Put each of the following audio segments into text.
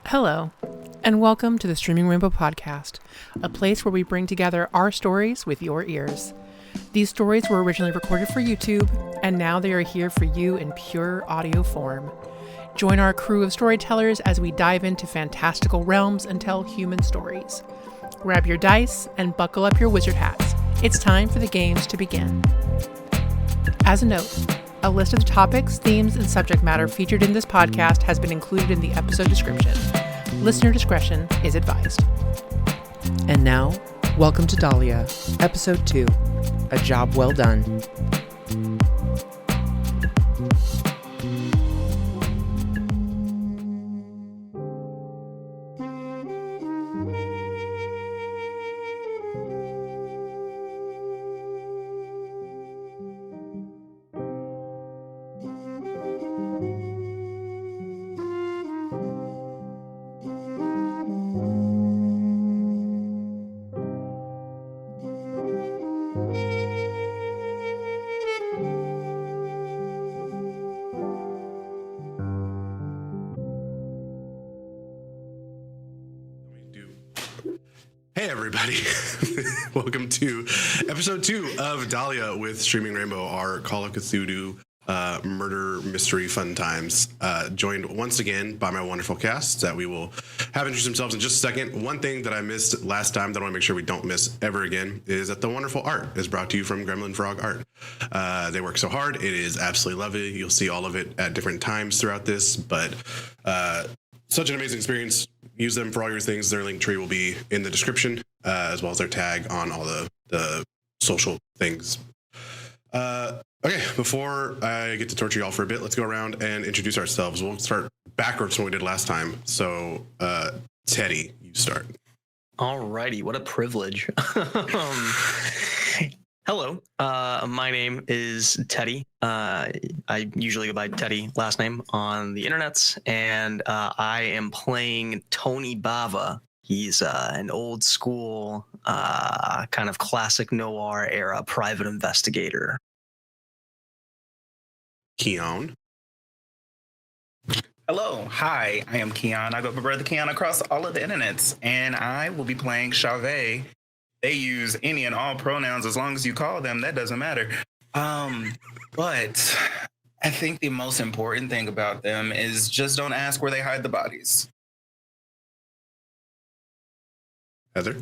Hello, and welcome to the Streaming Rainbow Podcast, a place where we bring together our stories with your ears. These stories were originally recorded for YouTube, and now they are here for you in pure audio form. Join our crew of storytellers as we dive into fantastical realms and tell human stories. Grab your dice and buckle up your wizard hats. It's time for the games to begin. As a note, a list of the topics, themes, and subject matter featured in this podcast has been included in the episode description. Listener discretion is advised. And now, welcome to Dahlia, Episode 2, A Job Well Done. Hey everybody, welcome to episode 2 of Dahlia with Streaming Rainbow, our Call of Cthulhu murder mystery fun times. Joined once again by my wonderful cast that we will have introduce themselves in just a second. One thing that I missed last time that I want to make sure we don't miss ever again is that the wonderful art is brought to you from Gremlin Frog Art. They work so hard. It is absolutely lovely. You'll see all of it at different times throughout this, but such an amazing experience. Use them for all your things. Their link tree will be in the description, as well as their tag on all the social things. Okay, before I get to torture y'all for a bit, let's go around and introduce ourselves. We'll start backwards from what we did last time. So, Teddy, you start. Alrighty, what a privilege. Hello, my name is Teddy. I usually go by Teddy last name on the internets, and I am playing Tony Bava. He's an old school, kind of classic noir era private investigator. Keon. Hello, hi, I am Keon. I go by Brother Keon across all of the internets, and I will be playing Chauvet. They use any and all pronouns as long as you call them. That doesn't matter. But I think the most important thing about them is just don't ask where they hide the bodies. Heather.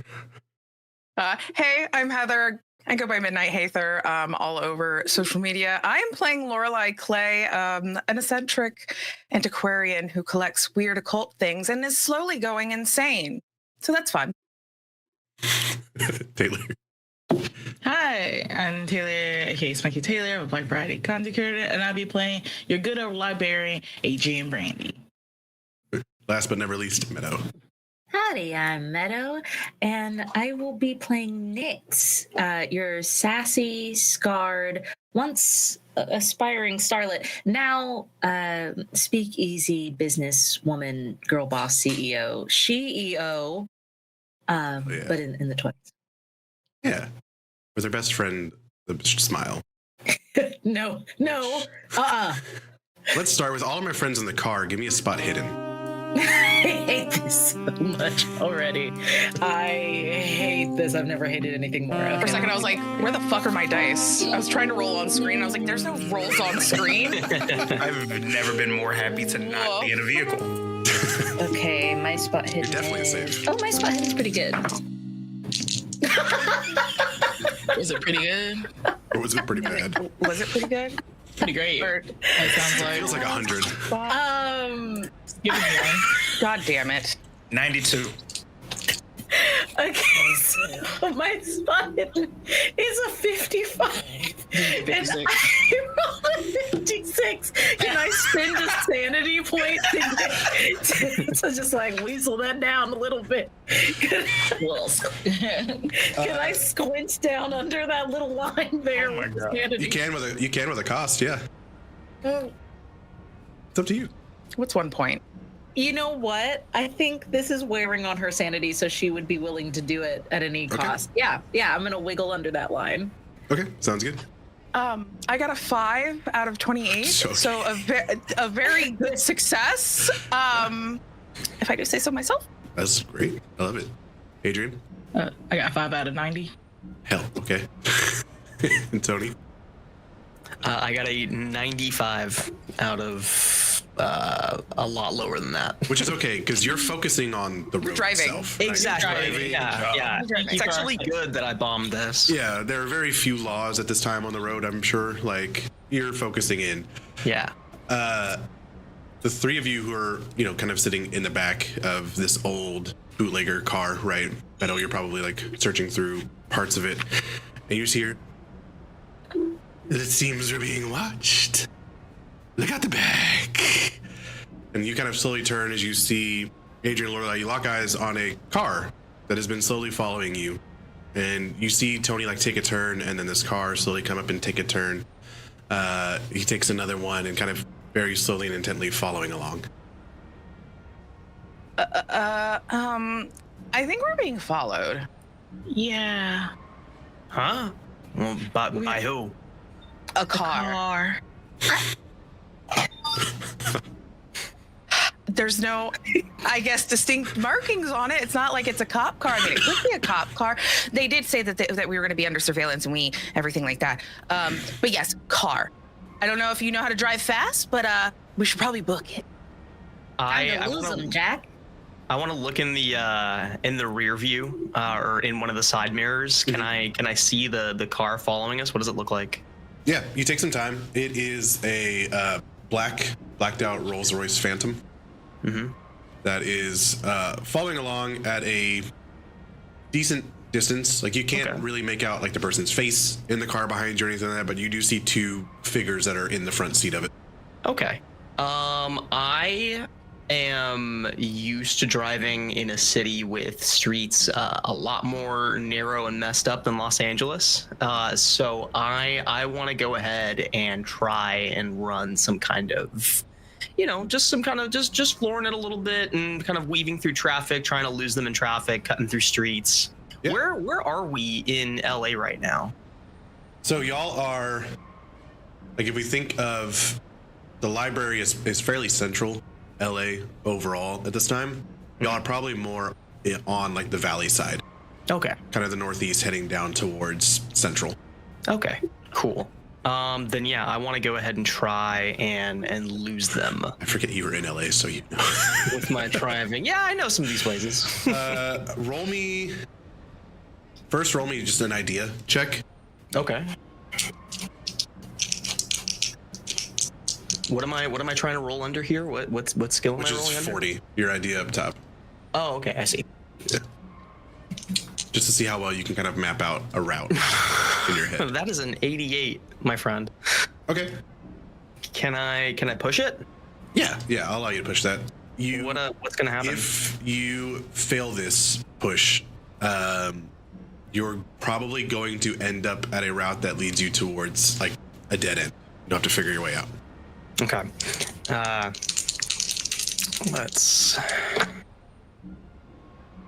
Hey, I'm Heather. I go by Midnight Hather all over social media. I am playing Lorelei Clay, an eccentric antiquarian who collects weird occult things and is slowly going insane. So that's fun. Taylor. Hi, I'm Taylor, aka Smokey Taylor, I'm a Black Friday content creator, and I'll be playing your good old librarian, AJ and Brandy. Last but never least, Meadow. Howdy, I'm Meadow, and I will be playing Nyx, your sassy, scarred, once aspiring starlet, now speakeasy businesswoman, girl boss CEO, she-EO, but in the 20s. Yeah. With her best friend, the smile. No. Let's start with all of my friends in the car. Give me a spot hidden. I hate this so much already. I hate this. I've never hated anything more. For a second, I was like, where the fuck are my dice? I was trying to roll on screen. I was like, there's no rolls on screen. I've never been more happy to not be in a vehicle. Okay, my spot hidden. You're definitely safe. Oh, my spot hidden's pretty good. Was it pretty good? Or was it pretty bad? Was it pretty good? Pretty great. That sounds like. It feels like 100. Give me one. God damn it. 92. Okay, so my spot hidden is a 55. 56. And I rolled a 56. Can I spend a sanity point to just like weasel that down a little bit? Can I squinch down under that little line there with the sanity? You can with a cost, yeah. It's up to you. What's 1 point? You know what? I think this is wearing on her sanity, so she would be willing to do it at any cost. Yeah, I'm going to wiggle under that line. Okay, sounds good. I got a 5 out of 28, so a very good success. if I do say so myself. That's great. I love it. Adrian? I got 5 out of 90. Hell, okay. And Tony? I got a 95 out of a lot lower than that. Which is okay, because you're focusing on the road Driving. itself. Exactly. Yeah. Driving. It's actually good that I bombed this. Yeah, there are very few laws at this time on the road, I'm sure. Like, you're focusing in. Yeah. The three of you who are, kind of sitting in the back of this old bootlegger car, right? I know you're probably, like, searching through parts of it. And you just hear, it seems we're being watched. Look out the back. And you kind of slowly turn as you see Adrian and Lorelai. You lock eyes on a car that has been slowly following you. And you see Tony like take a turn, and then this car slowly come up and take a turn. He takes another one and kind of very slowly and intently following along. I think we're being followed. Yeah. Huh? Well, by who? A car. There's no, I guess, distinct markings on it. It's not like it's a cop car. I mean, it could be a cop car. They did say that that we were going to be under surveillance and everything like that. But yes, car. I don't know if you know how to drive fast, but we should probably book it. I lose them, Jack. I want to look in the rear view or in one of the side mirrors. Can I see the car following us? What does it look like? Yeah, you take some time. It is a blacked out Rolls-Royce Phantom. Mm-hmm. That is following along at a decent distance. Like, you can't really make out like the person's face in the car behind you or anything like that, but you do see two figures that are in the front seat of it. Okay. I am used to driving in a city with streets a lot more narrow and messed up than Los Angeles. So I want to go ahead and try and run some kind of, just some kind of just flooring it a little bit and kind of weaving through traffic, trying to lose them in traffic, cutting through streets. Yeah. Where are we in LA right now? So y'all are, like, if we think of the library is fairly central LA overall at this time. Y'all are probably more on like the valley side. Okay. Kind of the northeast heading down towards central. Okay, cool. Then yeah, I want to go ahead and try and lose them. I forget you were in LA, so you know. With my driving. Yeah, I know some of these places. roll me just an idea check. Okay. What am I trying to roll under here? What skill am I rolling under? 40. Your idea up top. Oh, okay, I see. Yeah. Just to see how well you can kind of map out a route in your head. That is an 88, my friend. Okay. Can I push it? Yeah, I'll allow you to push that. What's gonna happen? If you fail this push, you're probably going to end up at a route that leads you towards like a dead end. You'll have to figure your way out. Okay.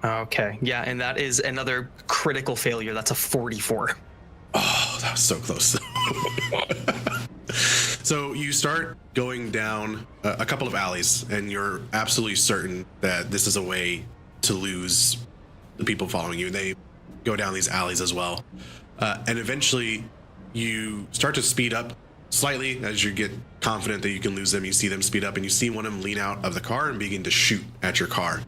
Okay. Yeah, and that is another critical failure. That's a 44. Oh, that was so close. So you start going down a couple of alleys, and you're absolutely certain that this is a way to lose the people following you. They go down these alleys as well. And eventually you start to speed up slightly as you get confident that you can lose them. You see them speed up, and you see one of them lean out of the car and begin to shoot at your car.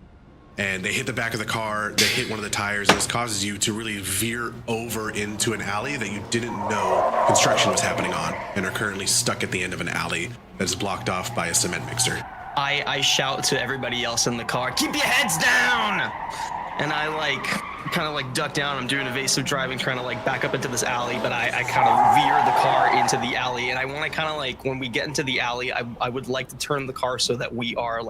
And they hit the back of the car, they hit one of the tires, and this causes you to really veer over into an alley that you didn't know construction was happening on, and are currently stuck at the end of an alley that is blocked off by a cement mixer. I shout to everybody else in the car, keep your heads down! And I kind of duck down. I'm doing evasive driving, trying to back up into this alley, but I kind of veer the car into the alley. And I want to kind of when we get into the alley, I would like to turn the car so that we are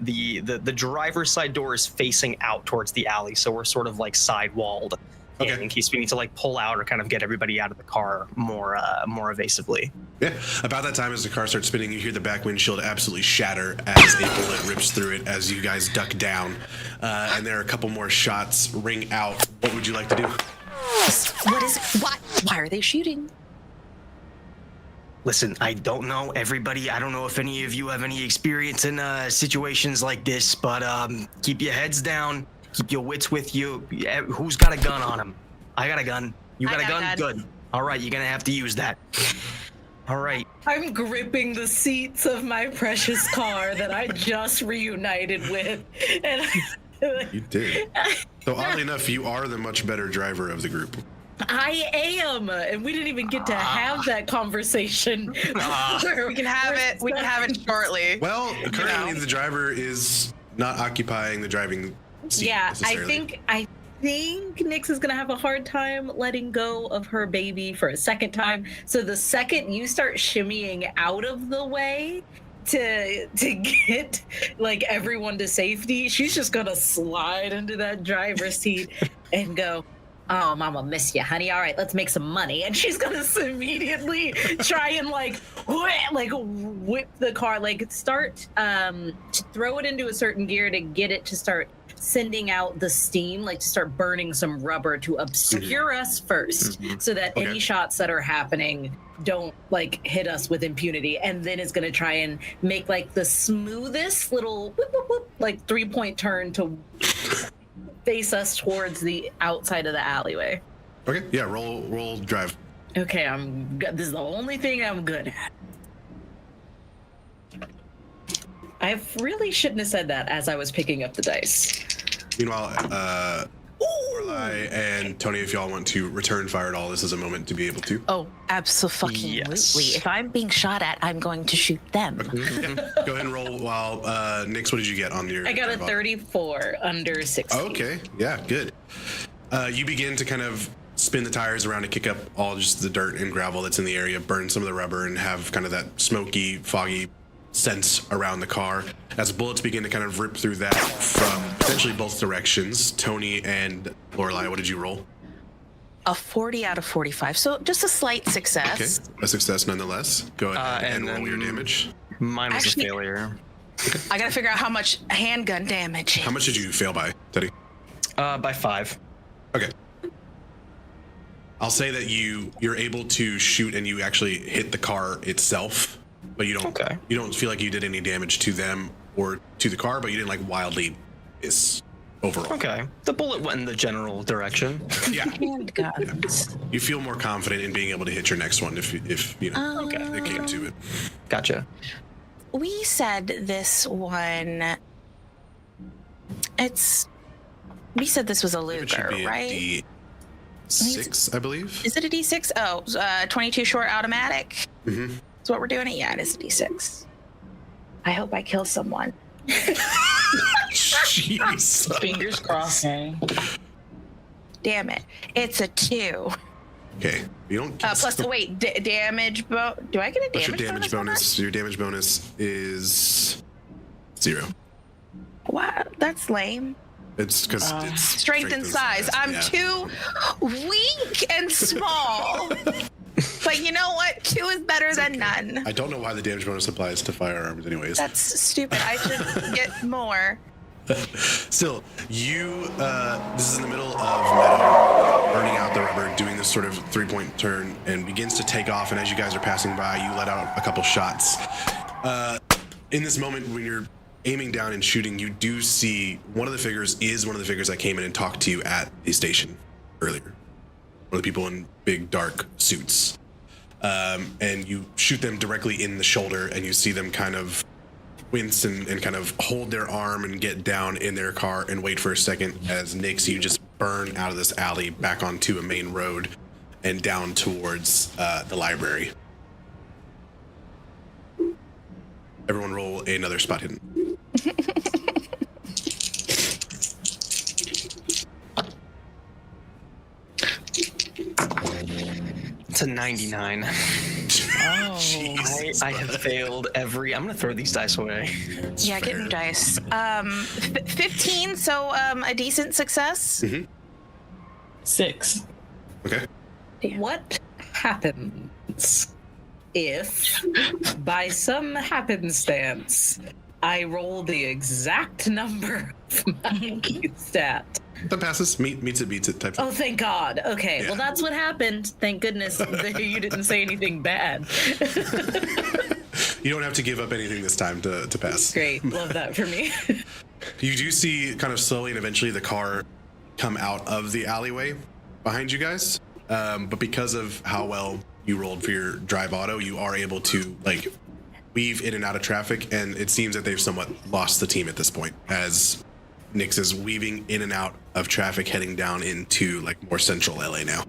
the driver's side door is facing out towards the alley, so we're sort of side-walled. Okay. In case we need to pull out or kind of get everybody out of the car more evasively. Yeah. About that time, as the car starts spinning, you hear the back windshield absolutely shatter as a bullet rips through it as you guys duck down. And there are a couple more shots ring out. What would you like to do? What is it? Why are they shooting? Listen, I don't know everybody. I don't know if any of you have any experience in situations like this, but keep your heads down. Keep your wits with you. Who's got a gun on him? I got a gun. You got a gun? Good. All right, you're going to have to use that. All right. I'm gripping the seats of my precious car that I just reunited with. And You did. So oddly enough, you are the much better driver of the group. I am, and we didn't even get to have that conversation. We can have it. We can have it shortly. Well, currently the driver is not occupying the driving seat. Yeah, necessarily. I think Nyx is gonna have a hard time letting go of her baby for a second time. So the second you start shimmying out of the way to get like everyone to safety, she's just gonna slide into that driver's seat and go, "Oh, mama, miss you, honey. All right, let's make some money." And she's gonna immediately try and like whip the car, like start to throw it into a certain gear to get it to start sending out the steam, like to start burning some rubber to obscure us first, so that any shots that are happening don't like hit us with impunity. And then it's gonna try and make like the smoothest little whoop, whoop, whoop, like 3-point turn to face us towards the outside of the alleyway. Okay, yeah, roll drive. Okay, this is the only thing I'm good at. I really shouldn't have said that as I was picking up the dice. Meanwhile, Lorelai and Tony, if y'all want to return fire at all, this is a moment to be able to. Oh, absolutely. Yes. If I'm being shot at, I'm going to shoot them. Okay. Go ahead and roll while, Nyx, what did you get on your... I got a 34 under 60. Okay, yeah, good. You begin to kind of spin the tires around to kick up all just the dirt and gravel that's in the area, burn some of the rubber, and have kind of that smoky, foggy sense around the car. As bullets begin to kind of rip through that from potentially both directions. Tony and Lorelai, what did you roll? A 40 out of 45, so just a slight success. Okay, a success nonetheless. Go ahead and roll your damage. Mine was Actually- a failure. I gotta figure out how much handgun damage. How much did you fail by, Teddy? By 5. Okay. I'll say that you're able to shoot and you actually hit the car itself, but you don't feel like you did any damage to them or to the car, but you didn't like wildly miss overall. Okay. The bullet went in the general direction. Yeah. Handguns. You feel more confident in being able to hit your next one if you know it came to it. Gotcha. We said this one. We said this was a It should Luger, be right? a D6, I believe. Is it a D6? Oh, 22 short automatic. Mm-hmm. That's what we're doing. Yeah, it is a D6. I hope I kill someone. Jeez. Fingers crossed. Damn it! It's a 2. Okay. You don't. Plus, wait, damage. Do I get a What's damage, your damage bonus? Your damage bonus is 0. Wow, that's lame. It's because it's Strength and size. I'm yeah. too weak and small. But you know what? 2 is better than none. I don't know why the damage bonus applies to firearms, anyways. That's stupid. I should get more. Still, this is in the middle of Meadow, burning out the rubber, doing this sort of 3-point turn, and begins to take off. And as you guys are passing by, you let out a couple shots. In this moment, when you're aiming down and shooting, you do see one of the figures that came in and talked to you at the station earlier. One of the people in big dark suits. And you shoot them directly in the shoulder, and you see them kind of wince and kind of hold their arm and get down in their car and wait for a second as Nyx, you just burn out of this alley back onto a main road and down towards the library. Everyone roll another spot hidden. It's a 99. Jeez, I have failed every. I'm gonna throw these dice away. Yeah, get new dice. 15, so a decent success. 6. Okay. What happens if, by some happenstance, I roll the exact number of my stat That passes. Meets it, beats it type Oh, thing. thank God. Okay, Yeah. well, that's what happened. Thank goodness that you didn't say anything bad. You don't have to give up anything this time to pass. Great, love that for me. You do see kind of slowly and eventually the car come out of the alleyway behind you guys. But because of how well you rolled for your drive auto, you are able to like weave in and out of traffic, and it seems that they've somewhat lost the team at this point as Nyx is weaving in and out of traffic heading down into like more central LA now.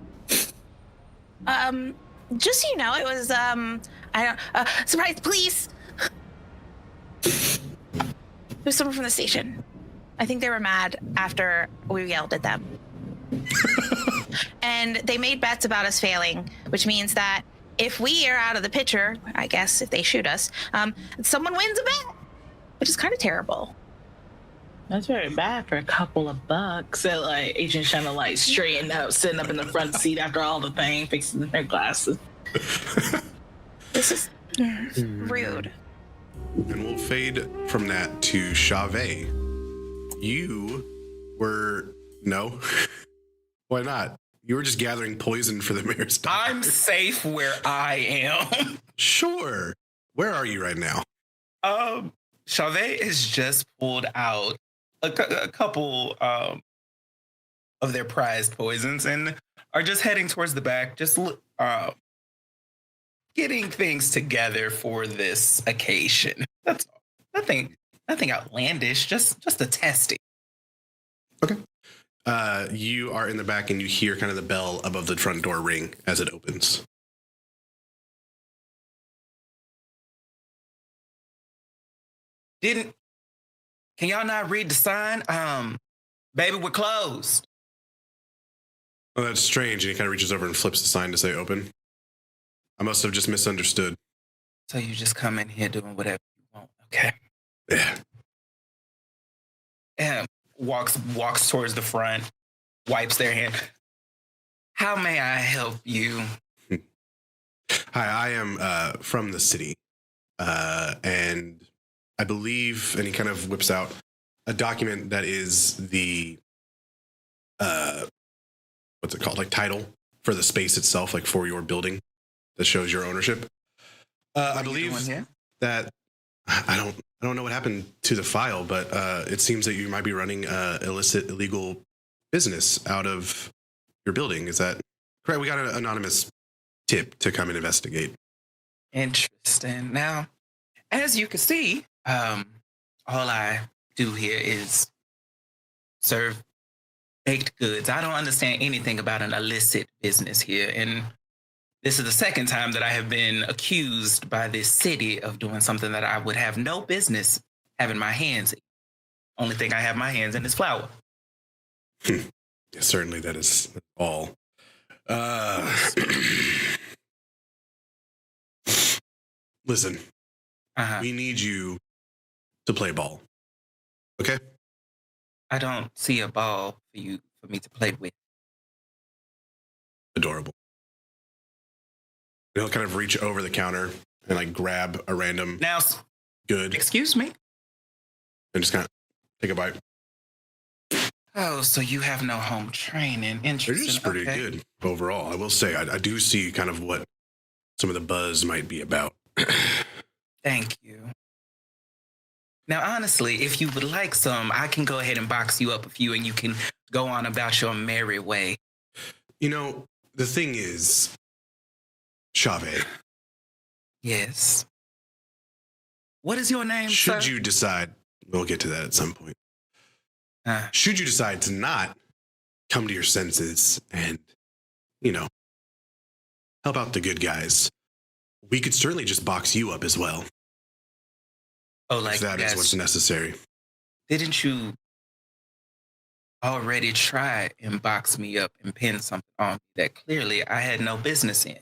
Just so you know, it was surprise police. It was someone from the station. I think they were mad after we yelled at them. And they made bets about us failing, which means that if we are out of the picture, I guess if they shoot us, someone wins a bet, which is kind of terrible. That's very bad for a couple of bucks. So, like, Agent Shanna, like, straightened up, sitting up in the front seat after all the thing, fixing their glasses. This is rude. And we'll fade from that to Chavez. You were no. Why not? You were just gathering poison for the mayor's daughter. I'm safe where I am. Sure. Where are you right now? Chavez has just pulled out a couple of their prized poisons and are just heading towards the back, just getting things together for this occasion. That's all. Nothing outlandish, just a testing. Okay. You are in the back and you hear kind of the bell above the front door ring as it opens. Can y'all not read the sign? Baby, we're closed. Well, that's strange. And he kind of reaches over and flips the sign to say open. I must have just misunderstood. So you just come in here doing whatever you want. Okay. Yeah. And walks towards the front, wipes their hand. How may I help you? Hi, I am from the city. And I believe, and he kind of whips out a document that is the, what's it called? Like title for the space itself, like for your building that shows your ownership. I believe that I don't know what happened to the file, but it seems that you might be running illicit, illegal business out of your building. Is that correct? We got an anonymous tip to come and investigate. Interesting. Now, as you can see, all I do here is serve baked goods. I don't understand anything about an illicit business here. And this is the second time that I have been accused by this city of doing something that I would have no business having my hands in. Only thing I have my hands in is flour. Yeah, certainly that is all. Listen, we need you to play ball. Okay? I don't see a ball for me to play with. Adorable. He'll kind of reach over the counter and like grab a random Now, good excuse me? and just kind of take a bite. Oh, so you have no home training. Interesting. It is pretty good overall. I will say, I do see kind of what some of the buzz might be about. Thank you. Now, honestly, if you would like some, I can go ahead and box you up a few and you can go on about your merry way. You know, the thing is, Chavez. Yes. What is your name, Should sir? you decide, we'll get to that at some point. Should you decide to not come to your senses and, you know, help out the good guys, we could certainly just box you up as well. Oh, like if that is what's necessary. Didn't you already try and box me up and pin something on me that clearly I had no business in?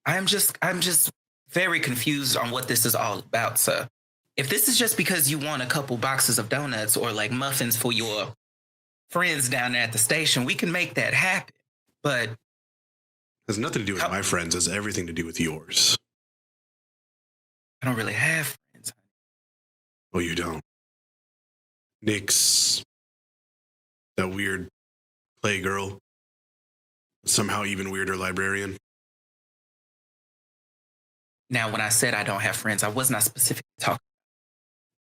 I'm just very confused on what this is all about, sir. If this is just because you want a couple boxes of donuts or like muffins for your friends down there at the station, we can make that happen. But it has nothing to do with my friends. It has everything to do with yours. I don't really have friends. Oh, you don't? Nyx That weird play girl. Somehow even weirder librarian. Now, when I said I don't have friends, I was not specifically talking.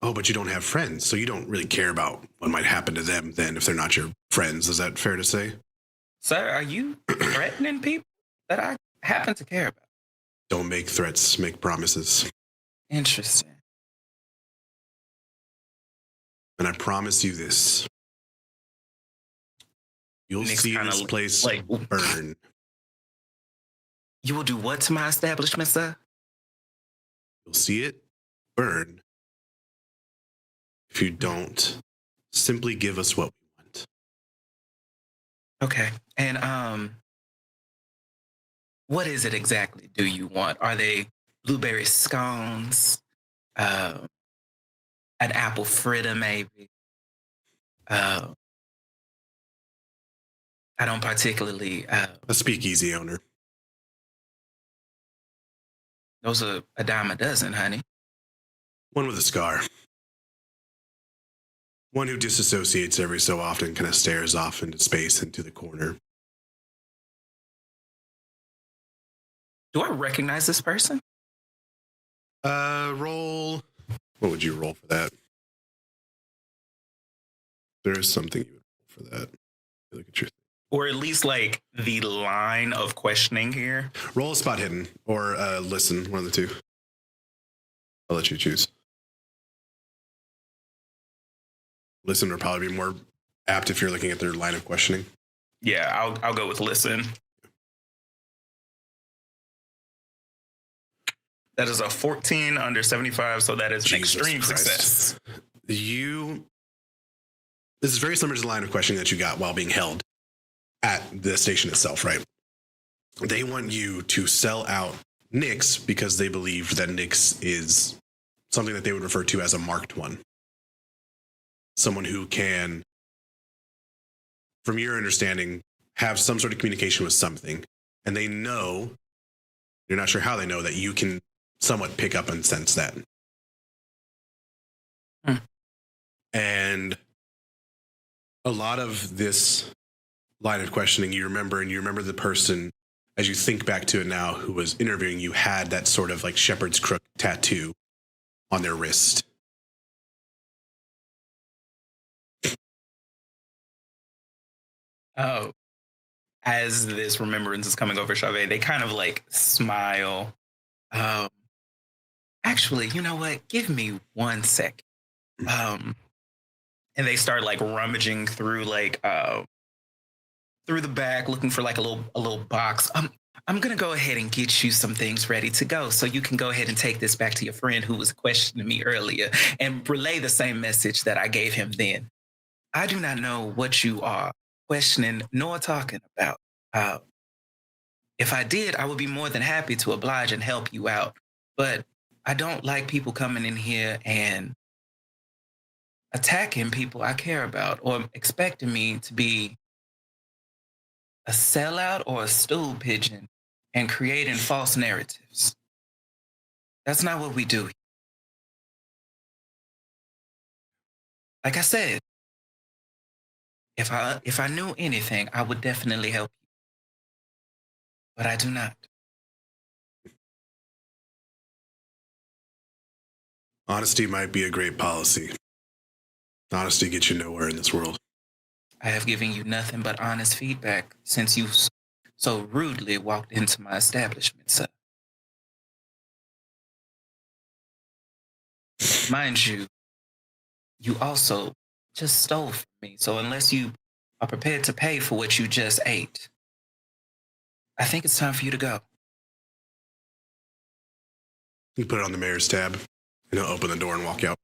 Oh, but you don't have friends, so you don't really care about what might happen to them then if they're not your friends. Is that fair to say? Sir, are you threatening people that I happen to care about? Don't make threats, make promises. Interesting. And I promise you this. You'll Nick's see kinda this place like- burn. You will do what to my establishment, sir? You'll see it burn. If you don't, simply give us what we want. Okay. And what is it exactly do you want? Are they blueberry scones? An apple fritter, maybe? I don't particularly. A speakeasy owner. Those are a dime a dozen, honey. One with a scar. One who disassociates every so often, kind of stares off into space into the corner. Do I recognize this person? Roll. What would you roll for that? There is something you would roll for that. Look at your. Or at least like the line of questioning here? Roll a spot hidden or listen, one of the two. I'll let you choose. Listen would probably be more apt if you're looking at their line of questioning. Yeah, I'll go with listen. That is a 14 under 75, so that is an Jesus extreme Christ. success. This is very similar to the line of questioning that you got while being held at the station itself, right? They want you to sell out Nyx because they believe that Nyx is something that they would refer to as a marked one. Someone who can, from your understanding, have some sort of communication with something. And they know, you're not sure how they know, that you can somewhat pick up and sense that. And a lot of this line of questioning you remember, and you remember the person, as you think back to it now, who was interviewing you, had that sort of like shepherd's crook tattoo on their wrist. Oh, as this remembrance is coming over Chavez, they kind of like smile. Actually, you know what? Give me 1 sec. And they start like rummaging through like through the back, looking for like a little box. I'm gonna go ahead and get you some things ready to go, so you can go ahead and take this back to your friend who was questioning me earlier and relay the same message that I gave him then. I do not know what you are questioning nor talking about. If I did, I would be more than happy to oblige and help you out. But I don't like people coming in here and attacking people I care about or expecting me to be a sellout or a stool pigeon and creating false narratives. That's not what we do. Like I said, if I knew anything, I would definitely help you. But I do not. Honesty might be a great policy. Honesty gets you nowhere in this world. I have given you nothing but honest feedback since you so rudely walked into my establishment, sir. Mind you, you also just stole from me. So unless you are prepared to pay for what you just ate, I think it's time for you to go. You put it on the mayor's tab, and he'll open the door and walk out.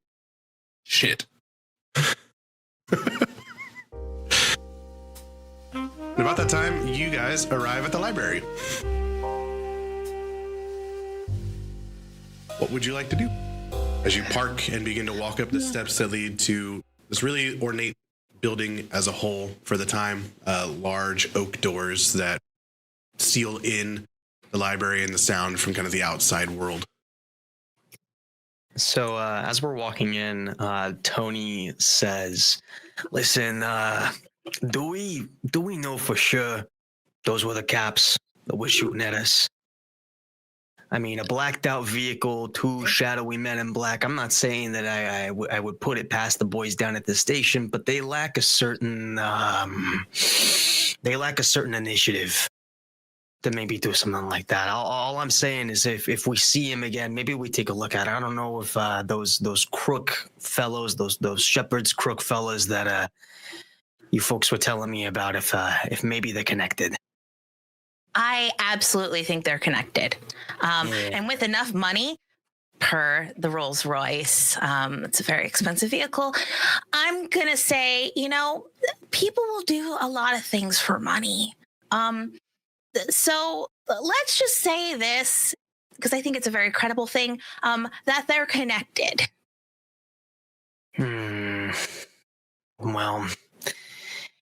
Shit. And about that time, you guys arrive at the library. What would you like to do? As you park and begin to walk up the steps that lead to this really ornate building as a whole for the time, large oak doors that seal in the library and the sound from kind of the outside world. So as we're walking in, Tony says, listen, Do we know for sure those were the caps that were shooting at us? I mean, a blacked out vehicle, 2 shadowy men in black. I'm not saying that I would put it past the boys down at the station, but they lack a certain initiative to maybe do something like that. All I'm saying is if we see him again, maybe we take a look at it. I don't know if those crook fellows, those shepherd's crook fellas that you folks were telling me about, if maybe they're connected. I absolutely think they're connected. And with enough money per the Rolls Royce, it's a very expensive vehicle. I'm going to say, people will do a lot of things for money. So let's just say this, because I think it's a very credible thing, that they're connected. Well,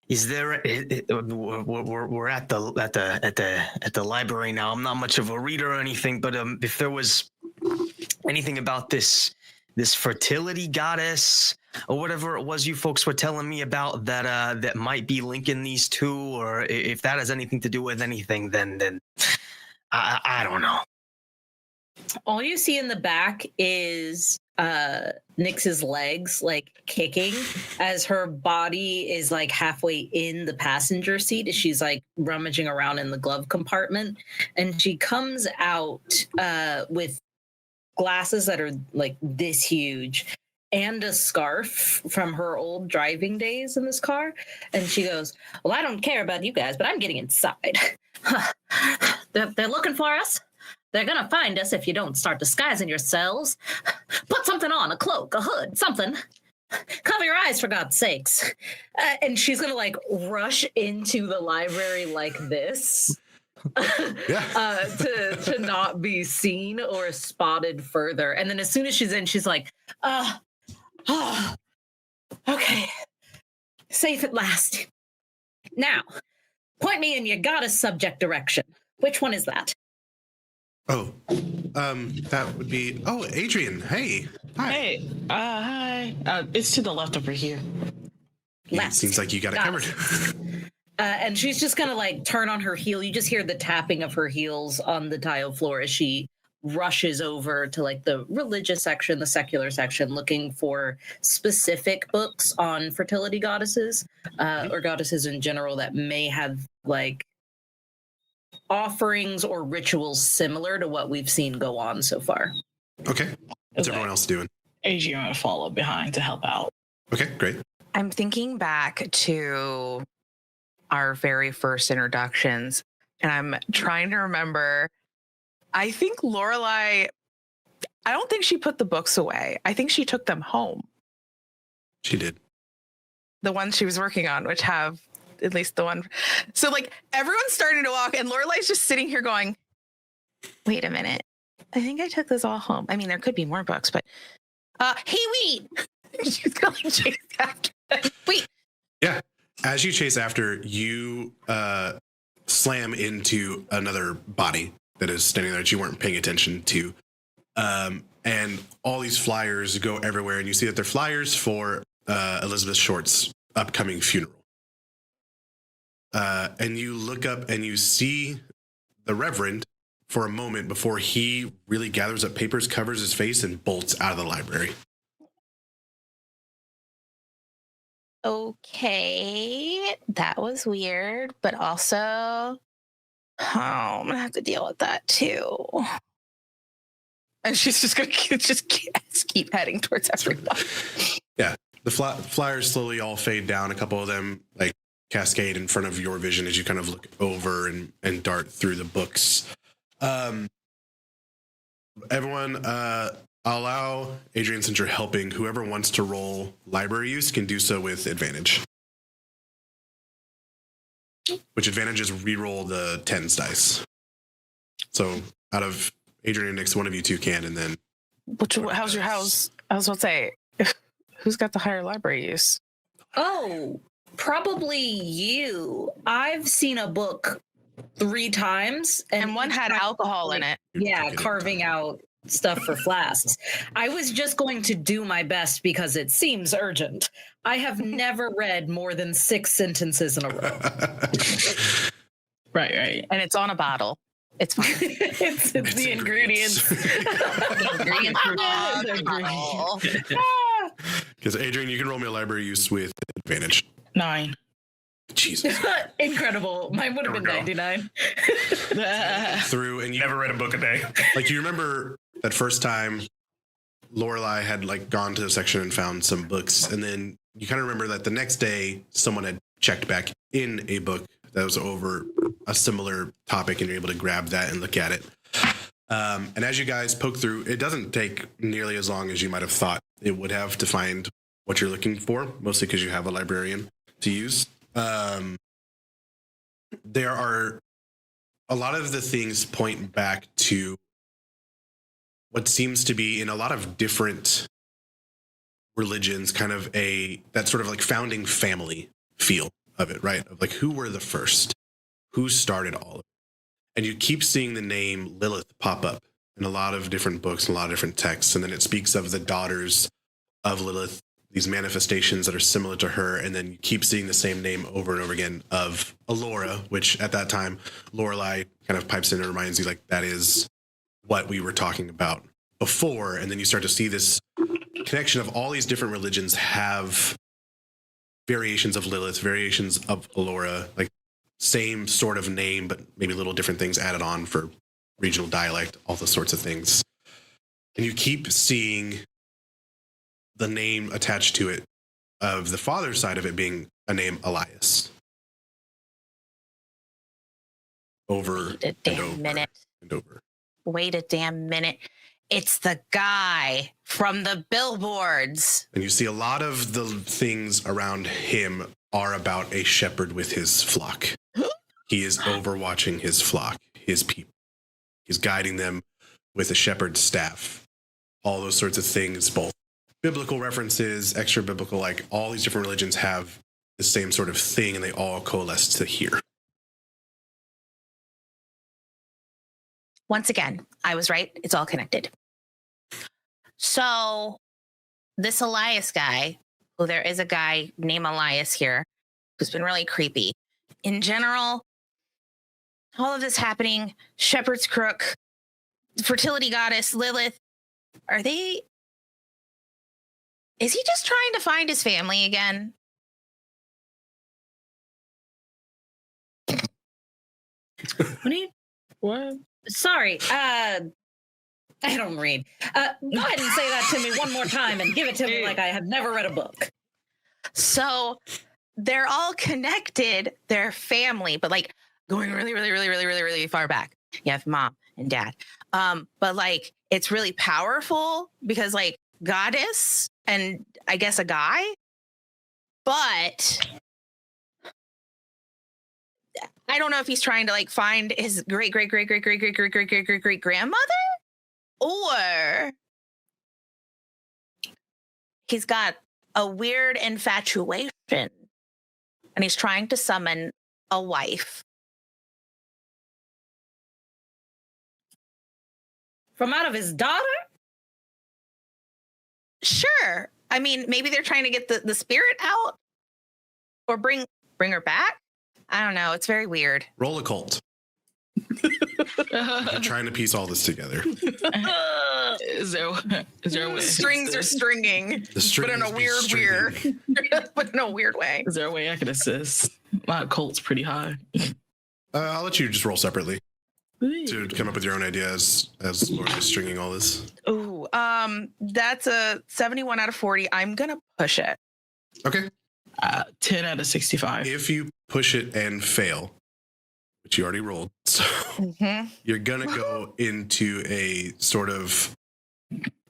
is there? We're at the library now. I'm not much of a reader or anything, but if there was anything about this fertility goddess or whatever it was you folks were telling me about that might be linking these two, or if that has anything to do with anything, then I don't know. All you see in the back is Nyx's legs like kicking as her body is like halfway in the passenger seat as she's like rummaging around in the glove compartment, and she comes out with glasses that are like this huge and a scarf from her old driving days in this car, and she goes, "Well, I don't care about you guys, but I'm getting inside. They're looking for us. They're going to find us if you don't start disguising yourselves. Put something on, a cloak, a hood, something. Cover your eyes, for God's sakes." And she's going to like rush into the library like this to not be seen or spotted further. And then as soon as she's in, she's like, okay, safe at last. Now, point me in your goddess subject direction. Which one is that? Oh, that would be. Oh, Adrian. Hey. Hi. Hey. Hi. It's to the left over here. Left. Seems like you got it covered. And she's just gonna like turn on her heel. You just hear the tapping of her heels on the tile floor as she rushes over to like the religious section, the secular section, looking for specific books on fertility goddesses or goddesses in general that may have like offerings or rituals similar to what we've seen go on so far. Okay. What's everyone else doing? Adrian will follow behind to help out. Okay, great. I'm thinking back to our very first introductions, and I'm trying to remember. I think Lorelai, I don't think she put the books away. I think she took them home. She did. The ones she was working on, which have at least the one. So like everyone's starting to walk and Lorelai's just sitting here going, wait a minute. I think I took this all home. I mean, there could be more books, but hey, wait. She's going to chase after them. Wait. Yeah. As you chase after, you slam into another body that is standing there that you weren't paying attention to. And all these flyers go everywhere, and you see that they're flyers for Elizabeth Short's upcoming funeral. And you look up and you see the Reverend for a moment before he really gathers up papers, covers his face, and bolts out of the library. Okay, that was weird, but also, I'm gonna have to deal with that too. And she's just gonna keep heading towards everybody. Yeah, the flyers slowly all fade down. A couple of them like cascade in front of your vision as you kind of look over and dart through the books. Everyone, I'll allow Adrian, since you're helping, whoever wants to roll library use can do so with advantage. Which advantage is reroll the 10s dice. So out of Adrian and Nyx, one of you two can, and then. How's your house? I was about to say, who's got the higher library use? Oh, probably you. I've seen a book 3 times, and one had alcohol in it. Yeah, carving out stuff for flasks. I was just going to do my best because it seems urgent. I have never read more than 6 sentences in a row. Right. And it's on a bottle. It's fine. it's the ingredients. The ingredients are on the bottle. Because Adrian, you can roll me a library use with advantage. 9. Jesus. Incredible. Mine would have been 99. Through and you Never read a book a day. like you remember that first time Lorelai had like gone to a section and found some books, and then you kind of remember that the next day someone had checked back in a book that was over a similar topic, and you're able to grab that and look at it. And as you guys poke through, it doesn't take nearly as long as you might have thought it would have to find what you're looking for, mostly because you have a librarian to use. There are a lot of the things point back to what seems to be in a lot of different religions, kind of that sort of like founding family feel of it, right? Of like, who were the first? Who started all of it? And you keep seeing the name Lilith pop up in a lot of different books, a lot of different texts. And then it speaks of the daughters of Lilith, these manifestations that are similar to her. And then you keep seeing the same name over and over again of Alora, which at that time, Lorelai kind of pipes in and reminds you, like, that is what we were talking about before. And then you start to see this connection of all these different religions have variations of Lilith, variations of Alora, like same sort of name, but maybe little different things added on for regional dialect, all those sorts of things. And you keep seeing the name attached to it of the father's side of it being a name Elias. Over Wait a damn minute. and over. Wait a damn minute. It's the guy from the billboards. And you see a lot of the things around him are about a shepherd with his flock. He is overwatching his flock, his people. He's guiding them with a shepherd's staff. All those sorts of things, both biblical references, extra biblical, like all these different religions have the same sort of thing, and they all coalesce to here. Once again, I was right. It's all connected. So this Elias guy, well, there is a guy named Elias here who's been really creepy. In general, all of this happening, shepherd's crook, fertility goddess, Lilith, is he just trying to find his family again? What? Sorry. I don't read. Go ahead and say that to me one more time and give it to me like I have never read a book. So they're all connected, they're family, but like going really far back. You have mom and dad. But like it's really powerful because like goddess and I guess a guy. But I don't know if he's trying to like find his great grandmother, or he's got a weird infatuation and he's trying to summon a wife. From out of his daughter? Sure. I mean, maybe they're trying to get the spirit out or bring her back. I don't know. It's very weird. Roll a cult. I'm trying to piece all this together. Is there a way? Strings are stringing, The but in a string but in a weird way. Is there a way I could assist? My cult's pretty high. I'll let you just roll separately to come up with your own ideas as Laura is stringing all this. Ooh, that's a 71 out of 40. I'm gonna push it. Okay. 10 out of 65. If you push it and fail, which you already rolled, so you're gonna go into a sort of,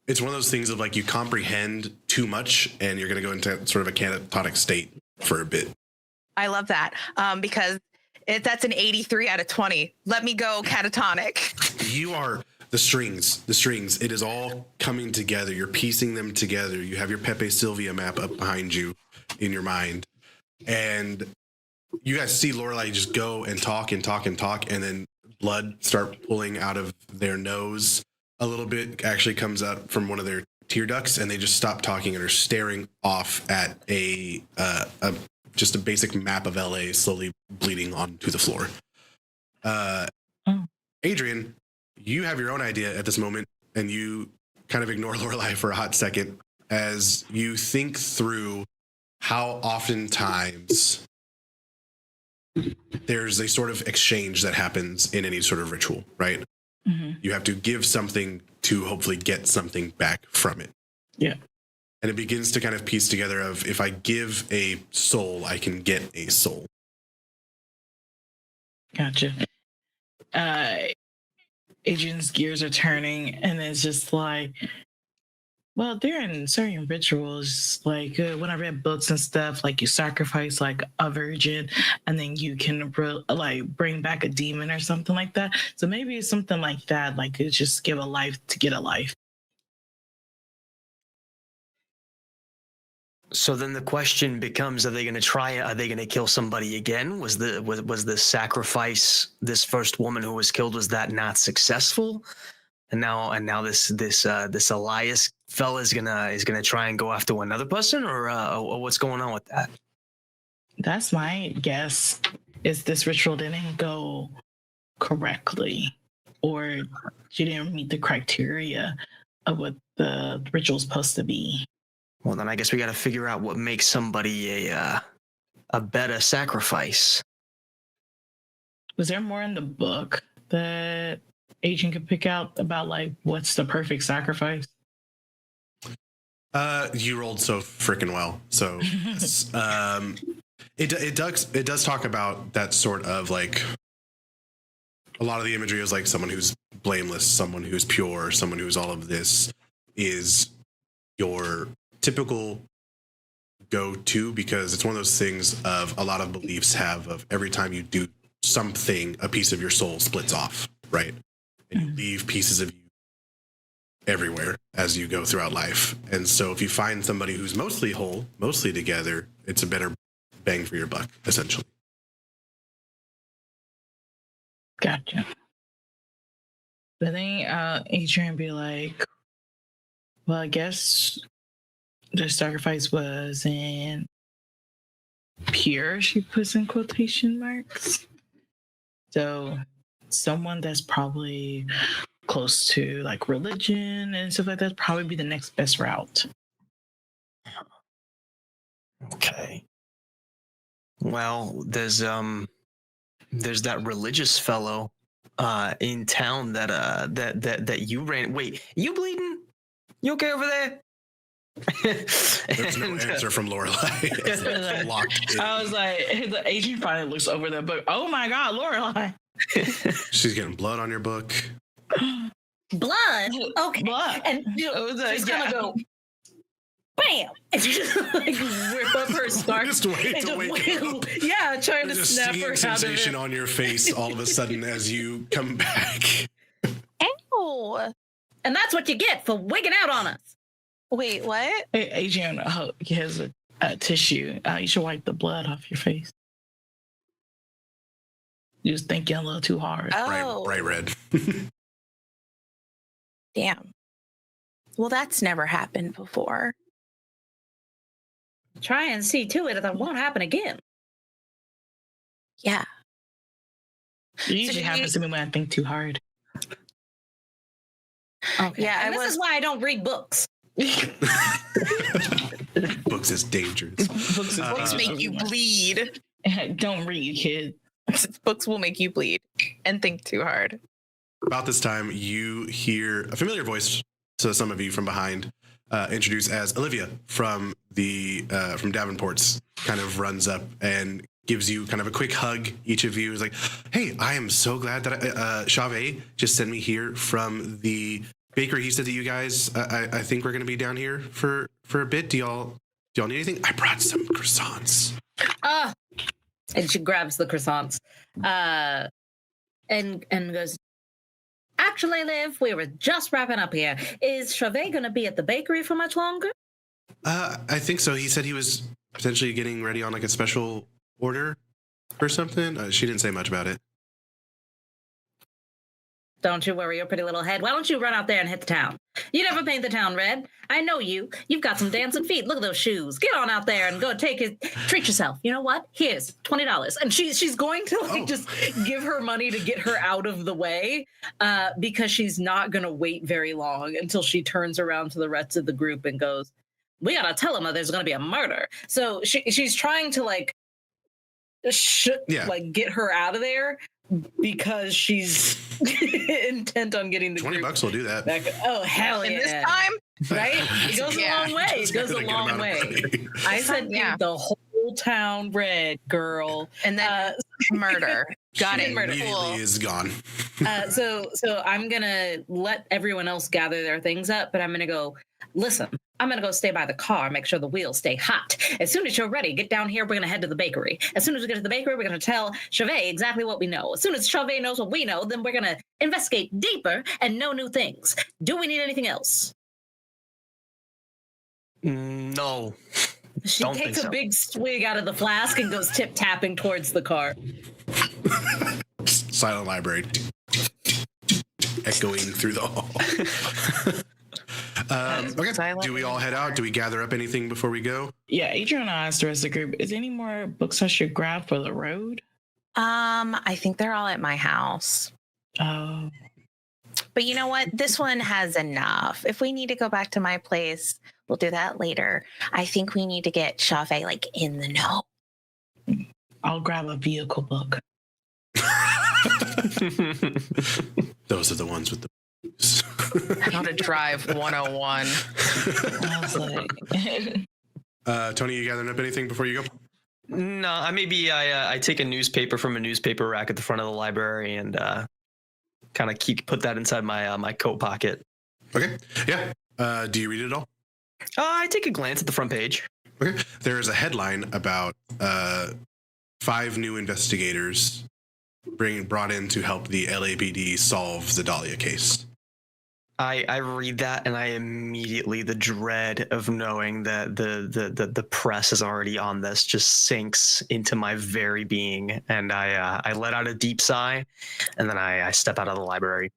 it's one of those things of like you comprehend too much and you're gonna go into sort of a catatonic state for a bit. I love that because that's an 83 out of 20. Let me go catatonic. You are the strings. It is all coming together. You're piecing them together. You have your Pepe Sylvia map up behind you in your mind. And you guys see Lorelai just go and talk, and then blood start pulling out of their nose. a little bit actually comes out from one of their tear ducts, and they just stop talking and are staring off at just a basic map of LA slowly bleeding onto the floor. Adrian, you have your own idea at this moment, and you kind of ignore Lorelai for a hot second as you think through how oftentimes there's a sort of exchange that happens in any sort of ritual, right? Mm-hmm. You have to give something to hopefully get something back from it. Yeah. And it begins to kind of piece together of, if I give a soul, I can get a soul. Gotcha. Adrian's gears are turning, and it's just like, well, there in certain rituals, like when I read books and stuff, like you sacrifice like a virgin, and then you can like bring back a demon or something like that. So maybe it's something like that, like it's just give a life to get a life. So then the question becomes: are they going to try? Are they going to kill somebody again? Was the sacrifice, this first woman who was killed, was that not successful? And now this Elias fella is gonna try and go after another person, or what's going on with that? That's my guess. Is this ritual didn't go correctly, or she didn't meet the criteria of what the ritual's supposed to be? Well, then I guess we got to figure out what makes somebody a better sacrifice. Was there more in the book that Agent could pick out about like what's the perfect sacrifice? You rolled so freaking well. So it does talk about that sort of like, a lot of the imagery is like someone who's blameless, someone who's pure, someone who's all of this is your typical go-to, because it's one of those things of a lot of beliefs have of every time you do something, a piece of your soul splits off, right? And you leave pieces of you everywhere as you go throughout life. And so if you find somebody who's mostly whole, mostly together, it's a better bang for your buck, essentially. Gotcha. But then Adrian be like, well, I guess the sacrifice was in pure, she puts in quotation marks. So someone that's probably close to like religion and stuff like that probably be the next best route. Okay. Well, there's that religious fellow in town that you ran. Wait, you bleeding? You okay over there? There's no answer from Lorelai. Locked in. I was like, the agent finally looks over the book. Oh my God, Lorelai. She's getting blood on your book. Blood? Okay. Blood. And she's gonna go, bam! And she just like rip up her scarf. Just wait to wake up. Yeah, trying to There's a snap her stinging out of sensation it. on your face all of a sudden as you come back. Ow. And that's what you get for wigging out on us. Wait, what? Hey, Adrian he has a tissue. You should wipe the blood off your face. You was thinking a little too hard. Oh, Bright red. damn. Well, that's never happened before. Try and see to it that won't happen again. Yeah. It usually happens to me when I think too hard. Okay. Yeah, and this is why I don't read books. Books is dangerous. Books make you bleed. Don't read, kid. Books will make you bleed and think too hard. About this time, you hear a familiar voice to some of you from behind, introduced as Olivia from Davenport's, kind of runs up and gives you kind of a quick hug. Each of you is like, hey, I am so glad that Chave just sent me here from the bakery. He said to you guys, I think we're going to be down here for a bit. Do y'all need anything? I brought some croissants. And she grabs the croissants and goes, actually, Liv, we were just wrapping up here. Is Chave going to be at the bakery for much longer? I think so. He said he was potentially getting ready on like a special order or something. She didn't say much about it. Don't you worry your pretty little head. Why don't you run out there and hit the town? You never paint the town red. I know you. You've got some dancing feet. Look at those shoes. Get on out there and go treat yourself. You know what? Here's $20. And she's going to just give her money to get her out of the way because she's not going to wait very long until she turns around to the rest of the group and goes, we got to tell them that there's going to be a murder. So she's trying to get her out of there because she's intent on getting the $20 will do that. back. Oh, hell yeah. In this time, right? It goes a long way. It goes a long way. I said, Yeah. the whole town red, girl. And then murder. Got it. Murder. Immediately is gone. So I'm gonna let everyone else gather their things up, but I'm gonna go. Listen, I'm gonna go stay by the car, make sure the wheels stay hot. As soon as you're ready, get down here. We're gonna head to the bakery. As soon as we get to the bakery, we're gonna tell Chauvet exactly what we know. As soon as Chauvet knows what we know, then we're gonna investigate deeper and know new things. Do we need anything else? No. She Don't takes think a so. big swig out of the flask and goes tip-tapping towards the car. Silent library. Echoing through the hall. Okay. Silent Do we all head out? Do we gather up anything before we go? Yeah, Adrian asked the rest of the group, is there any more books I should grab for the road? I think they're all at my house. Oh, But you know what? This one has enough. If we need to go back to my place, we'll do that later. I think we need to get Chauvet in the know. I'll grab a vehicle book. Those are the ones with the how to drive 101. I was like, Tony, you gathering up anything before you go? No, I take a newspaper from a newspaper rack at the front of the library and kind of put that inside my my coat pocket. Okay. Yeah. Do you read it all? I take a glance at the front page. Okay. There is a headline about 5 new investigators brought in to help the LAPD solve the Dahlia case. I read that and I immediately, the dread of knowing that the press is already on this just sinks into my very being, and I let out a deep sigh, and then I step out of the library.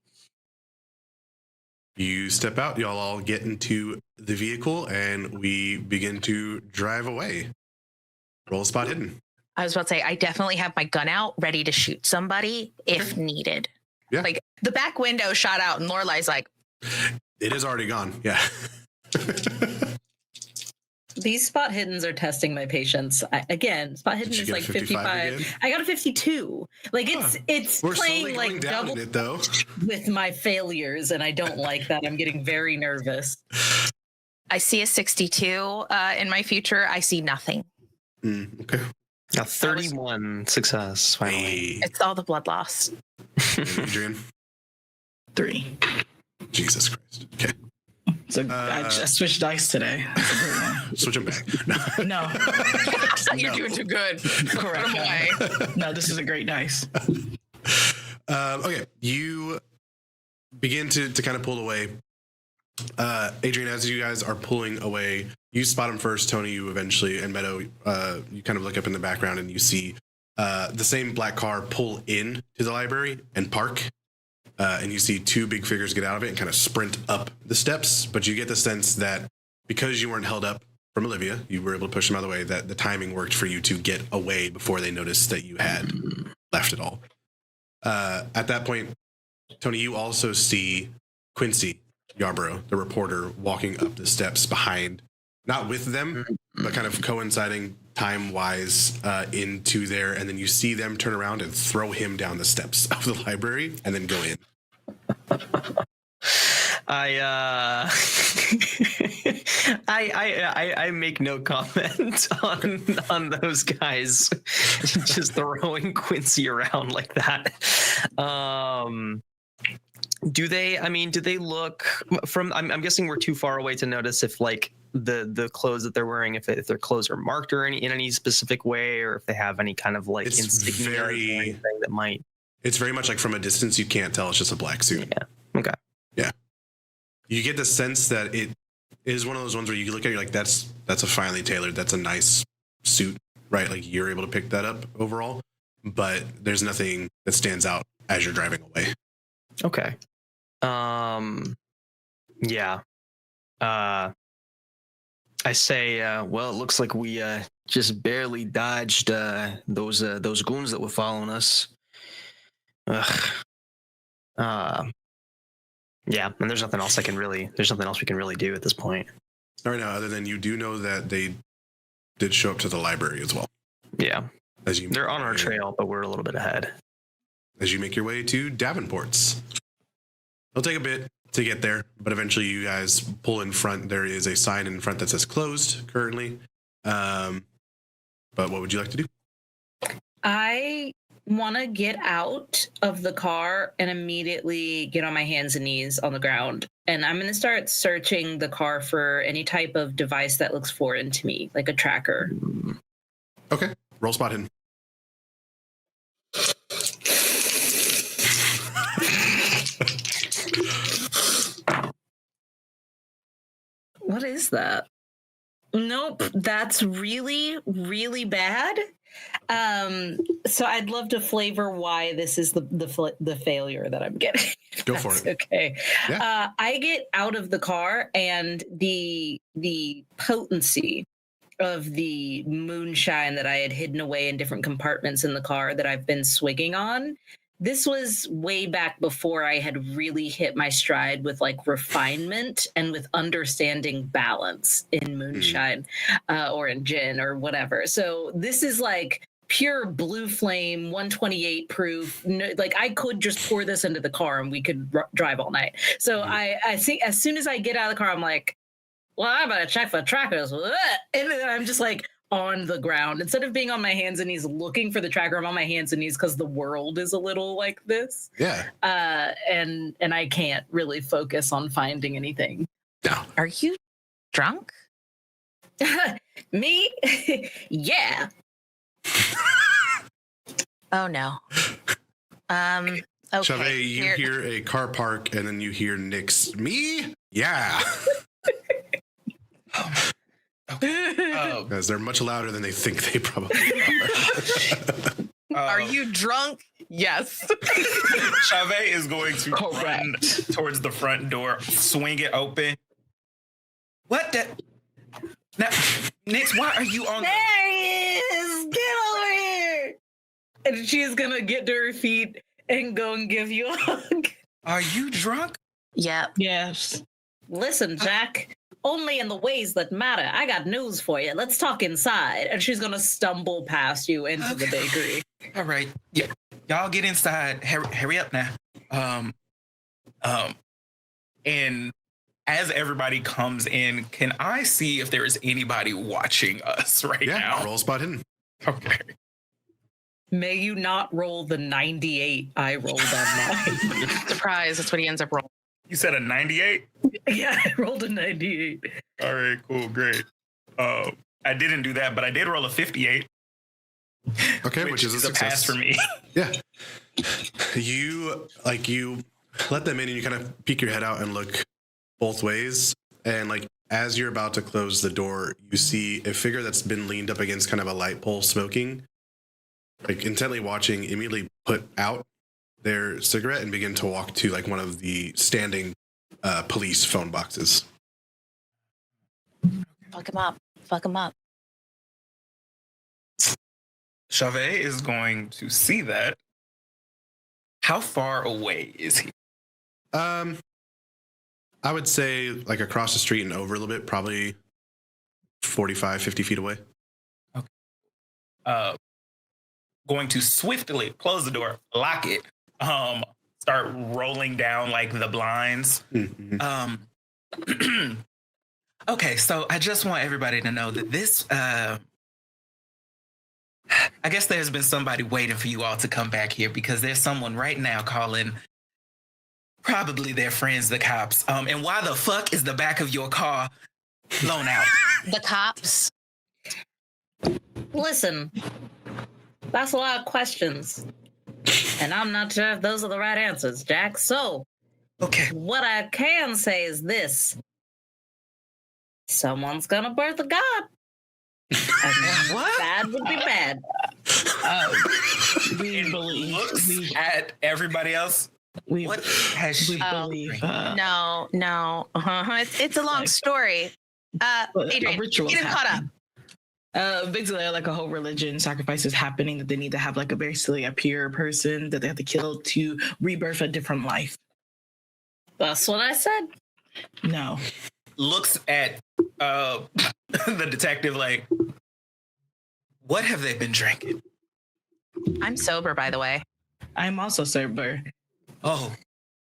You step out, y'all all get into the vehicle, and we begin to drive away. Roll a spot hidden. I was about to say, I definitely have my gun out, ready to shoot somebody if needed. Yeah. Like the back window shot out, and Lorelai's like, It is already gone. Yeah. These spot hiddens are testing my patience. Spot hidden Did you is get a like 55 again? I got a 52. Like it's We're playing slowly going like down double in it, though. with my failures, and I don't like that. I'm getting very nervous. I see a 62 in my future. I see nothing. Okay. Now 31 success finally. Hey, It's all the blood loss. Adrian. 3. Jesus Christ. Okay. So I just switched dice today. Switch them back. No, You're doing too good. Put 'em away. no, this is a great dice. Okay. You begin to kind of pull away. Adrian, as you guys are pulling away, you spot him first. Tony, you eventually, and Meadow, you kind of look up in the background and you see the same black car pull in to the library and park. And you see 2 big figures get out of it and kind of sprint up the steps. But you get the sense that because you weren't held up from Olivia, you were able to push them out of the way, that the timing worked for you to get away before they noticed that you had left it all. At that point, Tony, you also see Quincy Yarborough, the reporter, walking up the steps behind, not with them, but kind of coinciding time-wise into there. And then you see them turn around and throw him down the steps of the library and then go in. I make no comment on those guys just throwing Quincy around like that. Do they look from, I'm guessing we're too far away to notice if like the clothes that they're wearing, if their clothes are marked or in any specific way, or if they have any kind of like insignia or anything that might. It's very much like from a distance, you can't tell. It's just a black suit. Yeah. Okay. Yeah. You get the sense that it is one of those ones where you look at it, you're like, that's a finely tailored, that's a nice suit, right? Like you're able to pick that up overall, but there's nothing that stands out as you're driving away. Okay. Yeah. I say, well, it looks like we just barely dodged those goons that were following us. Ugh. Yeah, and there's nothing else we can really do at this point. Right now, other than you do know that they did show up to the library as well. Yeah. They're on our trail, but we're a little bit ahead. As you make your way to Davenport's. It'll take a bit to get there, but eventually you guys pull in front. There is a sign in front that says closed currently. But what would you like to do? I want to get out of the car and immediately get on my hands and knees on the ground. And I'm going to start searching the car for any type of device that looks foreign to me, like a tracker. Okay. Roll spot hidden. What is that? Nope, that's really, really bad. So I'd love to flavor why this is the failure that I'm getting. Go for it. Okay. Yeah. I get out of the car, and the potency of the moonshine that I had hidden away in different compartments in the car that I've been swigging on. This was way back before I had really hit my stride with like refinement and with understanding balance in moonshine or in gin or whatever. So this is like pure blue flame, 128 proof. No, like I could just pour this into the car and we could drive all night. So I think as soon as I get out of the car, I'm like, well, I better check for trackers. And then I'm just like on the ground. Instead of being on my hands and knees looking for the tracker, I'm on my hands and knees because the world is a little like this. Yeah. And I can't really focus on finding anything. No. Are you drunk? Me? Yeah. Oh no. Okay. Chavez, you hear a car park and then you hear Nick's, me? Yeah. Because they're much louder than they think they probably are. Are you drunk? Yes. Chavez is going to run towards the front door, swing it open. What the? Now, Nix, why are you on There he is! Get over here! And she's gonna get to her feet and go and give you a hug. Are you drunk? Yep. Yes. Listen, Jack, only in the ways that matter. I got news for you. Let's talk inside. And she's gonna stumble past you into the bakery. All right. Yeah. Y'all get inside. Hurry up now. And as everybody comes in, can I see if there is anybody watching us right now? Roll spot hidden. Okay. May you not roll the 98 I rolled on mine. Surprise. That's what he ends up rolling. You said a 98? Yeah, I rolled a 98. All right, cool, great. I didn't do that, but I did roll a 58. Okay, which is a pass success for me. Yeah. You let them in and you kind of peek your head out and look both ways. And like as you're about to close the door, you see a figure that's been leaned up against kind of a light pole smoking, like intently watching, immediately put out their cigarette and begin to walk to like one of the standing police phone boxes. Fuck him up. Fuck him up. Chavez is going to see that. How far away is he? I would say like across the street and over a little bit, probably 45, 50 feet away. Okay. Going to swiftly close the door, lock it, start rolling down like the blinds. Mm-hmm. Okay, so I just want everybody to know that this, I guess there's been somebody waiting for you all to come back here because there's someone right now calling probably their friends, the cops. And why the fuck is the back of your car blown out? The cops. Listen, that's a lot of questions. And I'm not sure if those are the right answers, Jack. So, Okay. what I can say is this. Someone's gonna birth a god. And What? bad would be bad. We And believe. looks at everybody else. We What has she? believe No. It's a long story. Adrian, a ritual get him caught up. Basically, like a whole religion, sacrifice is happening that they need to have like basically a pure person that they have to kill to rebirth a different life. That's what I said. No. Looks at the detective like, what have they been drinking? I'm sober, by the way. I'm also sober. Oh,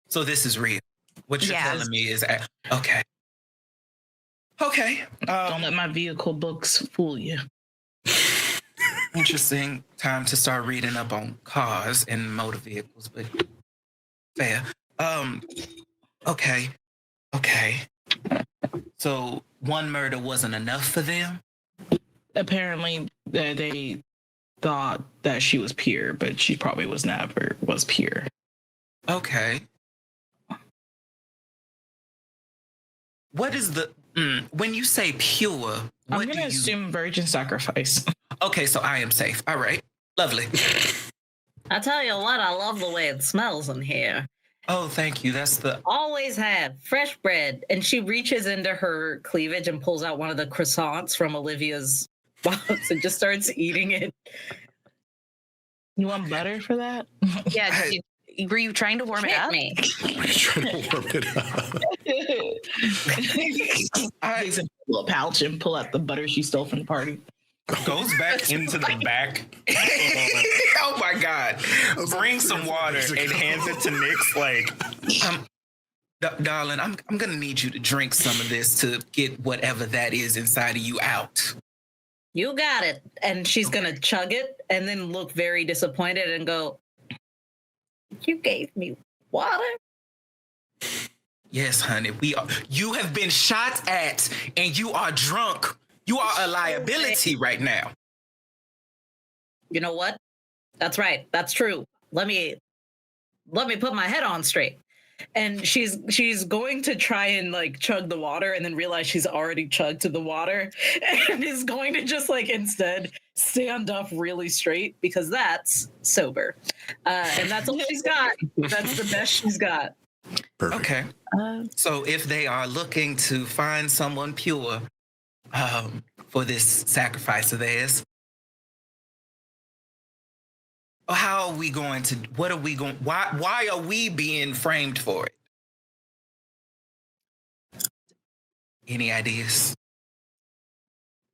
so this is real. What you're Yes. telling me is okay. Okay. Don't let my vehicle books fool you. Interesting. Time to start reading up on cars and motor vehicles, but fair. Okay. So one murder wasn't enough for them? Apparently, they thought that she was pure, but she probably was never pure. Okay. What is the when you say pure? What I'm gonna assume virgin sacrifice. Okay, so I am safe. All right, lovely. I tell you what, I love the way it smells in here. Oh, thank you. That's the Always have fresh bread. And she reaches into her cleavage and pulls out one of the croissants from Olivia's box and just starts eating it. You want butter for that? Yeah. Were you trying to warm it Hit up? me. We're trying to warm it up. I pull a pouch and pull out the butter she stole from the party. goes back into the back. Oh my god! Brings some water and hands it to Nyx. Like, darling, I'm gonna need you to drink some of this to get whatever that is inside of you out. You got it. And she's going to chug it and then look very disappointed and go, you gave me water? Yes, honey. You have been shot at and you are drunk. You are a liability right now. You know what? That's right. That's true. Let me put my head on straight. And she's going to try and like chug the water and then realize she's already chugged to the water and is going to just like instead stand up really straight because that's sober. And that's all she's got. That's the best she's got. Perfect. Okay. So if they are looking to find someone pure for this sacrifice of theirs, how are we going to, what are we going, why are we being framed for it? Any ideas?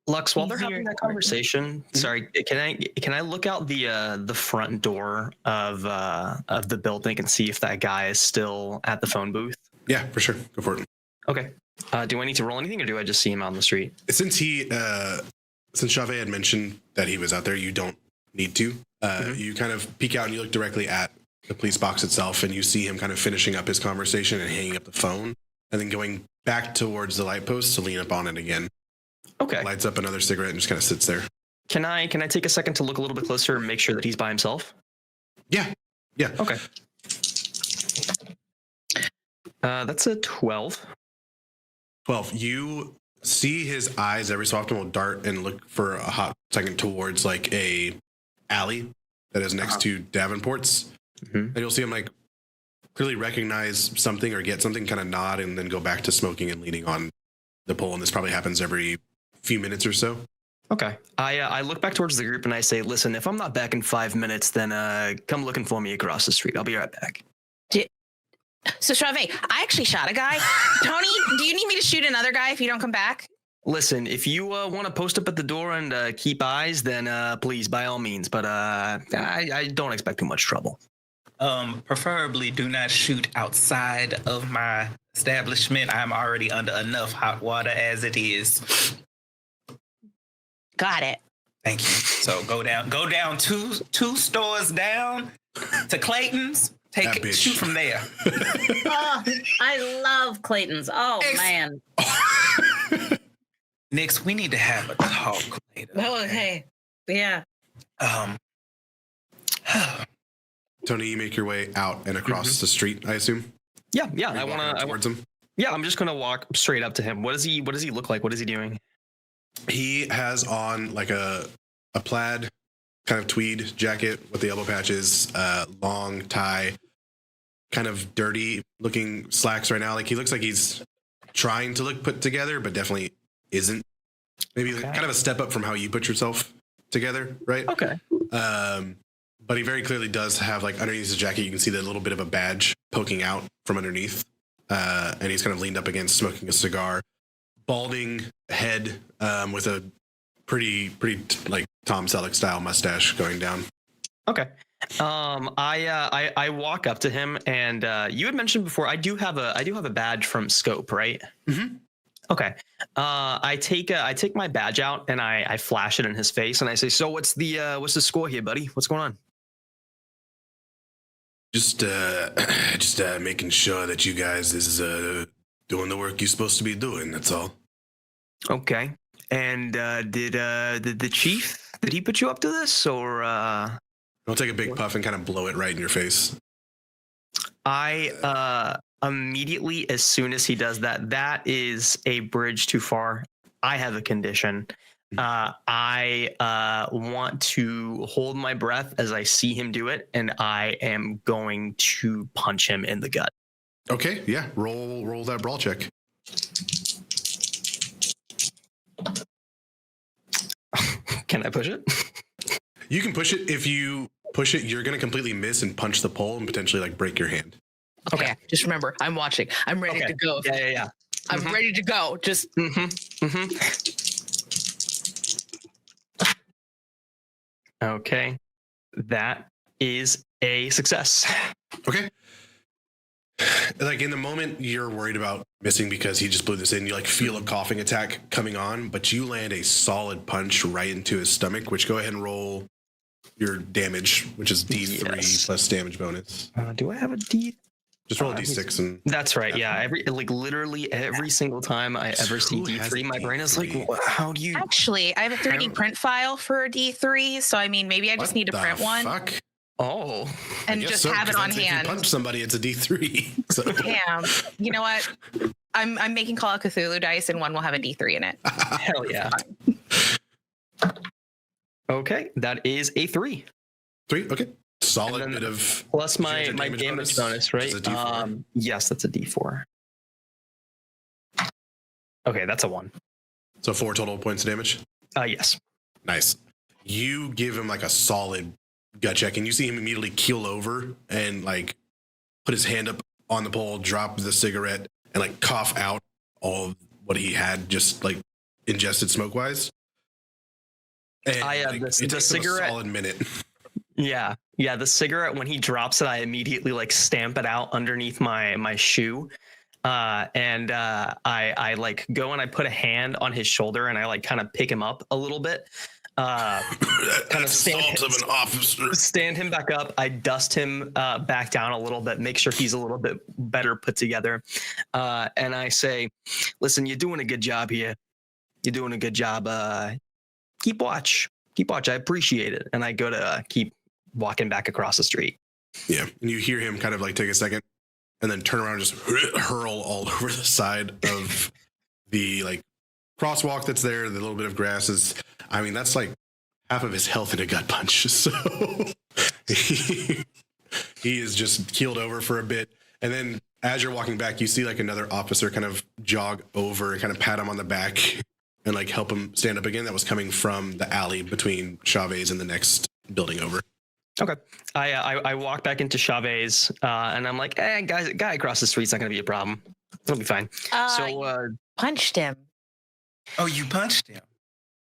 Lux, while they're Easier having that target. conversation, sorry, can I look out the front door of the building and see if that guy is still at the phone booth? Yeah, for sure. Go for it. Okay. Do I need to roll anything, or do I just see him out on the street? Since Chave had mentioned that he was out there, you don't need to. You kind of peek out and you look directly at the police box itself, and you see him kind of finishing up his conversation and hanging up the phone, and then going back towards the light post to lean up on it again. Okay. Lights up another cigarette and just kind of sits there. Can I take a second to look a little bit closer and make sure that he's by himself? Yeah. Okay. That's a 12. 12. You see his eyes every so often will dart and look for a hot second towards like a alley that is next to Davenport's. Mm-hmm. And you'll see him like clearly recognize something or get something, kind of nod, and then go back to smoking and leaning on the pole. And this probably happens every few minutes or so. Okay. I look back towards the group and I say, listen, if I'm not back in 5 minutes, then come looking for me across the street. I'll be right back. So, Chave, I actually shot a guy. Tony, do you need me to shoot another guy if you don't come back? Listen, if you want to post up at the door and keep eyes, then please, by all means. But I don't expect too much trouble. Preferably do not shoot outside of my establishment. I'm already under enough hot water as it is. Got it. Thank you. So go down two stores down to Clayton's. Shoot from there. Oh, I love Clayton's. Oh, man. Nyx, we need to have a talk later. Oh, hey. Yeah. Tony, you make your way out and across the street, I assume? Yeah. I want towards him. Yeah, I'm just gonna walk straight up to him. What does he look like? What is he doing? He has on like a plaid kind of tweed jacket with the elbow patches, long tie, kind of dirty looking slacks right now. Like he looks like he's trying to look put together, but definitely isn't. Maybe kind of a step up from how you put yourself together, right? Okay. But he very clearly does have, like, underneath his jacket, you can see that little bit of a badge poking out from underneath. And he's kind of leaned up against, smoking a cigar, balding head, with a pretty like Tom Selleck style mustache going down. Okay. I walk up to him, and you had mentioned before I do have a badge from Scope, right? Mm-hmm. Okay. I take my badge out and I flash it in his face, and I say, "So what's the score here, buddy? What's going on?" Just making sure that you guys is doing the work you're supposed to be doing. That's all. Okay. And did the chief, did he put you up to this, or? I'll take a big puff and kind of blow it right in your face. I immediately, as soon as he does that, that is a bridge too far. I have a condition. I want to hold my breath as I see him do it, and I am going to punch him in the gut. Okay, yeah. Roll that brawl check. Can I push it? You can push it. If you push it, you're going to completely miss and punch the pole and potentially like break your hand. Okay. Just remember, I'm watching. I'm ready to go. Yeah. I'm ready to go. Just. Okay. That is a success. Okay. Like in the moment you're worried about missing because he just blew this in, you like feel a coughing attack coming on, but you land a solid punch right into his stomach, which go ahead and roll your damage, which is D3 plus damage bonus. Do I have a D? Just roll a D6 and that's right. Yeah. Literally every single time I ever see D3, my brain is like, how do you Actually, I have a 3D print file for a D3, so I mean maybe I just need to print one. Fuck? Oh. And just have it on hand. If you punch somebody, it's a D3. So. Damn. You know what? I'm making Call of Cthulhu dice, and one will have a D3 in it. Hell yeah. Okay, that is a 3. 3? Okay. Solid bit of plus my damage bonus, right? Yes, that's a D4. Okay, that's a 1. So 4 total points of damage? Yes. Nice. You give him like a solid gut check, and you see him immediately keel over and like put his hand up on the pole, drop the cigarette, and like cough out all of what he had just like ingested smoke wise. And the takes cigarette, a solid minute. Yeah, the cigarette, when he drops it, I immediately like stamp it out underneath my shoe. And I like go and I put a hand on his shoulder and I like kind of pick him up a little bit. Kind of stand him back up. I dust him back down a little bit, make sure he's a little bit better put together. And I say, listen, you're doing a good job here. You're doing a good job. Keep watch. I appreciate it. And I go to keep walking back across the street. Yeah. And you hear him kind of like take a second and then turn around and just hurl all over the side of the like crosswalk that's there. The little bit of grass is, I mean, that's like half of his health in a gut punch. So he is just keeled over for a bit. And then as you're walking back, you see like another officer kind of jog over and kind of pat him on the back and like help him stand up again. That was coming from the alley between Chavez and the next building over. Okay. I walk back into Chavez and I'm like, guy across the street's not going to be a problem. It'll be fine. So punched him. Oh, you punched him?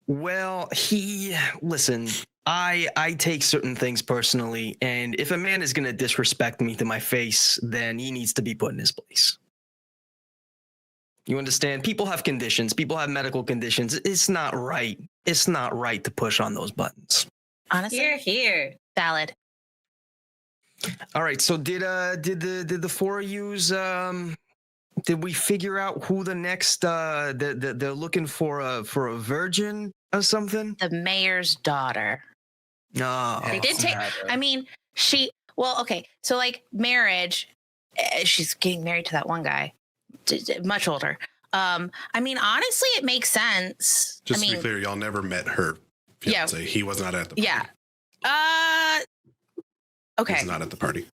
Well, listen, I take certain things personally, and if a man is going to disrespect me to my face, then he needs to be put in his place. You understand? People have conditions. People have medical conditions. It's not right. It's not right to push on those buttons. Honestly, Here. valid. All right. So did the four of yous did we figure out who the next they're looking for a virgin or something? The mayor's daughter. No. They did take. I mean, well, okay. So like marriage, she's getting married to that one guy, much older. I mean, honestly, it makes sense. Just to be clear, y'all never met her fiance. Yeah. He was not at the party. Yeah. Okay. He's not at the party.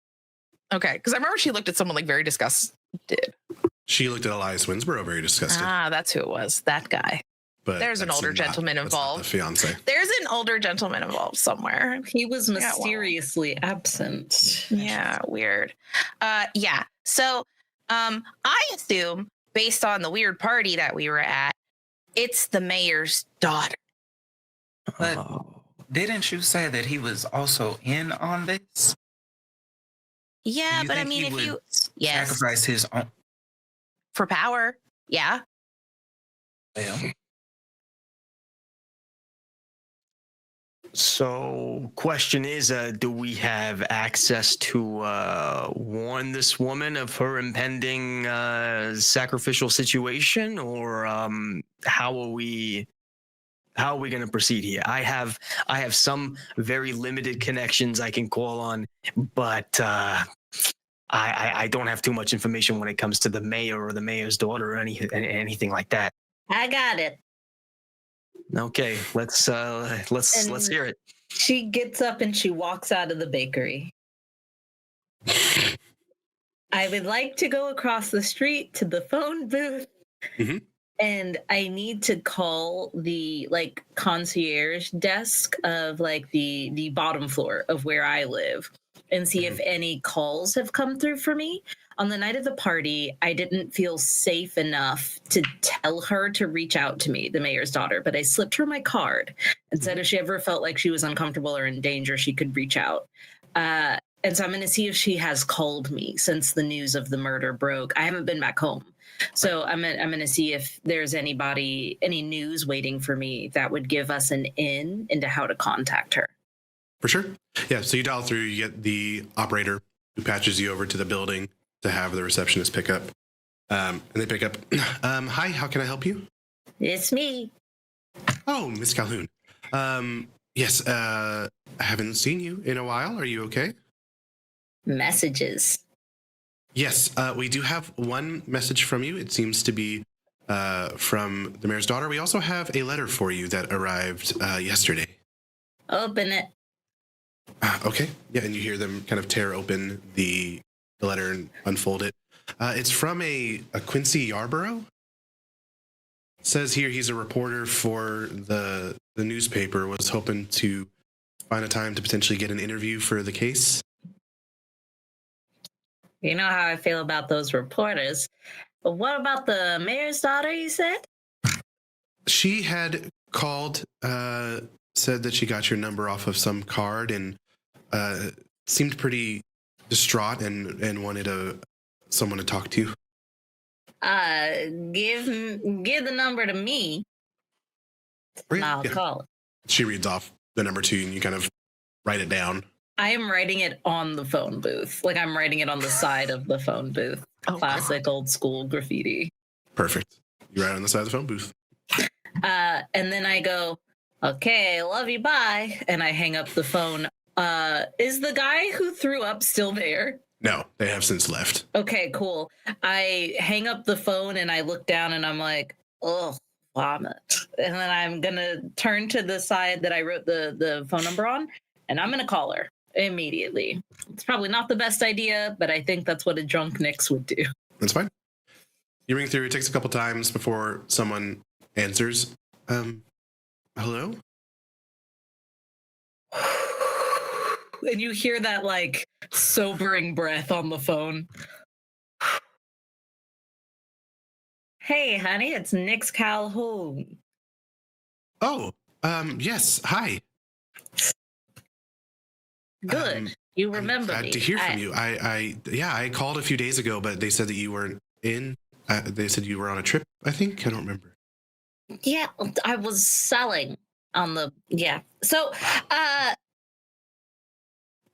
Okay, because I remember she looked at someone like very disgusted. She looked at Elias Winsborough very disgusted. Ah, that's who it was. That guy. But There's an older gentleman involved. The fiance. There's an older gentleman involved somewhere. He was mysteriously absent. Yeah, weird. Yeah. So, I assume based on the weird party that we were at, it's the mayor's daughter. But didn't you say that he was also in on this? Yeah, but I mean, if you sacrifice his own for power, yeah. Well, So, question is, do we have access to warn this woman of her impending sacrificial situation, or how are we going to proceed here? I have some very limited connections I can call on, but I don't have too much information when it comes to the mayor or the mayor's daughter or anything like that. I got it. Okay, let's hear it. She gets up and she walks out of the bakery. I would like to go across the street to the phone booth. Mm-hmm. And I need to call the concierge desk of the bottom floor of where I live and see if any calls have come through for me. On the night of the party, I didn't feel safe enough to tell her to reach out to me, the mayor's daughter, but I slipped her my card and said if she ever felt like she was uncomfortable or in danger, she could reach out. And so I'm going to see if she has called me since the news of the murder broke. I haven't been back home. So I'm going to see if there's any news waiting for me that would give us an in into how to contact her. For sure. Yeah. So you dial through, you get the operator who patches you over to the building to have the receptionist pick up. And they pick up. Hi, how can I help you? It's me. Oh, Miss Calhoun. Yes, I haven't seen you in a while. Are you okay? Messages. Yes, we do have one message from you. It seems to be from the mayor's daughter. We also have a letter for you that arrived yesterday. Open it. Okay. Yeah, and you hear them kind of tear open the letter and unfold it. It's from a Quincy Yarborough. It says here he's a reporter for the newspaper, was hoping to find a time to potentially get an interview for the case. You know how I feel about those reporters. But what about the mayor's daughter, you said? She had called, said that she got your number off of some card and seemed pretty distraught and wanted someone to talk to. Give the number to me. And I'll call it. She reads off the number to you and you kind of write it down. I am writing it on the phone booth. Like I'm writing it on the side of the phone booth. Classic old school graffiti. Perfect. You write on the side of the phone booth. And then I go, okay, love you, bye. And I hang up the phone. Is the guy who threw up still there? No, they have since left. Okay, cool. I hang up the phone and I look down and I'm like, oh, vomit. And then I'm going to turn to the side that I wrote the phone number on and I'm going to call her immediately. It's probably not the best idea, but I think that's what a drunk Nix would do. That's fine. You ring through. It takes a couple times before someone answers. Hello? And you hear that like sobering breath on the phone. Hey, honey, it's Nix Calhoun. Oh, yes. Hi. Good. You remember glad me. to hear from you. I called a few days ago, but they said that you weren't in. They said you were on a trip, I think. I don't remember. Yeah, I was selling on the, So,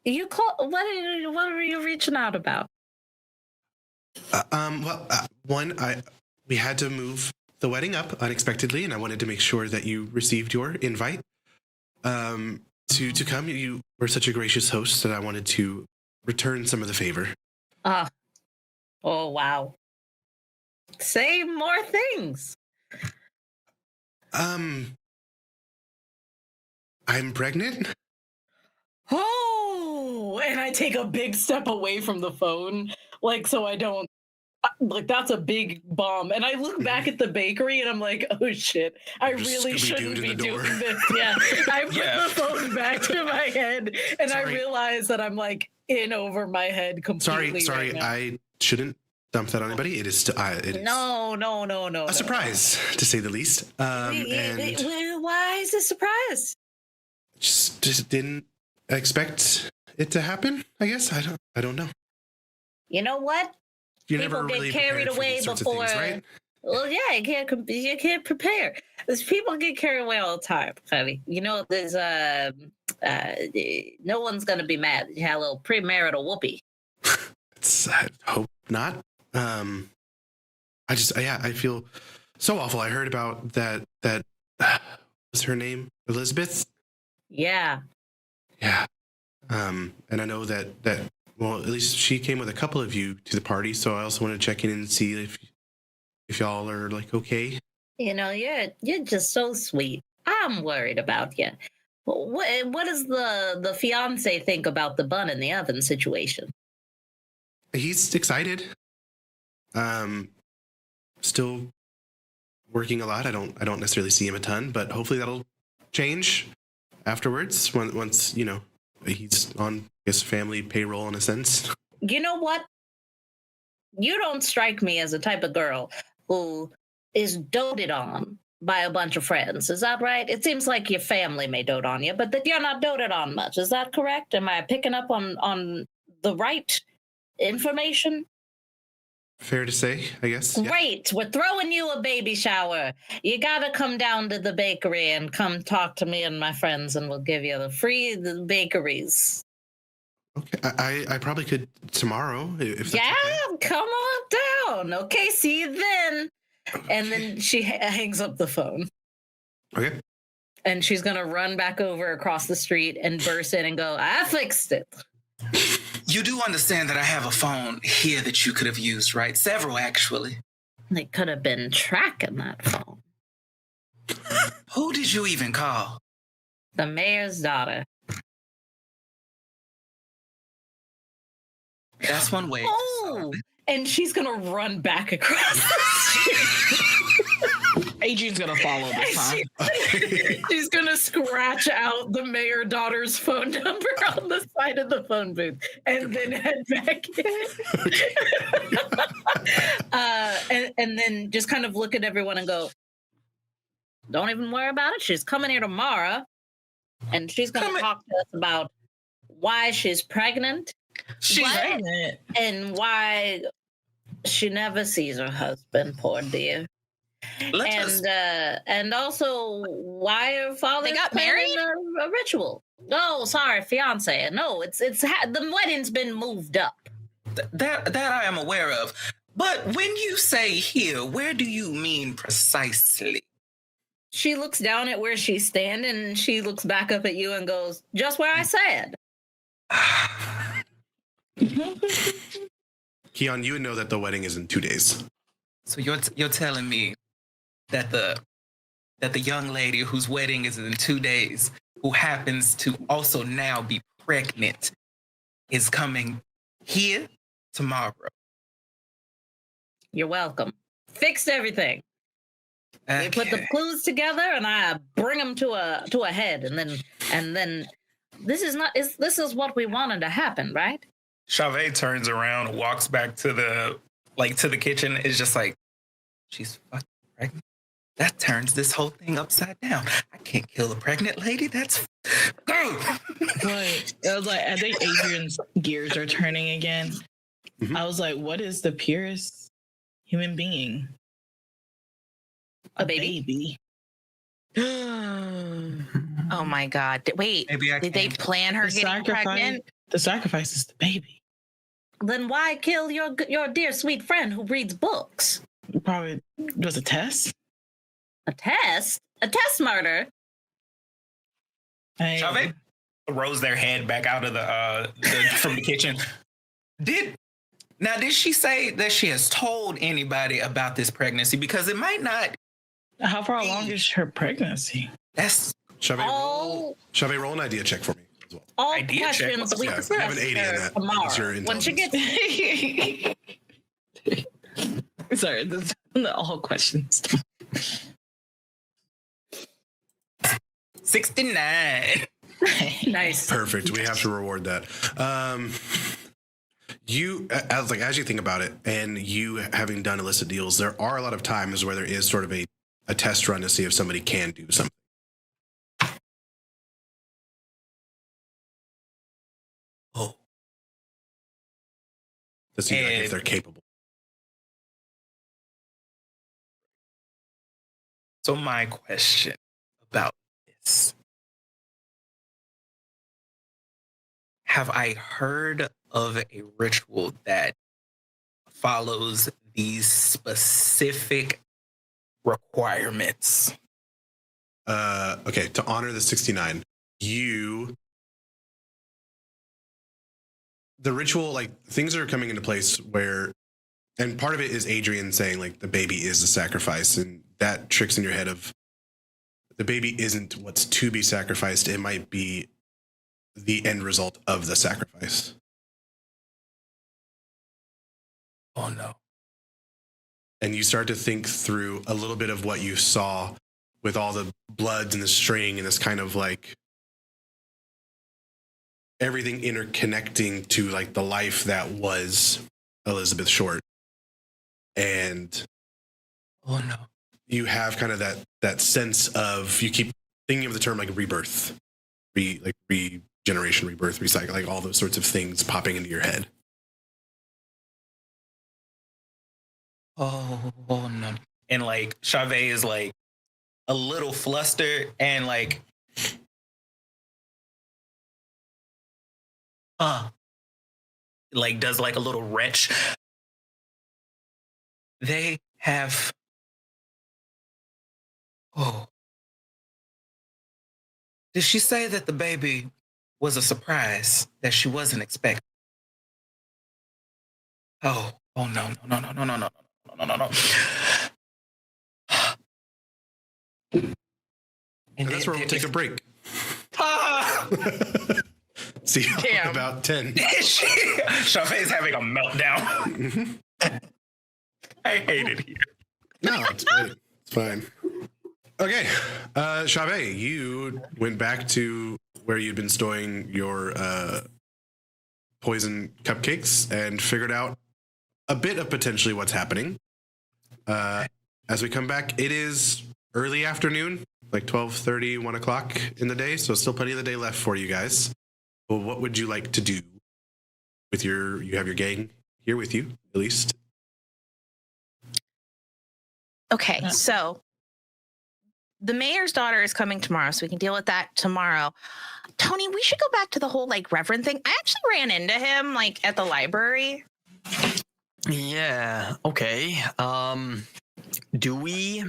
you call, what are you reaching out about? We had to move the wedding up unexpectedly, and I wanted to make sure that you received your invite to come. You were such a gracious host that I wanted to return some of the favor. Oh, wow. Say more things. I'm pregnant. Oh, no. And I take a big step away from the phone, like, so I don't, like, that's a big bomb. And I look back at the bakery and I'm like, oh shit, I really shouldn't be doing this. Yeah. I put the phone back to my head and I realize that I'm like in over my head completely. Sorry, right I shouldn't dump that on anybody. It is no. a surprise, to say the least. And why is this a surprise? just didn't expect it to happen, I guess. I don't know. You know what? You're People never get really carried prepared for away these sorts of before. things, right? Well, yeah, you can't prepare. There's people get carried away all the time, honey. You know, there's no one's gonna be mad. You had a little premarital whoopee. I hope not. I feel so awful. I heard about that what's her name? Elizabeth? Yeah. Yeah. And I know that well, at least she came with a couple of you to the party, so I also want to check in and see if y'all are like okay. You know, you're just so sweet. I'm worried about you. What does the fiance think about the bun in the oven situation? He's excited. Still working a lot. I don't necessarily see him a ton, but hopefully that'll change afterwards once you know he's on his family payroll in a sense. You know what? You don't strike me as the type of girl who is doted on by a bunch of friends. Is that right? It seems like your family may dote on you, but that you're not doted on much. Is that correct? Am I picking up on the right information? Fair to say, I guess. Great. Yeah. We're throwing you a baby shower. You got to come down to the bakery and come talk to me and my friends, and we'll give you the bakeries. Okay, I probably could tomorrow. If yeah, okay. Come on down. Okay, see you then. Okay. And then she hangs up the phone. Okay. And she's going to run back over across the street and burst in and go, I fixed it. You do understand that I have a phone here that you could have used, right? Several, actually. They could have been tracking that phone. Who did you even call? The mayor's daughter. That's one way. Oh, and she's going to run back across the street. Adrian's going to follow this time. She's going to scratch out the mayor daughter's phone number on the side of the phone booth and then head back in. And then just kind of look at everyone and go, don't even worry about it. She's coming here tomorrow, and she's going to talk to us about why she's pregnant. She's pregnant. And why she never sees her husband, poor dear. And also why her father got married a ritual. No, sorry, fiance. No, it's the wedding's been moved up. That I am aware of. But when you say here, where do you mean precisely? She looks down at where she's standing and she looks back up at you and goes, just where I said. Keon, you would know that the wedding is in 2 days. So you're telling me that the young lady whose wedding is in 2 days, who happens to also now be pregnant, is coming here tomorrow. You're welcome. Fixed everything. Okay. We put the clues together and I bring them to a head, and then this is what we wanted to happen, right? Chavez turns around, walks back to the kitchen. Is just like, she's fucking pregnant. That turns this whole thing upside down. I can't kill a pregnant lady. That's go. But I was like, I think Adrian's gears are turning again. Mm-hmm. I was like, what is the purest human being? A baby. Oh my God! Wait, did they plan her getting pregnant? The sacrifice is the baby. Then why kill your dear sweet friend who reads books? Probably was a test. A test? A test murder? Chavez throws their head back out of the from the kitchen. Did she say that she has told anybody about this pregnancy? Because it might not. How far along is her pregnancy? That's Chavez, roll an idea check for me. All Idea check. questions we Yeah, discuss I have an 80 in that. tomorrow. That's your Once you intelligence. get Sorry, that's all questions. 69. nice. Perfect. We have to reward that. As you think about it, and you having done illicit deals, there are a lot of times where there is sort of a test run to see if somebody can do something. Oh. To see like, if And- they're capable. So my question about this. Have I heard of a ritual that follows these specific requirements? Okay, to honor the 69, the ritual, like things are coming into place where, and part of it is Adrian saying like the baby is the sacrifice, and that tricks in your head of the baby isn't what's to be sacrificed. It might be the end result of the sacrifice. Oh no. And you start to think through a little bit of what you saw with all the bloods and the string and this kind of like everything interconnecting to like the life that was Elizabeth Short. And Oh no. you have kind of that sense of, you keep thinking of the term like rebirth, regeneration, rebirth, recycle, like all those sorts of things popping into your head. Oh no. And like Chavez is like a little flustered and like like does like a little retch. They have Did she say that the baby was a surprise that she wasn't expecting? Oh no. And that's where we'll take a break. Ah! See you in Damn. about 10. Chavez having a meltdown. I hate it here. No, it's fine. It's fine. Okay. Chavez, you went back to where you'd been storing your poison cupcakes and figured out a bit of potentially what's happening. As we come back, it is early afternoon, like 12:30, 1 o'clock in the day. So still plenty of the day left for you guys. Well, what would you like to do with you have your gang here with you, at least? Okay, so the mayor's daughter is coming tomorrow, so we can deal with that tomorrow. Tony, we should go back to the whole like reverend thing. I actually ran into him like at the library. Yeah. Okay. Do we?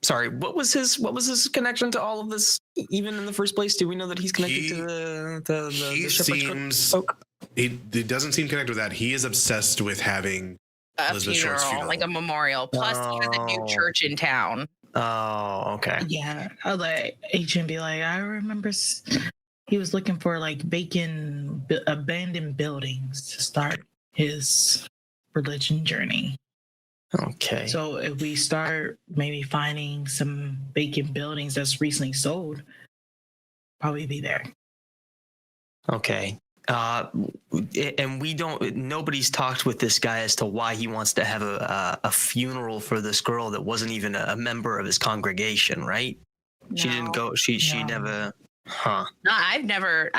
Sorry. What was his connection to all of this? Even in the first place, do we know that he's connected to the He shepherd's seems. folk? He doesn't seem connected with that. He is obsessed with having A Elizabeth Short's funeral, like a memorial. Plus, he has a new Oh. church in town. Oh, okay. Yeah, I'll let Agent be like, I remember he was looking for like vacant, abandoned buildings to start his religion journey. Okay. So if we start maybe finding some vacant buildings that's recently sold, probably be there. Okay. And nobody's talked with this guy as to why he wants to have a funeral for this girl that wasn't even a member of his congregation, right? She didn't go. She No. never. Huh. No, I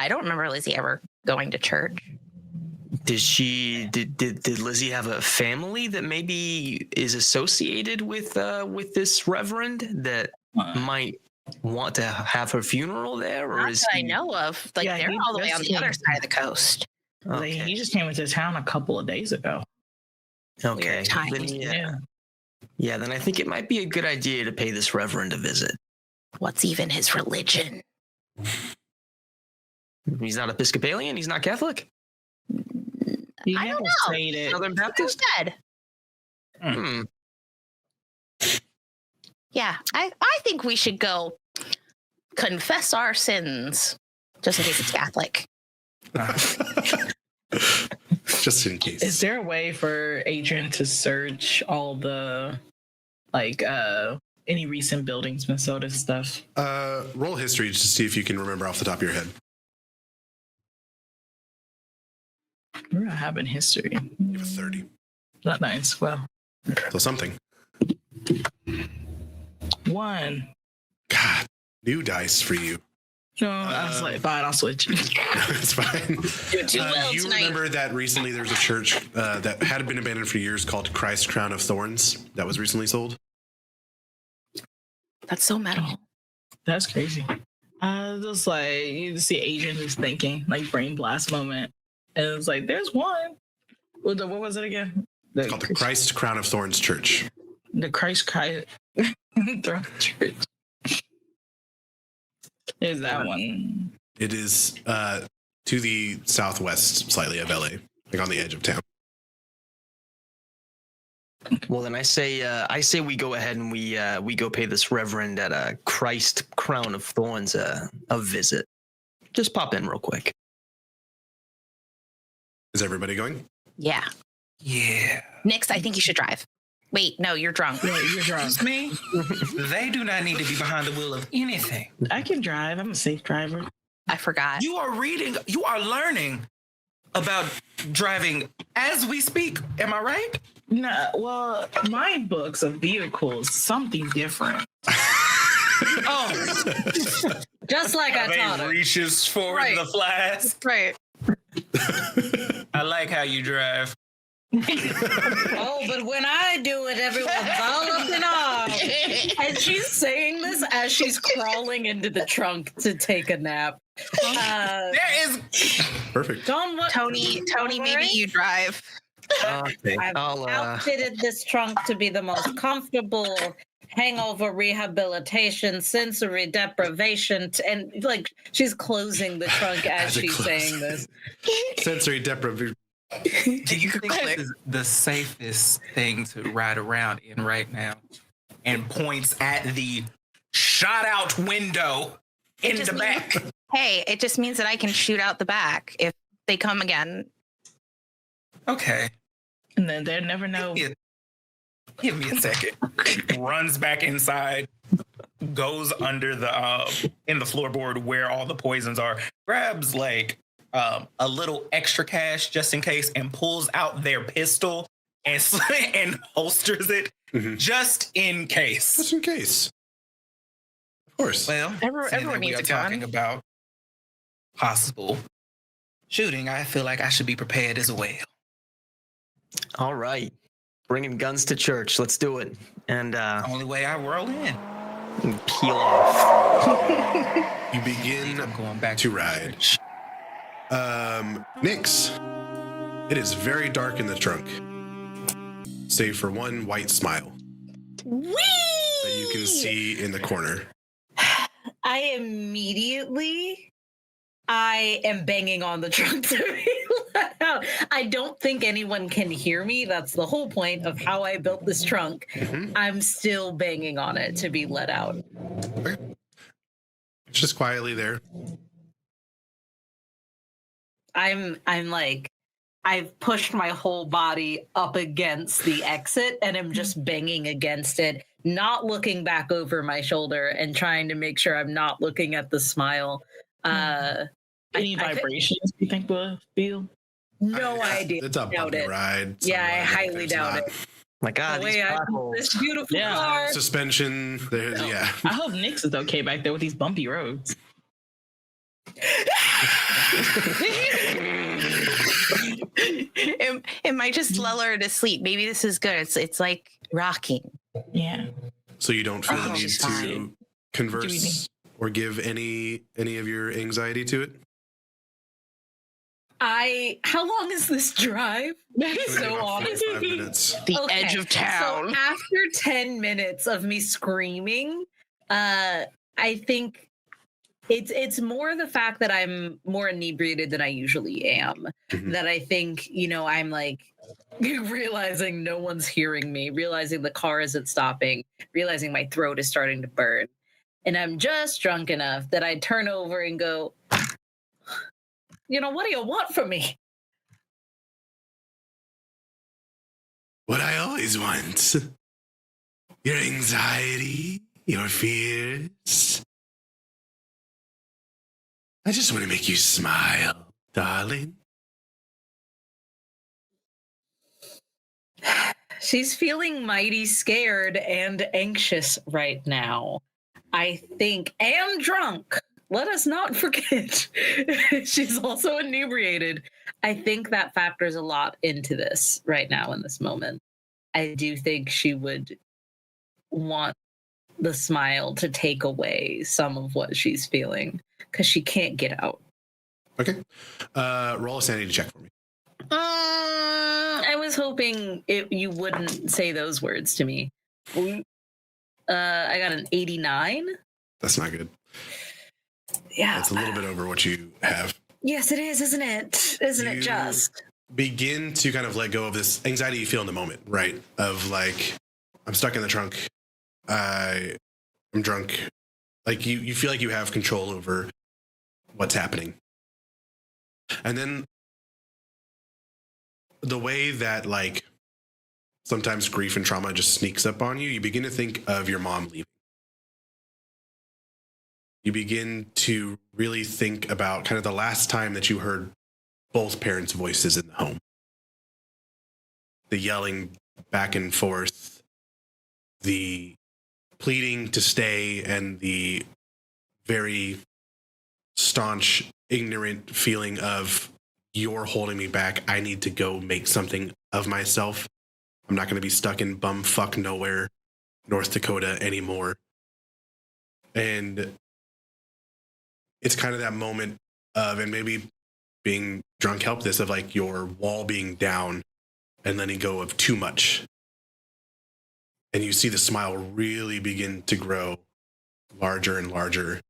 don't remember Lizzie ever going to church. Did Lizzie have a family that maybe is associated with this reverend that might want to have her funeral there, or Not is that I he? know of. Like Yeah, they're he all the way on just the other came. side of the coast. Like, Okay. he just came into town a couple of days ago. Okay. Weird times. Then, yeah. Then I think it might be a good idea to pay this reverend a visit. What's even his religion? He's not Episcopalian. He's not Catholic. He I never don't know. stated. Southern Who's Baptist. dead? Hmm. Yeah, I think we should go confess our sins just in case it's Catholic. Just in case. Is there a way for Adrian to search all the any recent buildings, Minnesota stuff? Roll history just to see if you can remember off the top of your head. We're not having history. You have 30. Not nice. Well, So something. 1. God, new dice for you. No, I was like, fine, I'll switch. It's fine. You're too well You tonight. remember that recently there was a church that had been abandoned for years called Christ Crown of Thorns that was recently sold? That's so metal. That's crazy. Just like you see Adrian just thinking, like brain blast moment. And it was like, there's one. What was it again? It's called the Christ Crown of Thorns Church. The Christ Throne Church. Is that one? It is to the southwest slightly of LA, like on the edge of town. Well, then I say we go ahead and we go pay this reverend at a Christ Crown of Thorns a visit. Just pop in real quick. Is everybody going? Yeah. Yeah. Nix, I think you should drive. Wait, no, you're drunk. Yeah, you're drunk. Excuse me? They do not need to be behind the wheel of anything. I can drive. I'm a safe driver. I forgot. You are learning about driving as we speak. Am I right? No, well, my books of vehicles, something different. Oh, Just like I taught her. reaches for Right. the flask. Right. I like how you drive. Oh, but when I do it, everyone's all up in arms. And she's saying this as she's crawling into the trunk to take a nap. There is. Perfect. Tony, maybe you drive. Okay. I've I'll outfitted this trunk to be the most comfortable hangover rehabilitation, sensory deprivation, and like she's closing the trunk as it she's closes. saying this. Sensory deprivation. Do you think this is the safest thing to ride around in right now? And points at the shot out window in just the means- back. Hey, it just means that I can shoot out the back if they come again. Okay. And then they'll never know. Give me a second. Runs back inside, goes under the in the floorboard where all the poisons are, grabs like a little extra cash just in case, and pulls out their pistol and holsters it just in case. Just in case. Of course. Well, Everyone seeing that we needs are a gun. talking about possible shooting, I feel like I should be prepared as well. all right. Bringing guns to church. Let's do it. And Only way I roll in. peel off. You begin I'm going back to ride. Nix, it is very dark in the trunk, save for one white smile Whee! that you can see in the corner. I am banging on the trunk to be let out. I don't think anyone can hear me. That's the whole point of how I built this trunk. I'm still banging on it to be let out. It's just quietly there. I'm like, I've pushed my whole body up against the exit and I'm just banging against it, not looking back over my shoulder and trying to make sure I'm not looking at the smile. Any vibrations you think we'll feel? No idea. It's a Doubt bumpy it. ride. Yeah, I somewhere. highly There's doubt not it. My God, The these way I built potholes. this beautiful Yeah. car. Suspension. There's, yeah. I hope Nix is okay back there with these bumpy roads. It might just lull her to sleep. Maybe this is good. It's like rocking. Yeah. So you don't feel the Oh, need she's to fine. converse or give any of your anxiety to it? How long is this drive? So About honest. 45 minutes. The Okay, edge of town. So after 10 minutes of me screaming, I think it's more the fact that I'm more inebriated than I usually am. Mhm. That I think, I'm like realizing no one's hearing me, realizing the car isn't stopping, realizing my throat is starting to burn. And I'm just drunk enough that I turn over and go, What do you want from me? What I always want. Your anxiety, your fears. I just want to make you smile, darling. She's feeling mighty scared and anxious right now. I think, and drunk. Let us not forget. She's also inebriated. I think that factors a lot into this right now in this moment. I do think she would want the smile to take away some of what she's feeling because she can't get out. Okay. Roll a sanity check for me. I was hoping you wouldn't say those words to me. I got an 89. That's not good. Yeah. That's a little bit over what you have. Yes, it is, isn't it? Isn't it just? Begin to kind of let go of this anxiety you feel in the moment, right? Of like, I'm stuck in the trunk. I'm drunk. Like you feel like you have control over what's happening. And then the way that like sometimes grief and trauma just sneaks up on you, you begin to think of your mom leaving. You begin to really think about kind of the last time that you heard both parents' voices in the home. The yelling back and forth, the pleading to stay, and the very staunch, ignorant feeling of, you're holding me back. I need to go make something of myself. I'm not going to be stuck in bumfuck nowhere, North Dakota anymore. And it's kind of that moment of, and maybe being drunk helped this, of like your wall being down and letting go of too much. And you see the smile really begin to grow larger and larger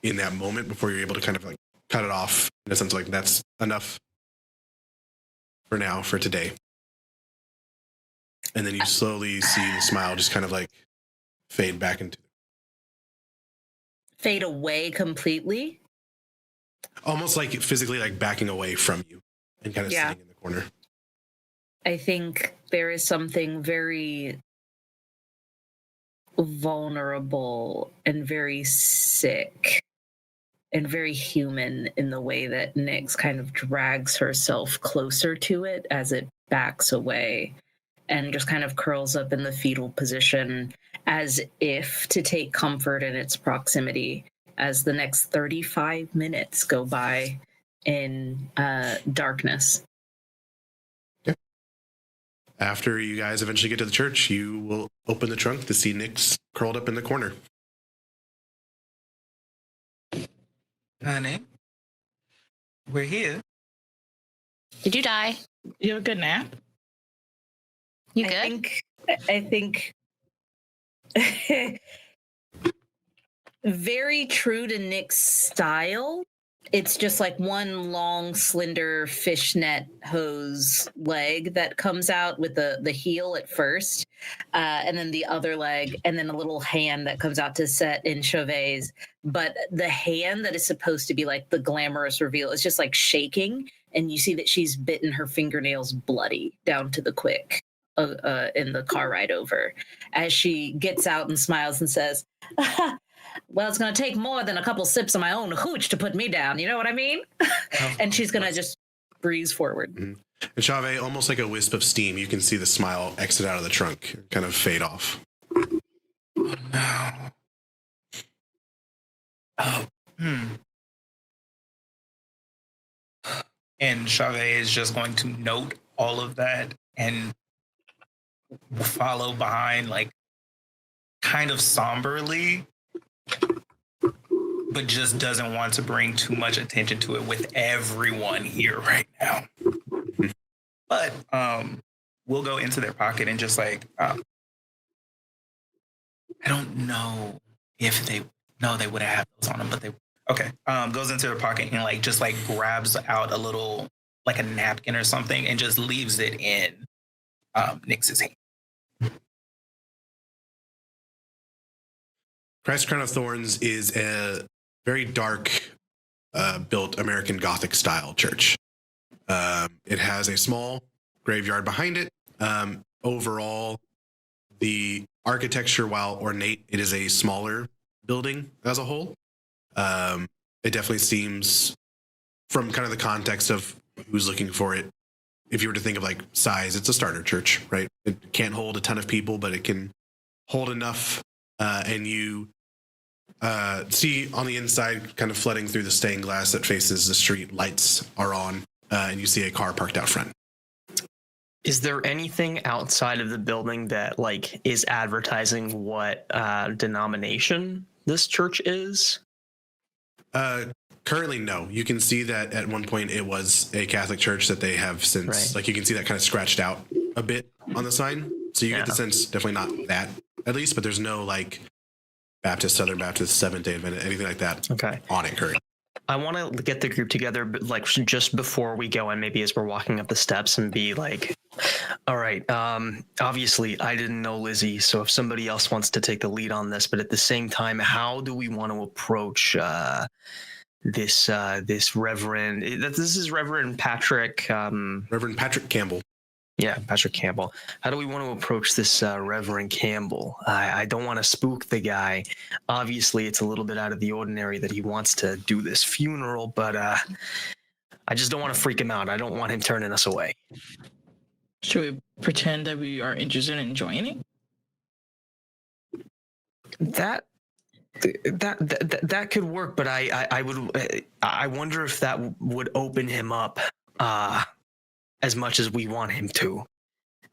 in that moment before you're able to kind of like cut it off in a sense like that's enough for now, for today. And then you slowly see the smile just kind of like fade back into Fade away completely? almost like physically like backing away from you and kind of sitting in the corner. I think there is something very vulnerable and very sick and very human in the way that Nyx kind of drags herself closer to it as it backs away and just kind of curls up in the fetal position as if to take comfort in its proximity as the next 35 minutes go by in darkness. After you guys eventually get to the church, you will open the trunk to see Nyx curled up in the corner. Honey, we're here. Did you die? You have a good nap? You good? I think very true to Nick's style. It's just like one long, slender fishnet hose leg that comes out with the heel at first, and then the other leg, and then a little hand that comes out to set in Chauvet's. But the hand that is supposed to be like the glamorous reveal is just like shaking, and you see that she's bitten her fingernails bloody down to the quick in the car ride over as she gets out and smiles and says, well, it's going to take more than a couple sips of my own hooch to put me down. You know what I mean? And she's going to just breeze forward. Mm-hmm. And Chauvet, almost like a wisp of steam, you can see the smile exit out of the trunk, kind of fade off. Oh, no. Oh, And Chauvet is just going to note all of that and follow behind, like, kind of somberly, but just doesn't want to bring too much attention to it with everyone here right now. But we'll go into their pocket and just like, I don't know if they would have those on them, but they okay. Goes into their pocket and like just like grabs out a little like a napkin or something and just leaves it in Nyx's hand. Christ Crown of Thorns is a very dark built American Gothic style church. It has a small graveyard behind it. Overall, the architecture, while ornate, it is a smaller building as a whole. It definitely seems, from kind of the context of who's looking for it, if you were to think of like size, it's a starter church, right? It can't hold a ton of people, but it can hold enough. And you see on the inside, kind of flooding through the stained glass that faces the street, lights are on, and you see a car parked out front. Is there anything outside of the building that like is advertising what denomination this church is? Currently, no. You can see that at one point it was a Catholic church that they have since, like you can see that kind of scratched out a bit on the sign. So you get the sense, definitely not that at least, but there's no like Baptist, Southern Baptist, Seventh-day Adventist, anything like that on it currently. I want to get the group together, but like just before we go, and maybe as we're walking up the steps, and be like, all right, obviously I didn't know Lizzie, so if somebody else wants to take the lead on this, but at the same time, how do we want to approach this Reverend? This is Reverend Patrick. Reverend Patrick Campbell. Yeah, Patrick Campbell. How do we want to approach this Reverend Campbell? I don't want to spook the guy. Obviously, it's a little bit out of the ordinary that he wants to do this funeral, but I just don't want to freak him out. I don't want him turning us away. Should we pretend that we are interested in joining? That could work, but I wonder if that would open him up as much as we want him to.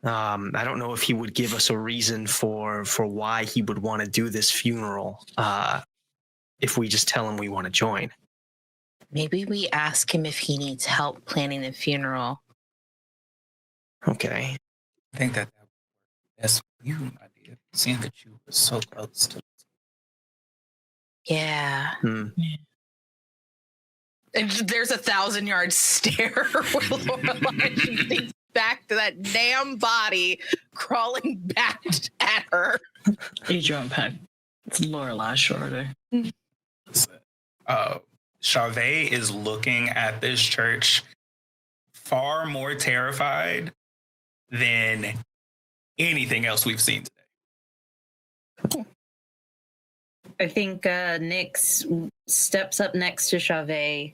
I don't know if he would give us a reason for why he would want to do this funeral if we just tell him we want to join. Maybe we ask him if he needs help planning the funeral. Okay. I think that would work best for you, my dear, seeing that you were so close to. Yeah. And there's a 1,000-yard stare where Lorelai thinks back to that damn body crawling back at her. Adrian Peck. It's Lorelai shorter. Chavez is looking at this church far more terrified than anything else we've seen today. I think Nyx steps up next to Chavez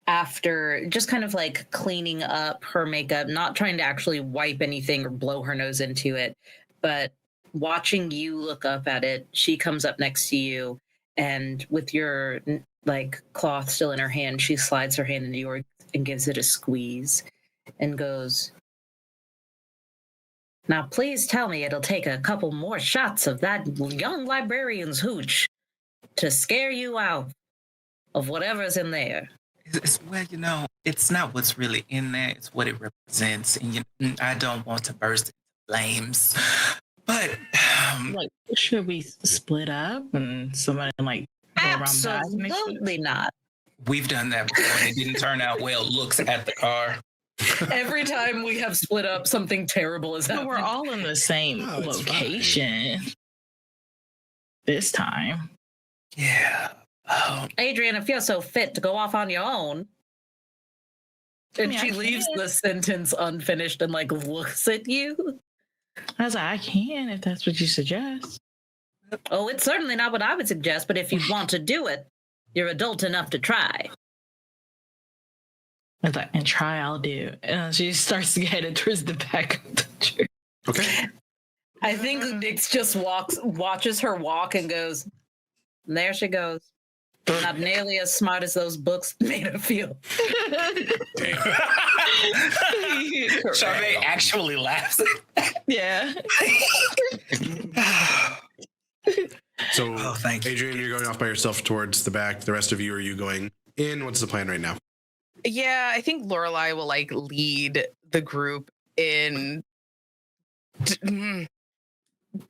after just kind of like cleaning up her makeup, not trying to actually wipe anything or blow her nose into it, but watching you look up at it. She comes up next to you, and with your like cloth still in her hand, she slides her hand into yours and gives it a squeeze and goes, "Now please tell me it'll take a couple more shots of that young librarian's hooch to scare you out of whatever's in there." Well, you know, it's not what's really in there. It's what it represents. And I don't want to burst into flames. But, like, should we split up and somebody, like, go around back? Absolutely not. We've done that before. And it didn't turn out well. Looks at the car. Every time we have split up, something terrible has happened. We're all in the same location this time. Yeah. Adrian, if you're so fit to go off on your own. And she leaves the sentence unfinished and like looks at you. I was like, I can if that's what you suggest. Oh, it's certainly not what I would suggest, but if you want to do it, you're adult enough to try. I was like, and try, I'll do. And she starts to get towards the back of the church. Okay. I think Nyx just watches her walk and goes, there she goes. Not nearly as smart as those books made her feel. Chavez actually laughs. Yeah. So, thank you. Adrian, you're going off by yourself towards the back. The rest of you, are you going in? What's the plan right now? Yeah, I think Lorelai will like lead the group in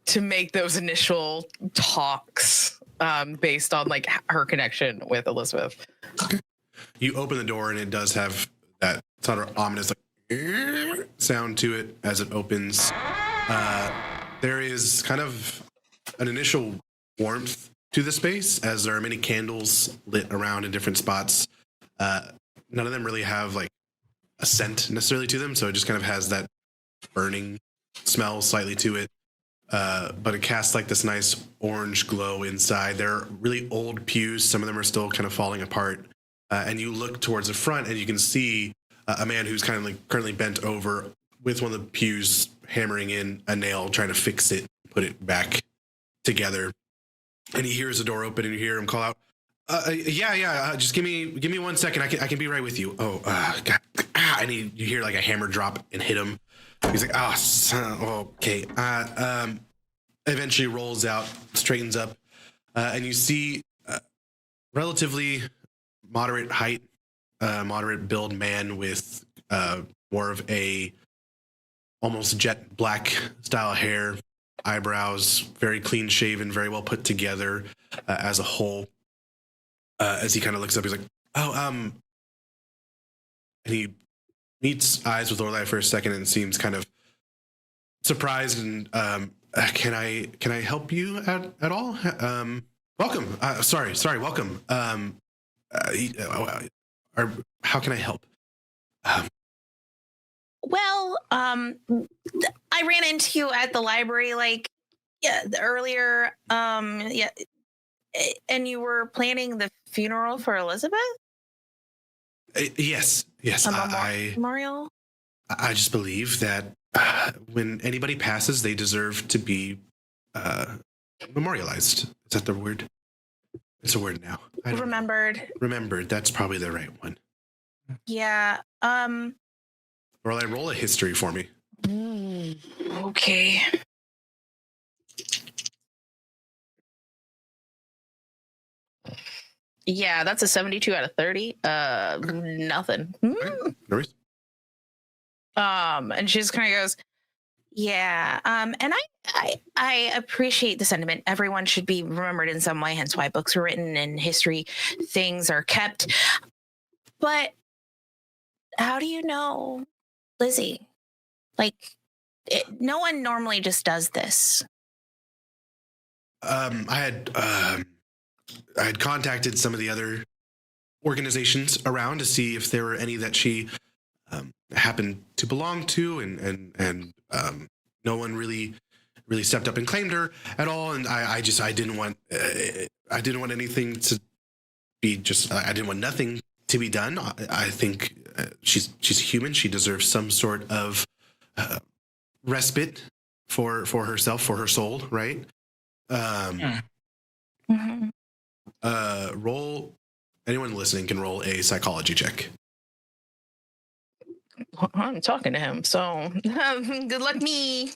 to make those initial talks based on like her connection with Elizabeth. Okay. You open the door and it does have that sort of ominous like sound to it as it opens. There is kind of an initial warmth to the space as there are many candles lit around in different spots. None of them really have like a scent necessarily to them, so it just kind of has that burning smell slightly to it. But it casts like this nice orange glow inside. They're really old pews. Some of them are still kind of falling apart. And you look towards the front and you can see a man who's kind of like currently bent over with one of the pews, hammering in a nail, trying to fix it, put it back together. And he hears the door open and you hear him call out, just give me 1 second. I can be right with you. Oh, God. And you hear like a hammer drop and hit him. He's like, okay. Eventually rolls out, straightens up, and you see relatively moderate height, moderate build man with more of a almost jet black style hair, eyebrows, very clean shaven, very well put together as a whole. As he kind of looks up, he's like, and he meets eyes with Lorelai for a second and seems kind of surprised and can I help you at all? Welcome. Welcome. How can I help? I ran into you at the library earlier. And you were planning the funeral for Elizabeth? Yes. Memorial? I just believe that when anybody passes, they deserve to be memorialized. Is that the word? It's a word now. Remembered. That's probably the right one. Yeah. Lorelai, roll a history for me. Okay. Yeah, that's a 72 out of 30. Nothing. No worries. And she just kind of goes, yeah. And I appreciate the sentiment. Everyone should be remembered in some way, hence why books are written and history things are kept. But how do you know Lizzie? No one normally just does this. I had contacted some of the other organizations around to see if there were any that she happened to belong to, and no one really stepped up and claimed her at all. And I didn't want anything to be just. I didn't want nothing to be done. I think she's human. She deserves some sort of respite for herself, for her soul, right? Roll. Anyone listening can roll a psychology check. I'm talking to him, so good luck me.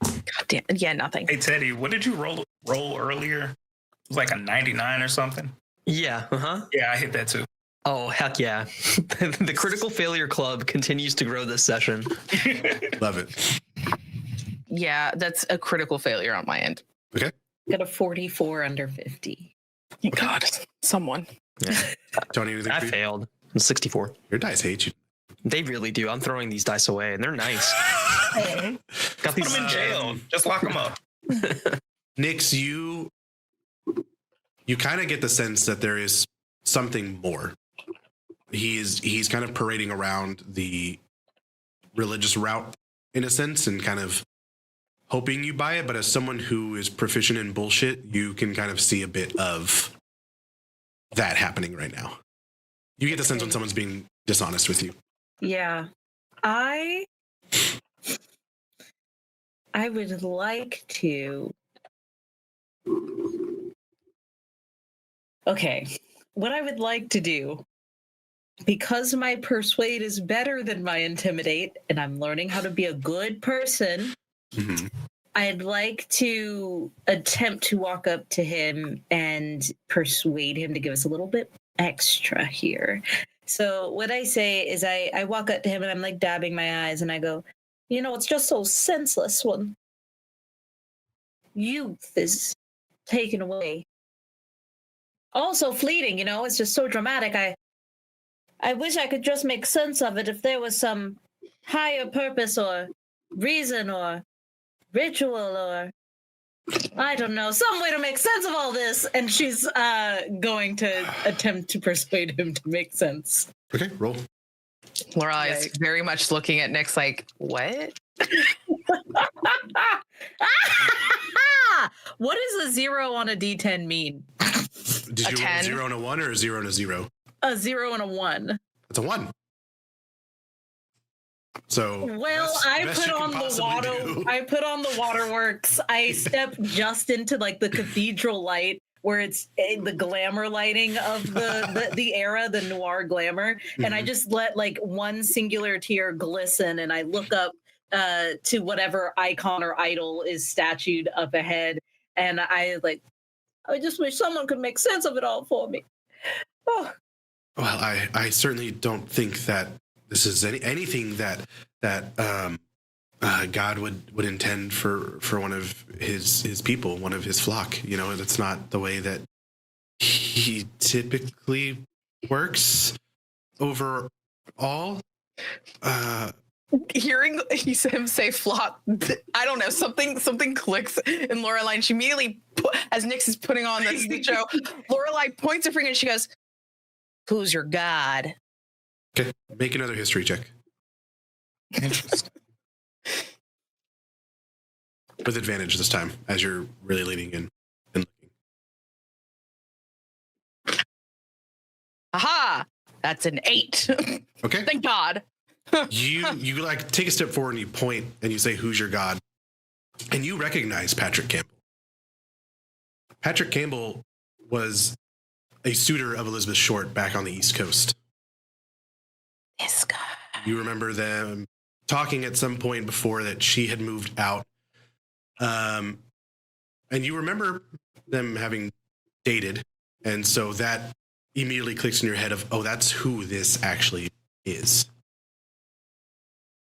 God damn. Yeah, nothing. Hey Teddy, what did you roll earlier? It was like a 99 or something. Yeah. Yeah, I hit that too. Oh, heck yeah. The Critical Failure Club continues to grow this session. Love it. Yeah, that's a critical failure on my end. Okay. Got a 44 under 50. Thank God, someone. Yeah. Tony, anything I for you? failed. I'm 64. Your dice hate you. They really do. I'm throwing these dice away, and they're nice. Got these Put them in jail. Just lock them up. Nix, you kind of get the sense that there is something more. He's kind of parading around the religious route in a sense and kind of hoping you buy it, but as someone who is proficient in bullshit, you can kind of see a bit of that happening right now. You get the sense when someone's being dishonest with you. Yeah. I would like to. Okay. What I would like to do, because my persuade is better than my intimidate, and I'm learning how to be a good person, I'd like to attempt to walk up to him and persuade him to give us a little bit extra here. So what I say is I walk up to him and I'm like dabbing my eyes and I go, it's just so senseless when youth is taken away. Also fleeting, it's just so dramatic. I wish I could just make sense of it if there was some higher purpose or reason or ritual or I don't know, some way to make sense of all this. And she's going to attempt to persuade him to make sense. Okay, roll. Lorelai is Right. very much looking at Nyx like, what? What does a 0 on a D10 mean? Did you roll 10? a 0 and a 1 or a 0 and a 0? A 0 and a 1. That's a 1. So Well, I best put you can on the possibly water. do. I put on the waterworks. I stepped just into like the cathedral light, where it's the glamour lighting of the era, the noir glamour, and I just let like one singular tear glisten, and I look up to whatever icon or idol is statued up ahead, and I just wish someone could make sense of it all for me. Oh. Well, I certainly don't think that this is anything that God would intend for one of his people, one of his flock. You know, that's not the way that he typically works overall. Hearing him say flock, I don't know, something clicks in Lorelai, and she immediately, as Nyx is putting on this show, Lorelai points her finger and she goes, "Who's your god?" Okay, make another history check Interesting. with advantage this time, as you're really leaning in and looking. Aha! That's an 8. Okay. Thank God. you like take a step forward and you point and you say, "Who's your god?" And you recognize Patrick Campbell. Patrick Campbell was a suitor of Elizabeth Short back on the East Coast. This guy. You remember them talking at some point before that she had moved out. And you remember them having dated. And so that immediately clicks in your head of, oh, that's who this actually is.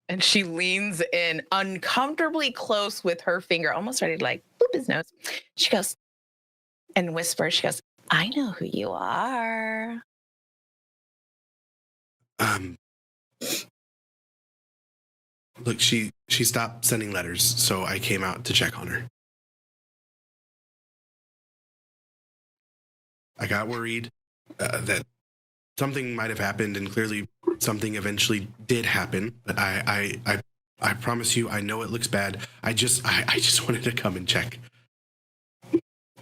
And she leans in uncomfortably close with her finger, almost ready to like boop his nose. She goes and whispers, she goes, "I know who you are." Look, she stopped sending letters, so I came out to check on her. I got worried that something might have happened, and clearly something eventually did happen. But I promise you, I know it looks bad. I just wanted to come and check.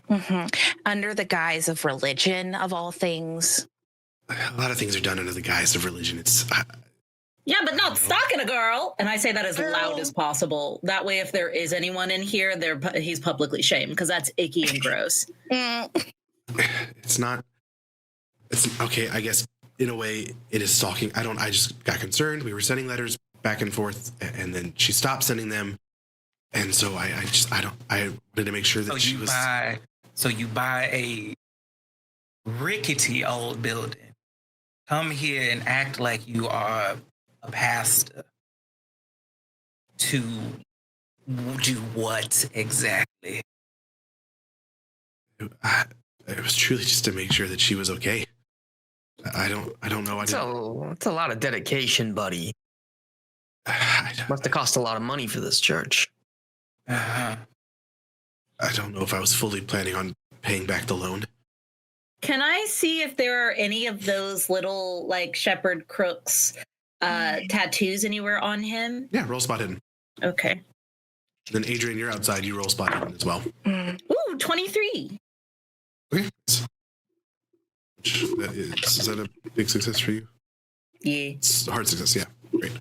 Mm-hmm. Under the guise of religion, of all things. A lot of things are done under the guise of religion. It's Yeah, but not stalking a girl. And I say that as loud as possible. That way, if there is anyone in here, he's publicly shamed, because that's icky and gross. it's not. It's okay. I guess in a way, it is stalking. I just got concerned. We were sending letters back and forth, and then she stopped sending them, and so I wanted to make sure that she was. So you buy a rickety old building, come here and act like you are a pastor to do what exactly? It was truly just to make sure that she was okay. I don't know. It's a lot of dedication, buddy. Must have cost a lot of money for this church. Uh-huh. I don't know if I was fully planning on paying back the loan. Can I see if there are any of those little like shepherd crooks tattoos anywhere on him? Yeah, roll spot hidden. Okay. Then Adrian, you're outside. You roll spot hidden as well. Ooh, 23. Okay. Is that a big success for you? Yeah. It's a hard success. Yeah. Great.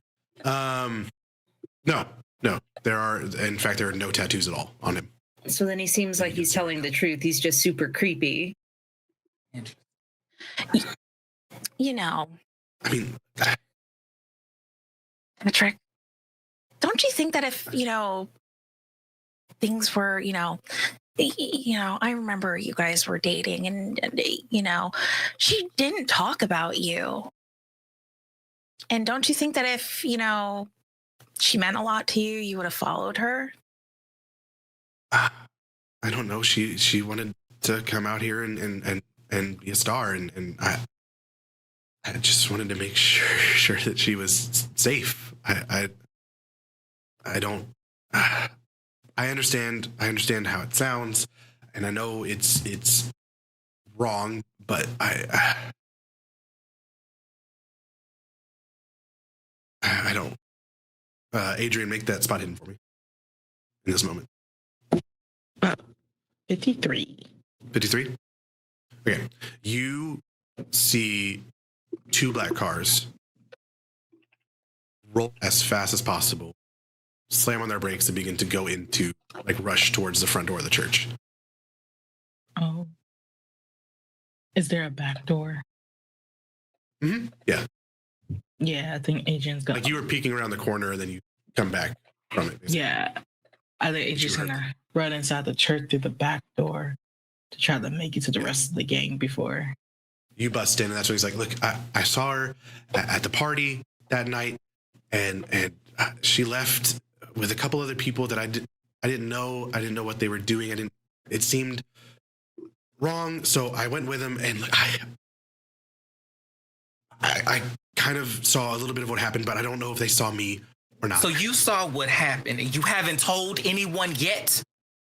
No. There are no tattoos at all on him. So then he seems like he's telling the truth. He's just super creepy. You know, I mean, Patrick, don't you think that if, things were, I remember you guys were dating and she didn't talk about you. And don't you think that if, she meant a lot to you, you would have followed her? I don't know. She wanted to come out here and be a star, and I just wanted to make sure that she was safe. I I understand how it sounds, and I know it's wrong, but I don't. Adrian, make that spot hidden for me in this moment. 53. 53? Okay. You see 2 black cars roll as fast as possible, slam on their brakes, and begin to go into, like, rush towards the front door of the church. Oh. Is there a back door? Mm-hmm. Yeah. Yeah, I think Adrian's gonna. Like, you were peeking around the corner, and then you come back from it. Basically. Yeah. I think Adrian's gonna run inside the church through the back door to try to make it to the rest of the gang before. You bust in, and that's when he's like, look, I saw her at the party that night, and she left with a couple other people that I didn't know what they were doing. It seemed wrong, so I went with them, and I kind of saw a little bit of what happened, but I don't know if they saw me or not. So you saw what happened, and you haven't told anyone yet?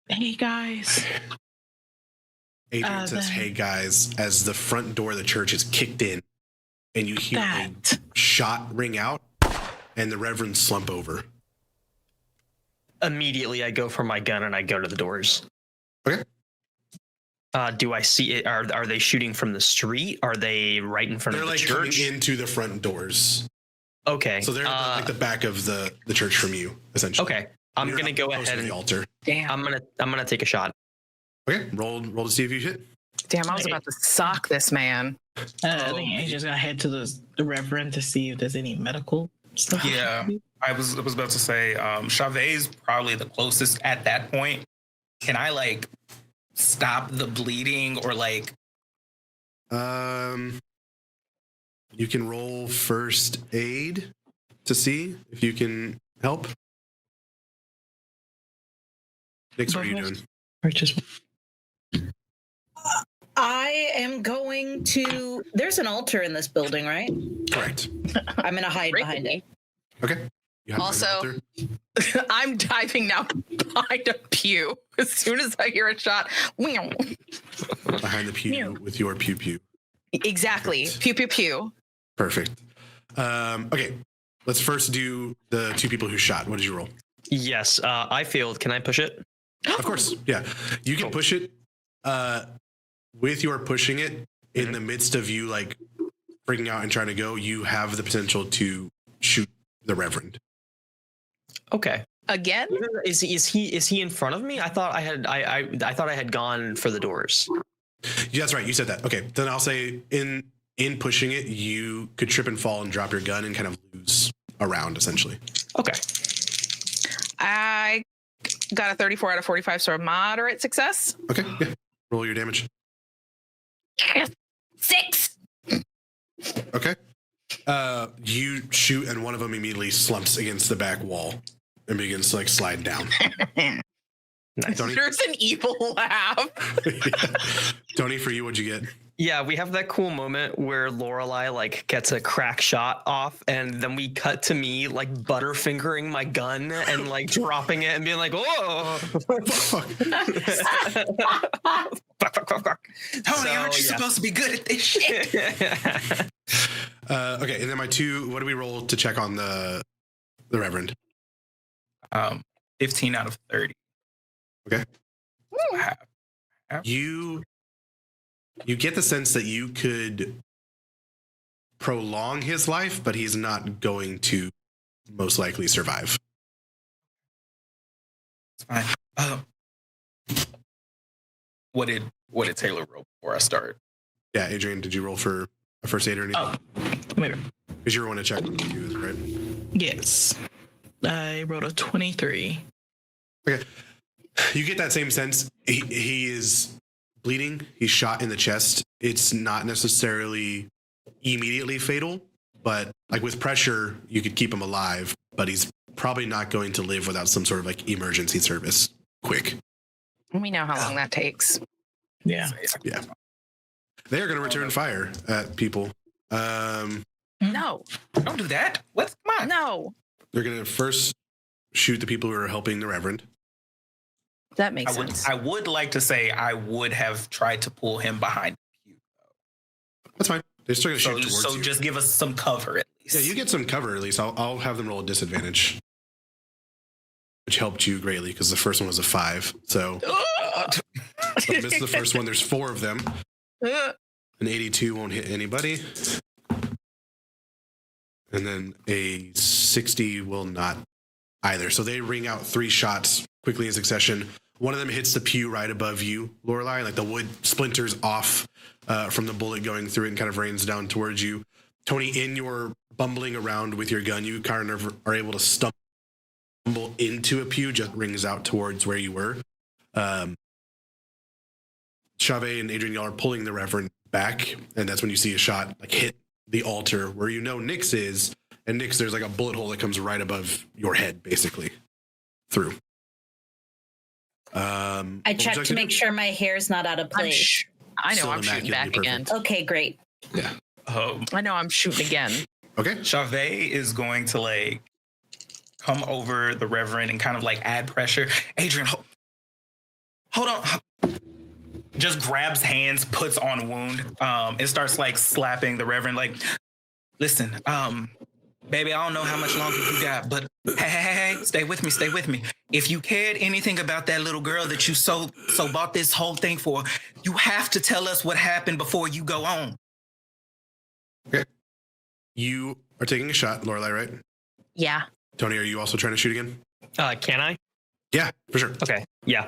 Hey guys. Adrian says, hey guys, as the front door of the church is kicked in, and you hear a shot ring out, and the Reverend slump over. Immediately, I go for my gun and I go to the doors. Okay. Do I see it? Are they shooting from the street? Are they right in front of the church? They're like coming into the front doors. Okay. So they're like the back of the church from you, essentially. Okay. I'm gonna go ahead and the altar. Damn. I'm gonna take a shot. Okay. Roll to see if you hit. Damn, I was about to sock this man. I think Adrian's gonna head to the Reverend to see if there's any medical stuff. Yeah, I was about to say, Chavez probably the closest at that point. Can I like stop the bleeding or like? You can roll first aid to see if you can help. Nix, what are you doing? I am going to. There's an altar in this building, right? Correct. I'm going to hide behind it. Okay. You have Also, I'm diving now behind a pew. As soon as I hear a shot, behind the pew with your pew pew. Exactly. Perfect. Pew pew pew. Perfect. Okay. Let's first do the 2 people who shot. What did you roll? Yes, I failed. Can I push it? Of course. Yeah. You can push it. With your pushing it, in the midst of you like freaking out and trying to go, you have the potential to shoot the Reverend. Okay. Again? Is he in front of me? I thought I had gone for the doors. Yeah, that's right. You said that. Okay. Then I'll say in pushing it, you could trip and fall and drop your gun and kind of lose a round, essentially. Okay. I got a 34 out of 45, so a moderate success. Okay. Yeah. Roll your damage. 6. Okay. You shoot, and one of them immediately slumps against the back wall and begins to like slide down. Nice. Tony? There's an evil laugh. Tony, for you, what'd you get? Yeah, we have that cool moment where Lorelai like gets a crack shot off, and then we cut to me like butterfingering my gun and like dropping it and being like, "Oh, Fuck. Tony, aren't you supposed to be good at this shit? Okay, and then my 2. What do we roll to check on the Reverend? 15 out of 30. Okay. Wow. You get the sense that you could prolong his life, but he's not going to most likely survive. It's fine. What did Taylor roll before I start? Yeah, Adrian, did you roll for a first aid or anything? Maybe. Because you were one to check with you, right? Yes. I rolled a 23. Okay. You get that same sense. He is bleeding. He's shot in the chest. It's not necessarily immediately fatal, but like with pressure, you could keep him alive, but he's probably not going to live without some sort of like emergency service quick. We know how long that takes. Yeah. Yeah. They are going to return fire at people. No. Don't do that. What? Come on. No. They're going to first shoot the people who are helping the Reverend. That makes sense. I would like to say I would have tried to pull him behind you. That's fine. They're still going to shoot towards you. So just give us some cover at least. Yeah, you get some cover at least. I'll have them roll a disadvantage, which helped you greatly because the first one was a 5. So miss the first one. There's 4 of them. An 82 won't hit anybody. And then a 60 will not either. So they ring out 3 shots quickly in succession. One of them hits the pew right above you, Lorelei, like the wood splinters off from the bullet going through it and kind of rains down towards you. Tony, in your bumbling around with your gun, you kind of are able to stumble into a pew, just rings out towards where you were. Chavez and Adrian, y'all are pulling the Reverend back, and that's when you see a shot like hit the altar where you know Nyx is, and Nyx, there's like a bullet hole that comes right above your head, basically, through. I checked to make sure my hair's not out of place. I know I'm shooting back again. Okay, great. Yeah. I know I'm shooting again. Okay. Chavez is going to like come over the Reverend and kind of like add pressure. Adrian, hold on. Just grabs hands, puts on wound, and starts like slapping the Reverend. Like, listen, baby, I don't know how much longer you got, but hey, stay with me. If you cared anything about that little girl that you so bought this whole thing for, you have to tell us what happened before you go on. Okay. You are taking a shot, Lorelei, right? Yeah. Tony, are you also trying to shoot again? Can I? Yeah, for sure. Okay. Yeah.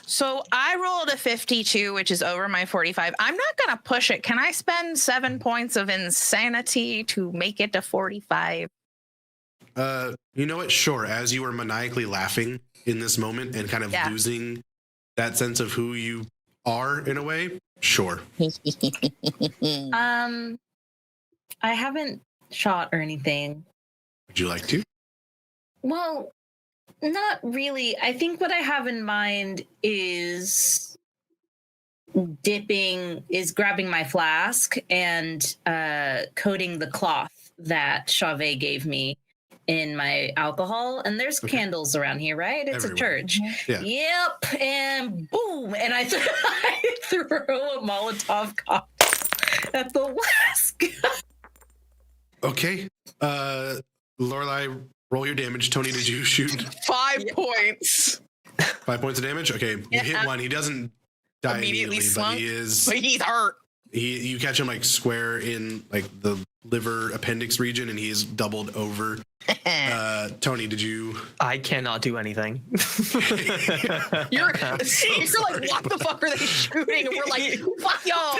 So I rolled a 52, which is over my 45. I'm not going to push it. Can I spend 7 points of insanity to make it to 45? You know what? Sure. As you are maniacally laughing in this moment and kind of losing that sense of who you are in a way, sure. I haven't shot or anything. Would you like to? Well, not really. I think what I have in mind is grabbing my flask and coating the cloth that Chavez gave me in my alcohol. And there's candles around here, right? It's everywhere. A church. Yeah. Yep. And boom. And I throw a Molotov cocktail at the flask. Okay. Lorelei, roll your damage. Tony, did you shoot? 5 points. 5 points of damage? Okay. You hit one. He doesn't die immediately, but he's hurt. You catch him like square in like the liver appendix region, and he is doubled over. Tony, did you? I cannot do anything. You're like, what the fuck are they shooting? And we're like, fuck y'all.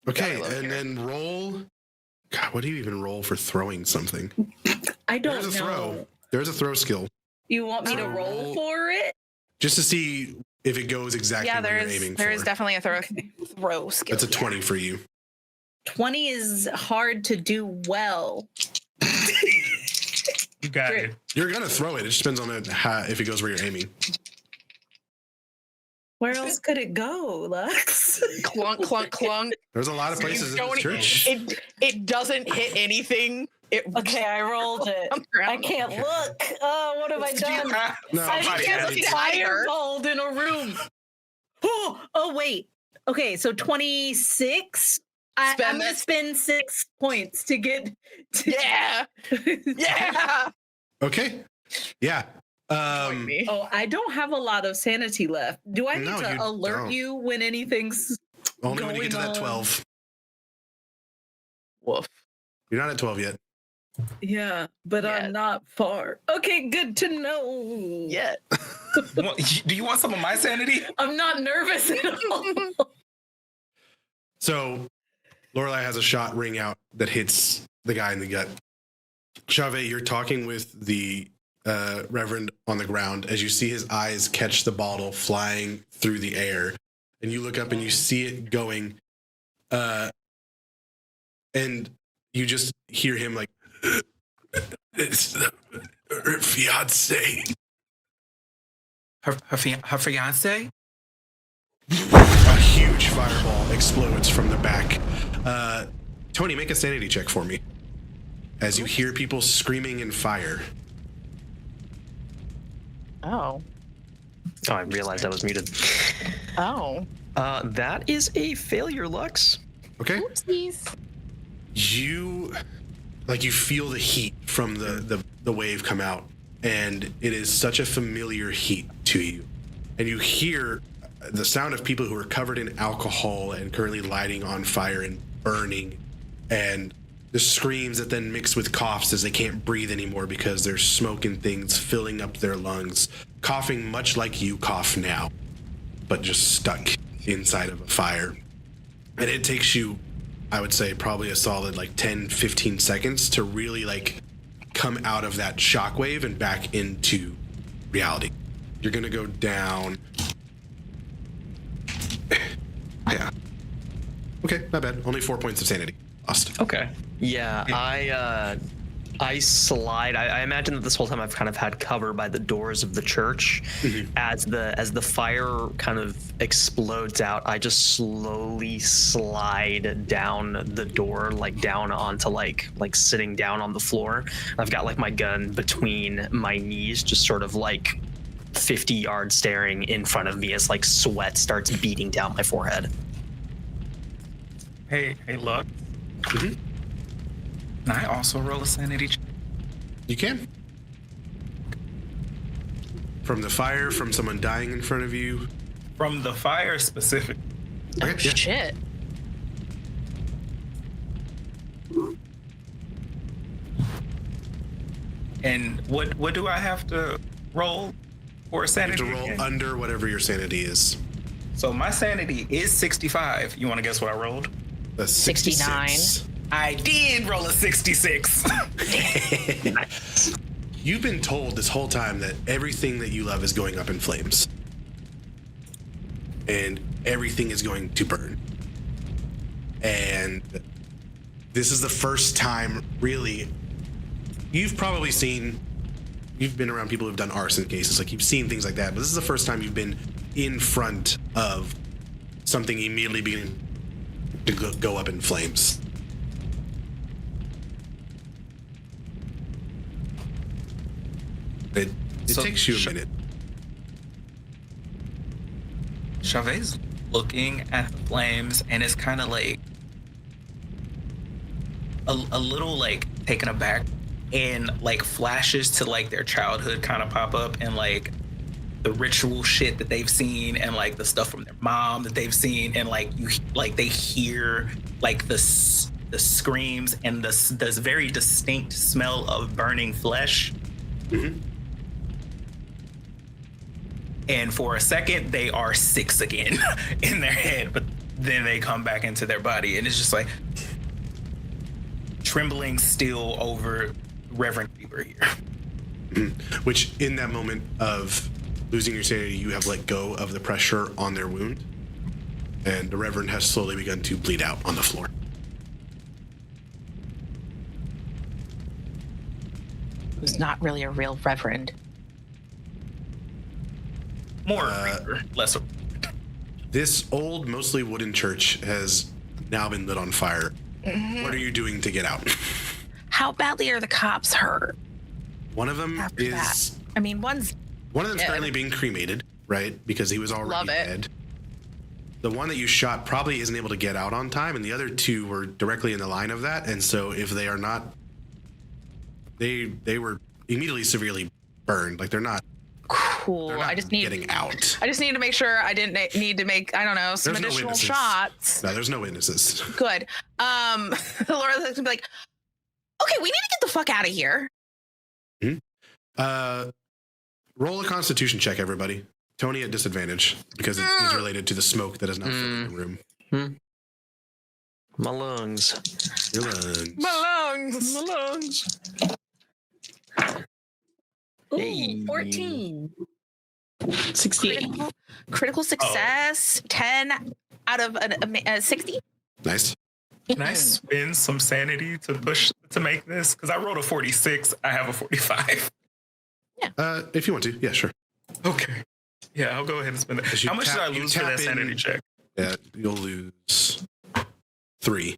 Okay, and then roll. God, what do you even roll for throwing something? I don't There's a know. throw. There's a throw skill. You want me to roll for it? Just to see if it goes exactly where you're aiming for. There is definitely a throw skill. That's a 20 for you. 20 is hard to do well. You got it. You're going to throw it. It just depends on if it goes where you're aiming. Where else could it go, Lux? Clunk, clunk, clunk. There's a lot of places in this church. It doesn't hit anything. Okay, I rolled it. I can't look. Oh, what have I done? I just fireballed in a room. Oh, wait. Okay, so 26. I'm going to spend 6 points to get to... Yeah. Yeah. Okay. Yeah. Oh, I don't have a lot lot of sanity left. Do I need to alert you when anything's only when you get to that 12? Woof. You're not at 12 yet. Yeah, but I'm not far. Okay, good to know. Yeah. Do you want some of my sanity? I'm not nervous at all. So, Lorelei has a shot ring out that hits the guy in the gut. Chavez, you're talking with the Reverend on the ground as you see his eyes catch the bottle flying through the air. And you look up and you see it going. And you just hear him like, it's her fiance. Her fiance? A huge fireball explodes from the back. Tony, make a sanity check for me. as you hear people screaming in fire. Oh. Oh, I realized I was muted. Oh. That is a failure, Lux. Okay. Oopsies. You feel the heat from the wave come out, and it is such a familiar heat to you. And you hear the sound of people who are covered in alcohol and currently lighting on fire and burning, and the screams that then mix with coughs as they can't breathe anymore because there's smoke and things filling up their lungs, coughing much like you cough now, but just stuck inside of a fire. And it takes you, I would say, probably a solid 10-15 seconds to really come out of that shockwave and back into reality. You're gonna go down. Yeah. Okay, not bad. Only 4 points of sanity lost. Okay. Yeah, I slide. I imagine that this whole time I've kind of had cover by the doors of the church. Mm-hmm. As the fire kind of explodes out, I just slowly slide down the door, down onto sitting down on the floor. I've got my gun between my knees, just sort of 50 yards staring in front of me as sweat starts beating down my forehead. Hey, look. Mm-hmm. Can I also roll a sanity check? You can. From the fire, from someone dying in front of you. From the fire specific. Okay, yeah. Shit. And what do I have to roll for You sanity? have to roll again? under whatever your sanity is. So my sanity is 65. You want to guess what I rolled? That's 69. 66. I did roll a 66. You've been told this whole time that everything that you love is going up in flames. And everything is going to burn. And this is the first time, really, you've been around people who've done arson cases, you've seen things like that, but this is the first time you've been in front of something immediately beginning to go up in flames. It So takes you a minute. Chavez looking at the flames and is kind of a little taken aback, and flashes to their childhood kind of pop up, and the ritual shit that they've seen, and the stuff from their mom that they've seen, and they hear the screams and this very distinct smell of burning flesh. Mm-hmm. And for a second, they are 6 again in their head, but then they come back into their body, and it's just trembling still over Reverend Fever here. Mm-hmm. Which, in that moment of losing your sanity, you have let go of the pressure on their wound, and the Reverend has slowly begun to bleed out on the floor. Who's not really a real reverend. More Fever, less of. This old, mostly wooden church has now been lit on fire. Mm-hmm. What are you doing to get out? How badly are the cops hurt? One of them After is... that. I mean, one of them's dead. currently being cremated, right? Because he was already Love it. dead. The one that you shot probably isn't able to get out on time, and the other two were directly in the line of that. And so if they are not... They were immediately severely burned. They're not... cool. They're not I just need getting out. I just need to make sure I didn't need to make, I don't know, some There's no additional witnesses. shots. No, there's no witnesses. Good. Laura's gonna be like, okay, we need to get the fuck out of here. Roll a Constitution check, everybody. Tony at disadvantage because it is related to the smoke that is now filling the room. My lungs. Your lungs. My lungs. My lungs. Ooh, Hey. 14. 68. critical success, 10 out of 60. Nice. Can I spend some sanity to make this? Because I rolled a 46. I have a 45. If you want to, yeah, sure. Okay. Yeah, I'll go ahead and spend it. As you How much did I you lose for tap that sanity in- check? Yeah, you'll lose 3.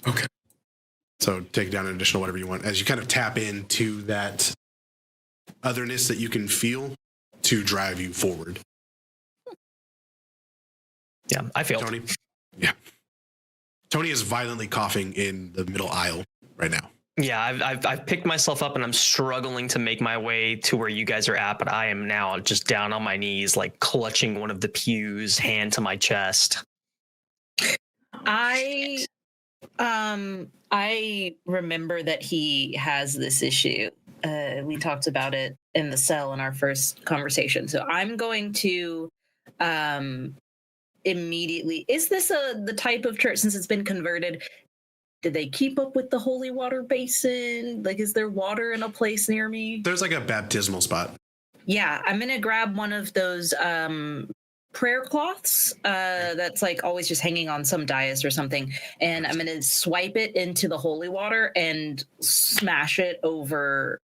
Okay. So take down an additional whatever you want as you kind of tap into that otherness that you can feel to drive you forward. Yeah, I failed. Tony? Yeah. Tony is violently coughing in the middle aisle right now. Yeah, I've picked myself up and I'm struggling to make my way to where you guys are at, but I am now just down on my knees, like clutching one of the pews, hand to my chest. I remember that he has this issue. We talked about it in the cell in our first conversation. So I'm going to immediately. Is this the type of church, since it's been converted? Did they keep up with the holy water basin? Like, is there water in a place near me? There's like a baptismal spot. Yeah, I'm gonna grab one of those prayer cloths that's like always just hanging on some dais or something, and I'm gonna swipe it into the holy water and smash it over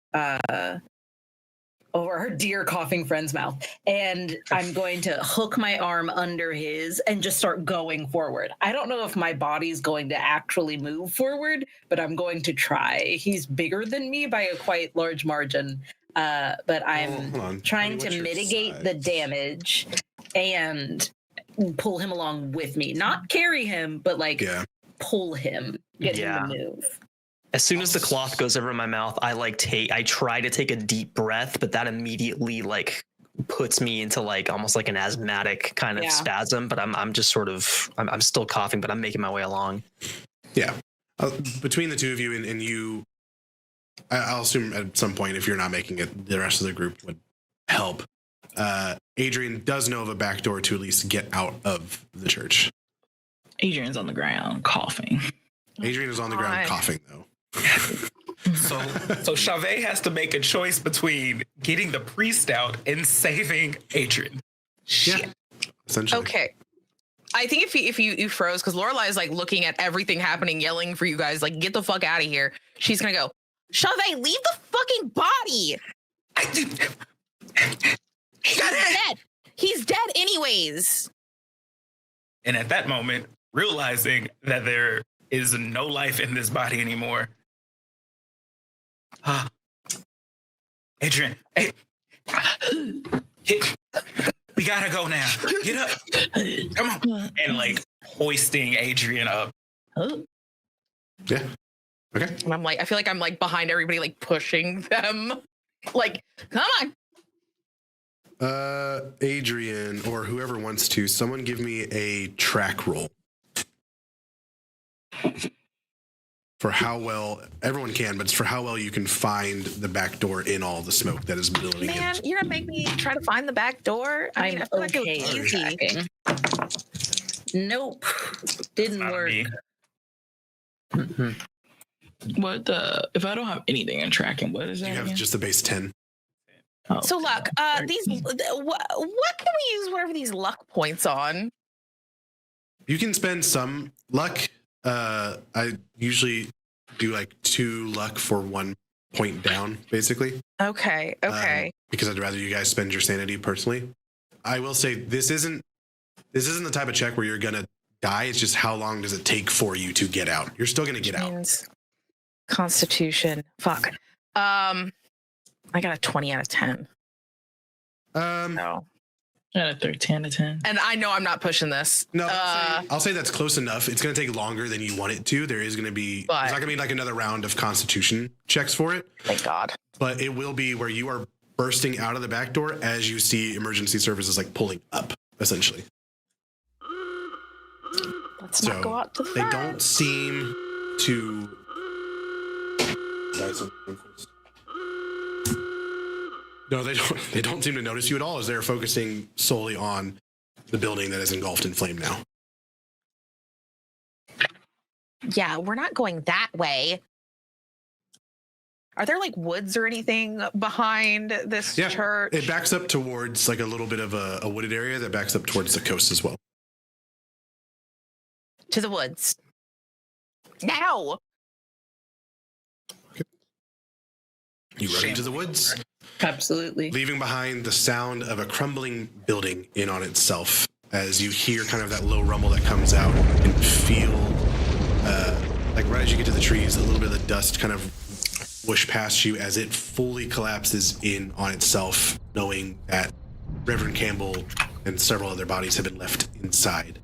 our dear coughing friend's mouth. And I'm going to hook my arm under his and just start going forward. I don't know if my body's going to actually move forward, but I'm going to try. He's bigger than me by a quite large margin, but I'm trying to mitigate the damage and pull him along with me. Not carry him, but pull him, get him to move. As soon as the cloth goes over my mouth, I try to take a deep breath, but that immediately puts me into almost like an asthmatic kind of spasm. But I'm just sort of I'm still coughing, but I'm making my way along. Yeah, between the two of you and you, I'll assume at some point if you're not making it, the rest of the group would help. Adrian does know of a back door to at least get out of the church. Adrian's on the ground coughing. Adrian is on the ground coughing though. So Chavez has to make a choice between getting the priest out and saving Adrian. Yeah, essentially. Okay. I think if you froze, because Lorelai is looking at everything happening, yelling for you guys, get the fuck out of here. She's gonna go, Chavez, leave the fucking body. He's dead. He's dead anyways. And at that moment, realizing that there is no life in this body anymore. Adrian, hey, we gotta go now. Get up, come on, and hoisting Adrian up. Yeah. Okay. And I feel like I'm behind everybody, pushing them. Come on. Adrian or whoever wants to, someone give me a track roll. For how well everyone can, but it's for how well you can find the back door in all the smoke that is building. Man, you're gonna make me try to find the back door. I feel like it was easy. Nope, didn't work. What if I don't have anything in tracking? What is that? You have again? just the base 10. Oh, So luck. These what can we use whatever these luck points on? You can spend some luck. I usually do 2 luck for 1 point down, basically. Okay. Because I'd rather you guys spend your sanity personally. I will say this isn't the type of check where you're gonna die. It's just how long does it take for you to get out? You're still gonna get out. Constitution. Fuck. I got a 20 out of 10. No. I got a 13 out of 10. And I know I'm not pushing this. No, I'll say that's close enough. It's going to take longer than you want it to. There is going to be, there's not going to be another round of Constitution checks for it. Thank God. But it will be where you are bursting out of the back door as you see emergency services pulling up, essentially. Let's not go out to the They don't seem to. No, they don't. They don't seem to notice you at all, as they're focusing solely on the building that is engulfed in flame now. Yeah, we're not going that way. Are there woods or anything behind this church? It backs up towards a little bit of a wooded area that backs up towards the coast as well. To the woods. Now. Okay. You run into the woods. Absolutely. Leaving behind the sound of a crumbling building in on itself as you hear kind of that low rumble that comes out and feel like right as you get to the trees, a little bit of the dust kind of whoosh past you as it fully collapses in on itself, knowing that Reverend Campbell and several other bodies have been left inside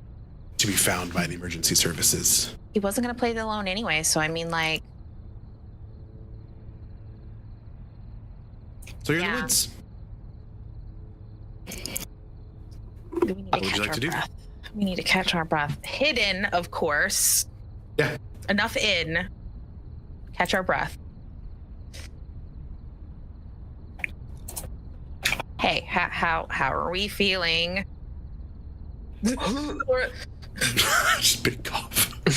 to be found by the emergency services. He wasn't going to play it alone anyway, so I mean, like... So you're in the woods. We need to catch our breath. We need to catch our breath. Hidden, of course. Yeah. Enough in. Catch our breath. Hey, how are we feeling? Just big cough. I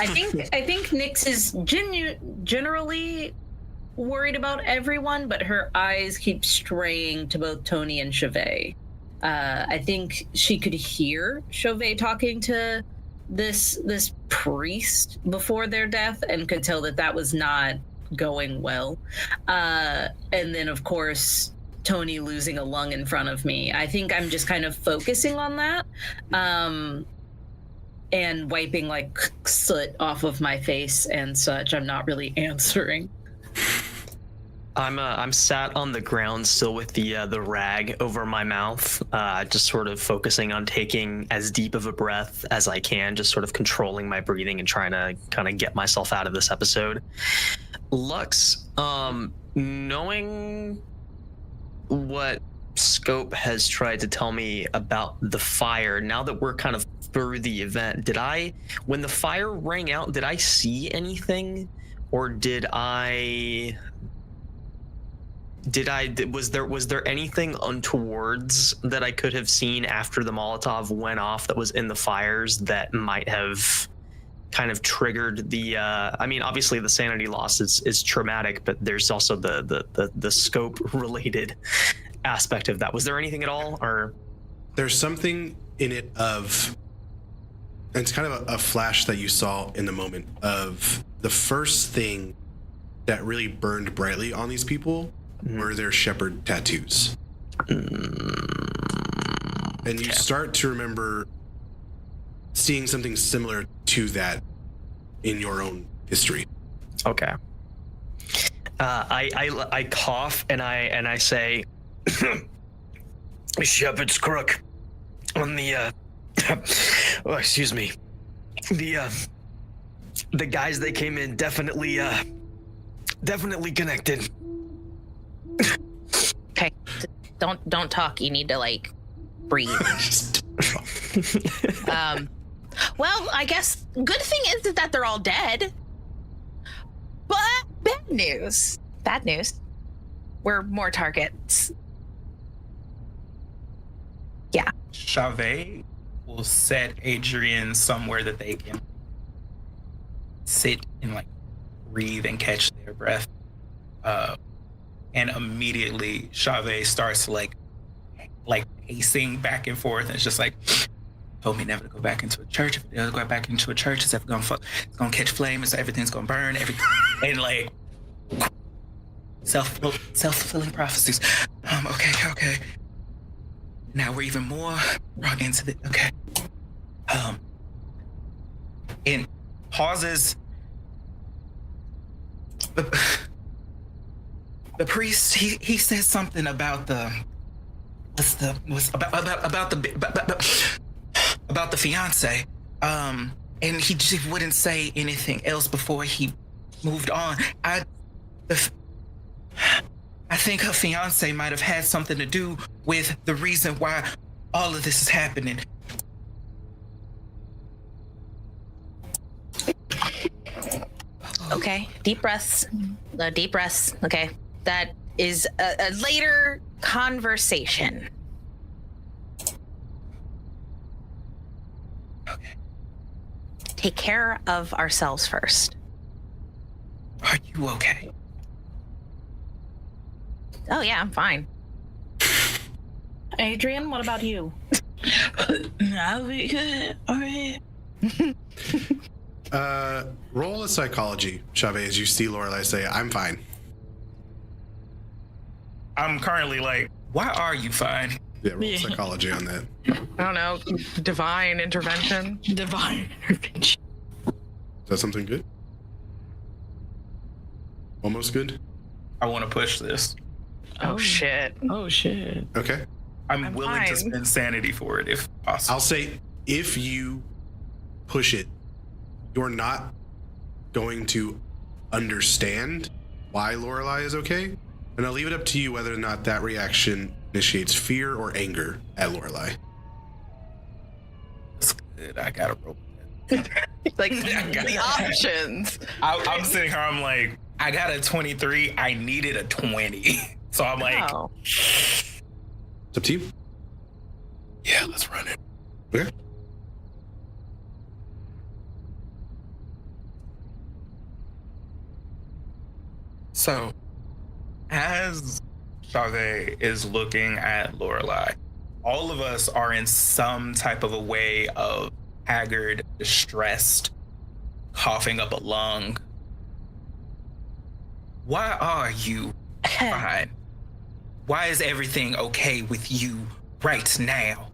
think Nyx is generally worried about everyone, but her eyes keep straying to both Tony and Chauvet. I think she could hear Chauvet talking to this priest before their death and could tell that was not going well. And then, of course, Tony losing a lung in front of me. I think I'm just kind of focusing on that and wiping like soot off of my face and such. I'm not really answering. I'm sat on the ground still with the rag over my mouth, just sort of focusing on taking as deep of a breath as I can, just sort of controlling my breathing and trying to kind of get myself out of this episode. Lux, knowing what Scope has tried to tell me about the fire, now that we're kind of through the event, when the fire rang out, did I see anything, or was there anything untowards that I could have seen after the Molotov went off that was in the fires that might have kind of triggered the I mean, obviously the sanity loss is traumatic, but there's also the scope related aspect of that. Was there anything at all, or there's something in it of, and it's kind of a flash that you saw in the moment of the first thing that really burned brightly on these people were their shepherd tattoos. And you start to remember seeing something similar to that in your own history. Okay. I cough and I say, shepherd's crook on the oh, excuse me, the guys that came in definitely connected. Okay, don't talk. You need to like breathe. Well, I guess good thing is that they're all dead. But bad news. Bad news. We're more targets. Yeah. Chauvet will set Adrian somewhere that they can sit and like breathe and catch their breath. And immediately Chauvet starts to like pacing back and forth, and it's just like, told me never to go back into a church. If it does go back into a church, it's gonna catch flames, everything's gonna burn, everything, and like self-fulfilling prophecies. Okay. Now we're even more brought into the and pauses. The priest, he says something about the fiance, and he just wouldn't say anything else before he moved on. I think her fiance might have had something to do with the reason why all of this is happening. Okay, deep breaths. Okay, that is a later conversation. Okay. Take care of ourselves first. Are you okay? Oh yeah, I'm fine. Adrian, what about you? I'll be good. All right. Roll a psychology, Chauvet, as you see Lorelai say, I'm fine. I'm currently like, why are you fine? Yeah, roll psychology on that. I don't know. Divine intervention. Divine intervention. Is that something good? Almost good. I want to push this. Oh shit. Oh shit. Okay. I'm willing to fine. spend sanity for it if possible. I'll say if you push it, you're not going to understand why Lorelai is okay. And I'll leave it up to you whether or not that reaction initiates fear or anger at Lorelai. That's good. I gotta roll. Like the options. I'm sitting here. I'm like, I got a 23. I needed a 20. So I'm like, Oh. It's up to you. yeah, let's run it. Okay. So, as Chavez is looking at Lorelai, all of us are in some type of a way of haggard, distressed, coughing up a lung. Why are you fine? Why is everything okay with you right now?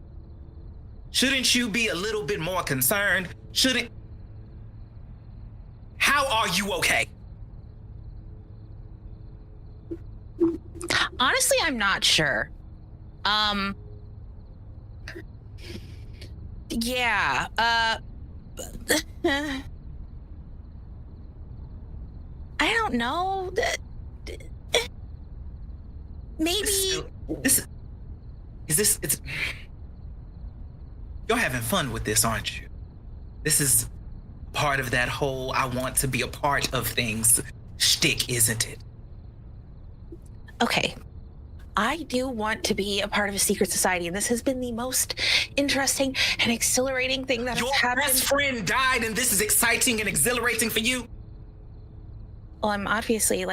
Shouldn't you be a little bit more concerned? How are you okay? Honestly, I'm not sure. Yeah. I don't know. Maybe. You're having fun with this, aren't you? This is part of that whole I want to be a part of things shtick, isn't it? Okay. I do want to be a part of a secret society, and this has been the most interesting and exhilarating thing that Your has happened. best friend died, and this is exciting and exhilarating for you? Well, I'm obviously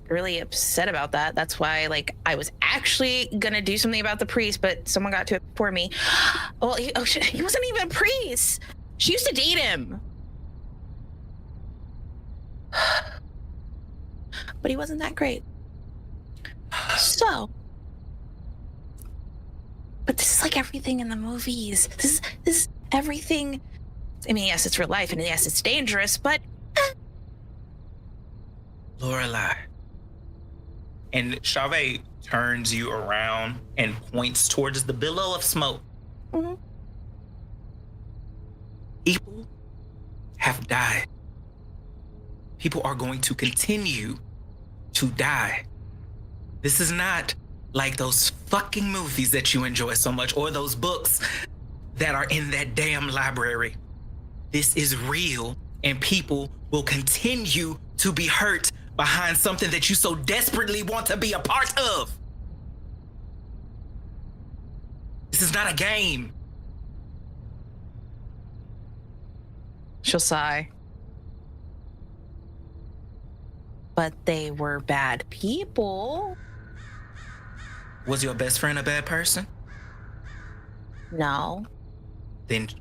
really upset about that. That's why I was actually gonna do something about the priest, but someone got to it before me. Well, he wasn't even a priest. She used to date him. But he wasn't that great. So, but this is like everything in the movies. This is everything. I mean, yes, it's real life, and yes, it's dangerous, but Lorelai. And Chavez turns you around and points towards the billow of smoke. Mhm. People have died. People are going to continue to die. This is not like those fucking movies that you enjoy so much or those books that are in that damn library. This is real, and people will continue to be hurt behind something that you so desperately want to be a part of. This is not a game. She'll sigh. but they were bad people. Was your best friend a bad person? No,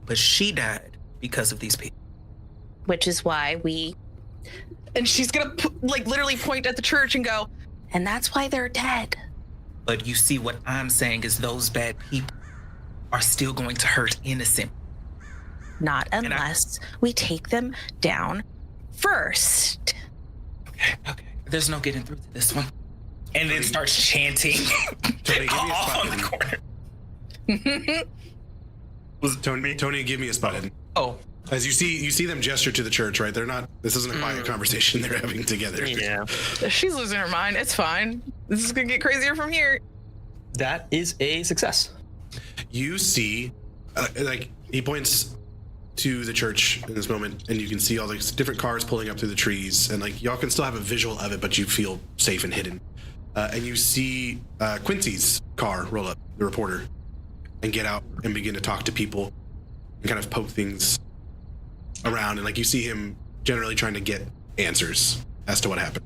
But she died because of these people. which is why we, And she's gonna literally point at the church and go, and that's why they're dead. But you see, what I'm saying is those bad people are still going to hurt innocent. Not unless we take them down first. Okay. There's no getting through to this one. And then starts chanting Tony, give me a off spot on the hidden. corner. Was it Tony? Tony, give me a spot hidden. Oh, As you see them gesture to the church, right? They're not. This isn't a quiet conversation they're having together. Yeah. she's losing her mind. It's fine. This is gonna get crazier from here. That is a success. You see, like he points to the church in this moment, and you can see all these different cars pulling up through the trees, and like y'all can still have a visual of it, but you feel safe and hidden. And you see Quincy's car roll up, the reporter, and get out and begin to talk to people and kind of poke things around, and like you see him generally trying to get answers as to what happened.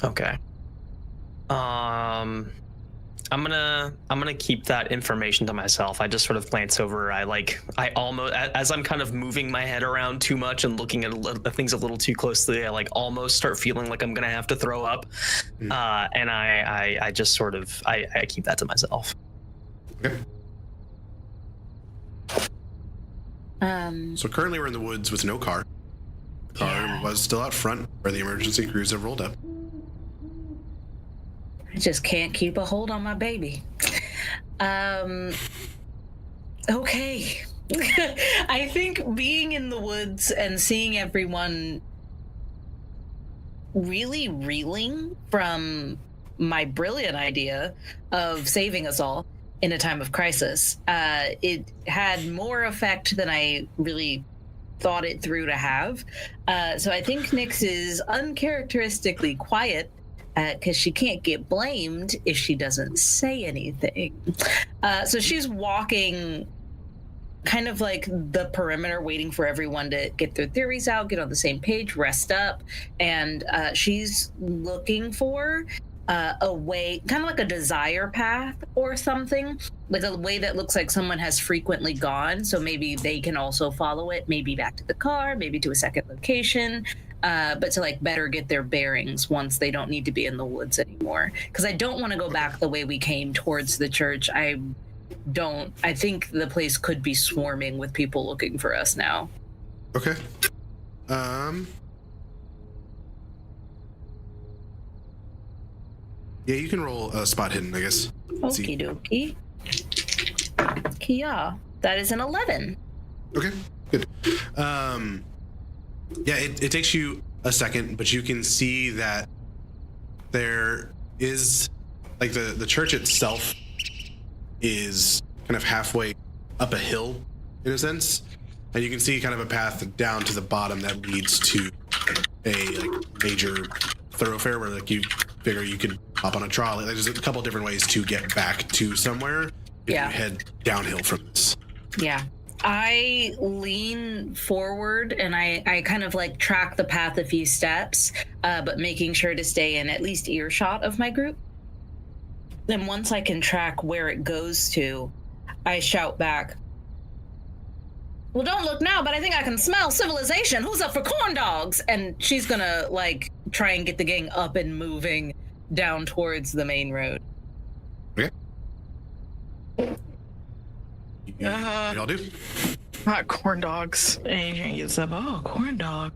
Okay. I'm gonna keep that information to myself. I just sort of glance over. I almost, as I'm kind of moving my head around too much and looking at things a little too closely, I almost start feeling like I'm gonna have to throw up. And I just sort of I keep that to myself. Okay. Um, So currently we're in the woods with no car. The car was still out front where the emergency crews have rolled up. I just can't keep a hold on my baby. Okay. I think being in the woods and seeing everyone really reeling from my brilliant idea of saving us all in a time of crisis, it had more effect than I really thought it through to have. So I think Nyx is uncharacteristically quiet because she can't get blamed if she doesn't say anything. So she's walking kind of like the perimeter, waiting for everyone to get their theories out, get on the same page, rest up. And she's looking for a way, kind of like a desire path or something, like a way that looks like someone has frequently gone. So maybe they can also follow it, maybe back to the car, maybe to a second location, but to like better get their bearings once they don't need to be in the woods anymore. Because I don't want to go back the way we came towards the church. I think the place could be swarming with people looking for us now. Okay. Yeah, you can roll a spot hidden, I guess. Okie dokie. Kia. That is an 11. Okay, good. Yeah, it takes you a second, but you can see that there is, like, the church itself is kind of halfway up a hill, in a sense. And you can see kind of a path down to the bottom that leads to a, like, major thoroughfare where, like, you figure you could hop on a trolley. Like, there's a couple different ways to get back to somewhere if you head downhill from this. Yeah. I lean forward and I kind of like track the path a few steps, but making sure to stay in at least earshot of my group. Then once I can track where it goes to, I shout back, "Well, don't look now, but I think I can smell civilization. Who's up for corn dogs?" And she's gonna like try and get the gang up and moving down towards the main road. Okay. What y'all do? Not corn dogs. Adrian gets up. Oh, corn dog.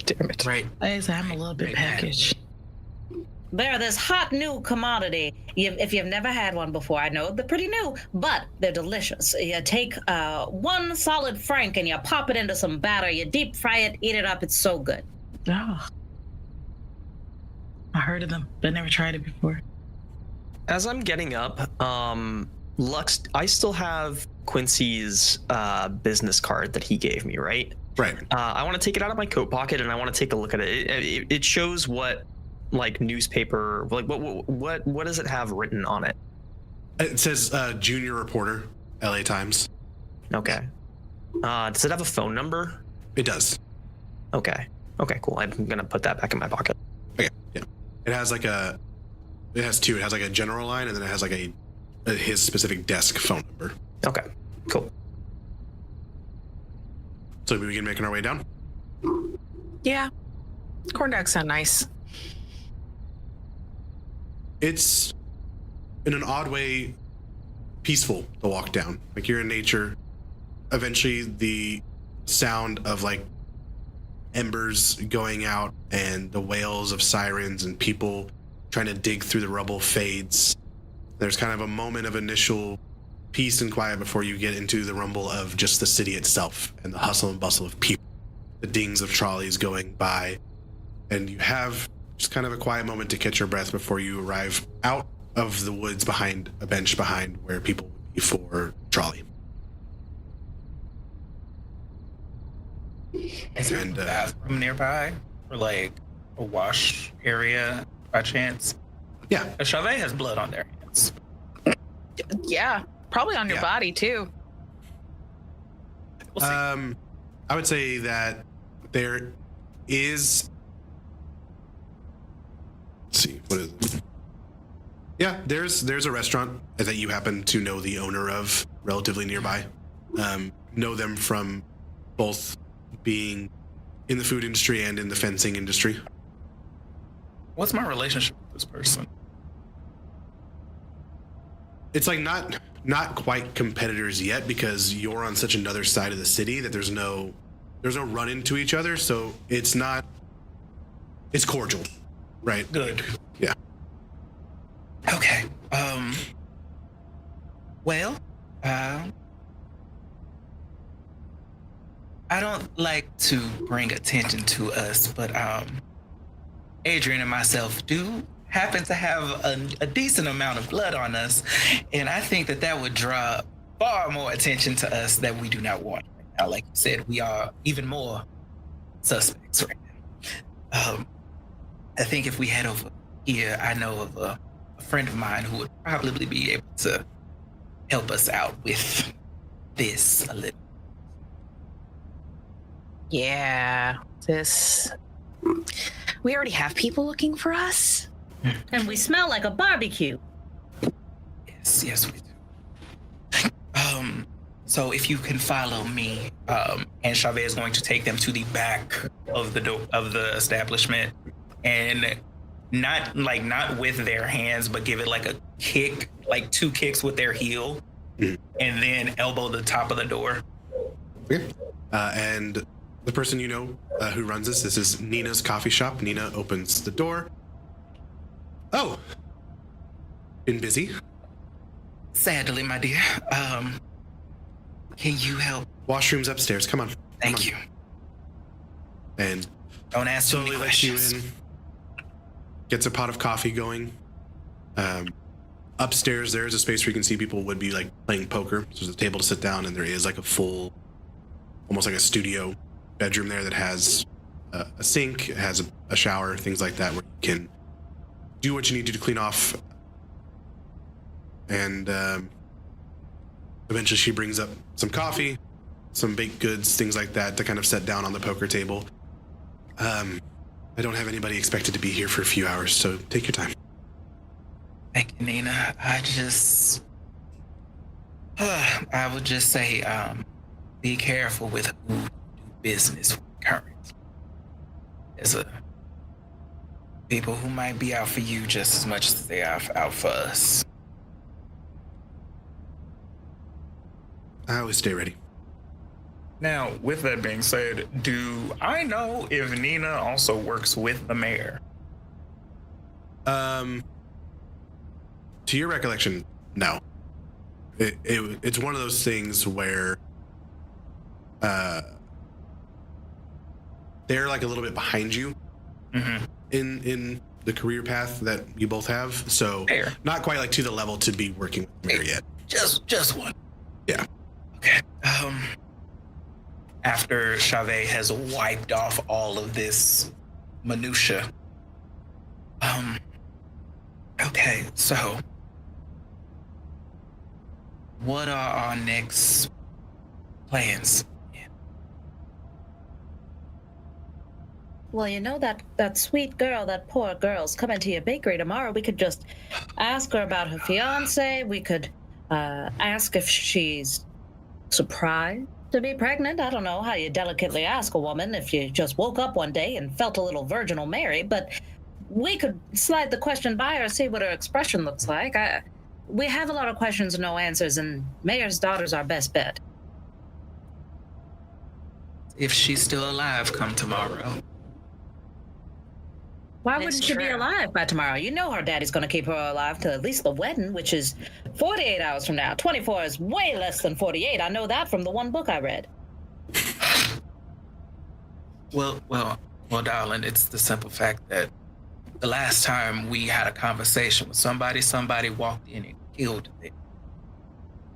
Damn it. Right. I'm a little bit packaged. They're this hot new commodity. If you've never had one before, I know they're pretty new, but they're delicious. You take one solid frank and you pop it into some batter, you deep fry it, eat it up. It's so good. Oh. I heard of them, but never tried it before. As I'm getting up, Lux, I still have Quincy's business card that he gave me, right? Right. I want to take it out of my coat pocket and I want to take a look at it. It shows what, like, newspaper, like what does it have written on it? It says junior reporter, LA Times. Okay. Does it have a phone number? It does. Okay, cool. I'm gonna put that back in my pocket. Okay, yeah. It has two. It has like a general line, and then it has like his specific desk phone number. Okay, cool. So we begin making our way down. Yeah. Corn dogs sound nice. It's, in an odd way, peaceful to walk down. Like, you're in nature. Eventually, the sound of, like, embers going out and the wails of sirens and people trying to dig through the rubble fades. There's kind of a moment of initial peace and quiet before you get into the rumble of just the city itself and the hustle and bustle of people, the dings of trolleys going by, and you have just kind of a quiet moment to catch your breath before you arrive out of the woods behind a bench behind where people would be for trolley. Is there a bathroom nearby, or like a wash area by chance? Yeah. Chauvet has blood on their hands. Yeah. Probably on your body too. We'll see. I would say that there is. Let's see, what is it? Yeah, there's a restaurant that you happen to know the owner of relatively nearby. Know them from both being in the food industry and in the fencing industry. What's my relationship with this person? It's like not quite competitors yet, because you're on such another side of the city that there's no there's no run into each other, so it's cordial, right? Good. Yeah. Okay. Well, I don't like to bring attention to us, but Adrian and myself do happen to have a decent amount of blood on us, and I think that would draw far more attention to us that we do not want right now. Like you said, we are even more suspects right now. I think if we head over here, I know of a friend of mine who would probably be able to help us out with this a little. Yeah, we already have people looking for us. And we smell like a barbecue. Yes, we do. So if you can follow me, and Chavez is going to take them to the back of the establishment, and not with their hands, but give it like a kick, like 2 kicks with their heel, and then elbow the top of the door. Okay. And the person who runs this is Nina's coffee shop. Nina opens the door. Oh, been busy? Sadly, my dear. Can you help? Washroom's upstairs. Come on. Thank you. And don't ask too many slowly lets you questions. in. Gets a pot of coffee going. Upstairs, there is a space where you can see people would be like playing poker. So there's a table to sit down, and there is like a full, almost like a studio bedroom there that has a sink, it has a shower, things like that, where you can do what you need to clean off. And eventually she brings up some coffee, some baked goods, things like that to kind of set down on the poker table. I don't have anybody expected to be here for a few hours, so take your time. Thank you, Nina. I would just say, be careful with who you do business with currently. There's people who might be out for you just as much as they are out for us. I always stay ready. Now, with that being said, do I know if Nina also works with the mayor? To your recollection, no. It's one of those things where they're like a little bit behind you in the career path that you both have. So Fair. Not quite like to the level to be working with the mayor yet. Just one. Yeah. Okay. After Chavez has wiped off all of this minutia. Okay, so what are our next plans? Well, you know that sweet girl, that poor girl's coming to your bakery tomorrow. We could just ask her about her fiance. We could ask if she's surprised to be pregnant. I don't know how you delicately ask a woman if you just woke up one day and felt a little virginal Mary, but we could slide the question by her, see what her expression looks like. We have a lot of questions and no answers, and Mayor's daughter's our best bet. If she's still alive come tomorrow. Why It's wouldn't she be true. alive by tomorrow? You know her daddy's going to keep her alive till at least the wedding, which is 48 hours from now. 24 is way less than 48. I know that from the one book I read. Well, darling, it's the simple fact that the last time we had a conversation with somebody walked in and killed them.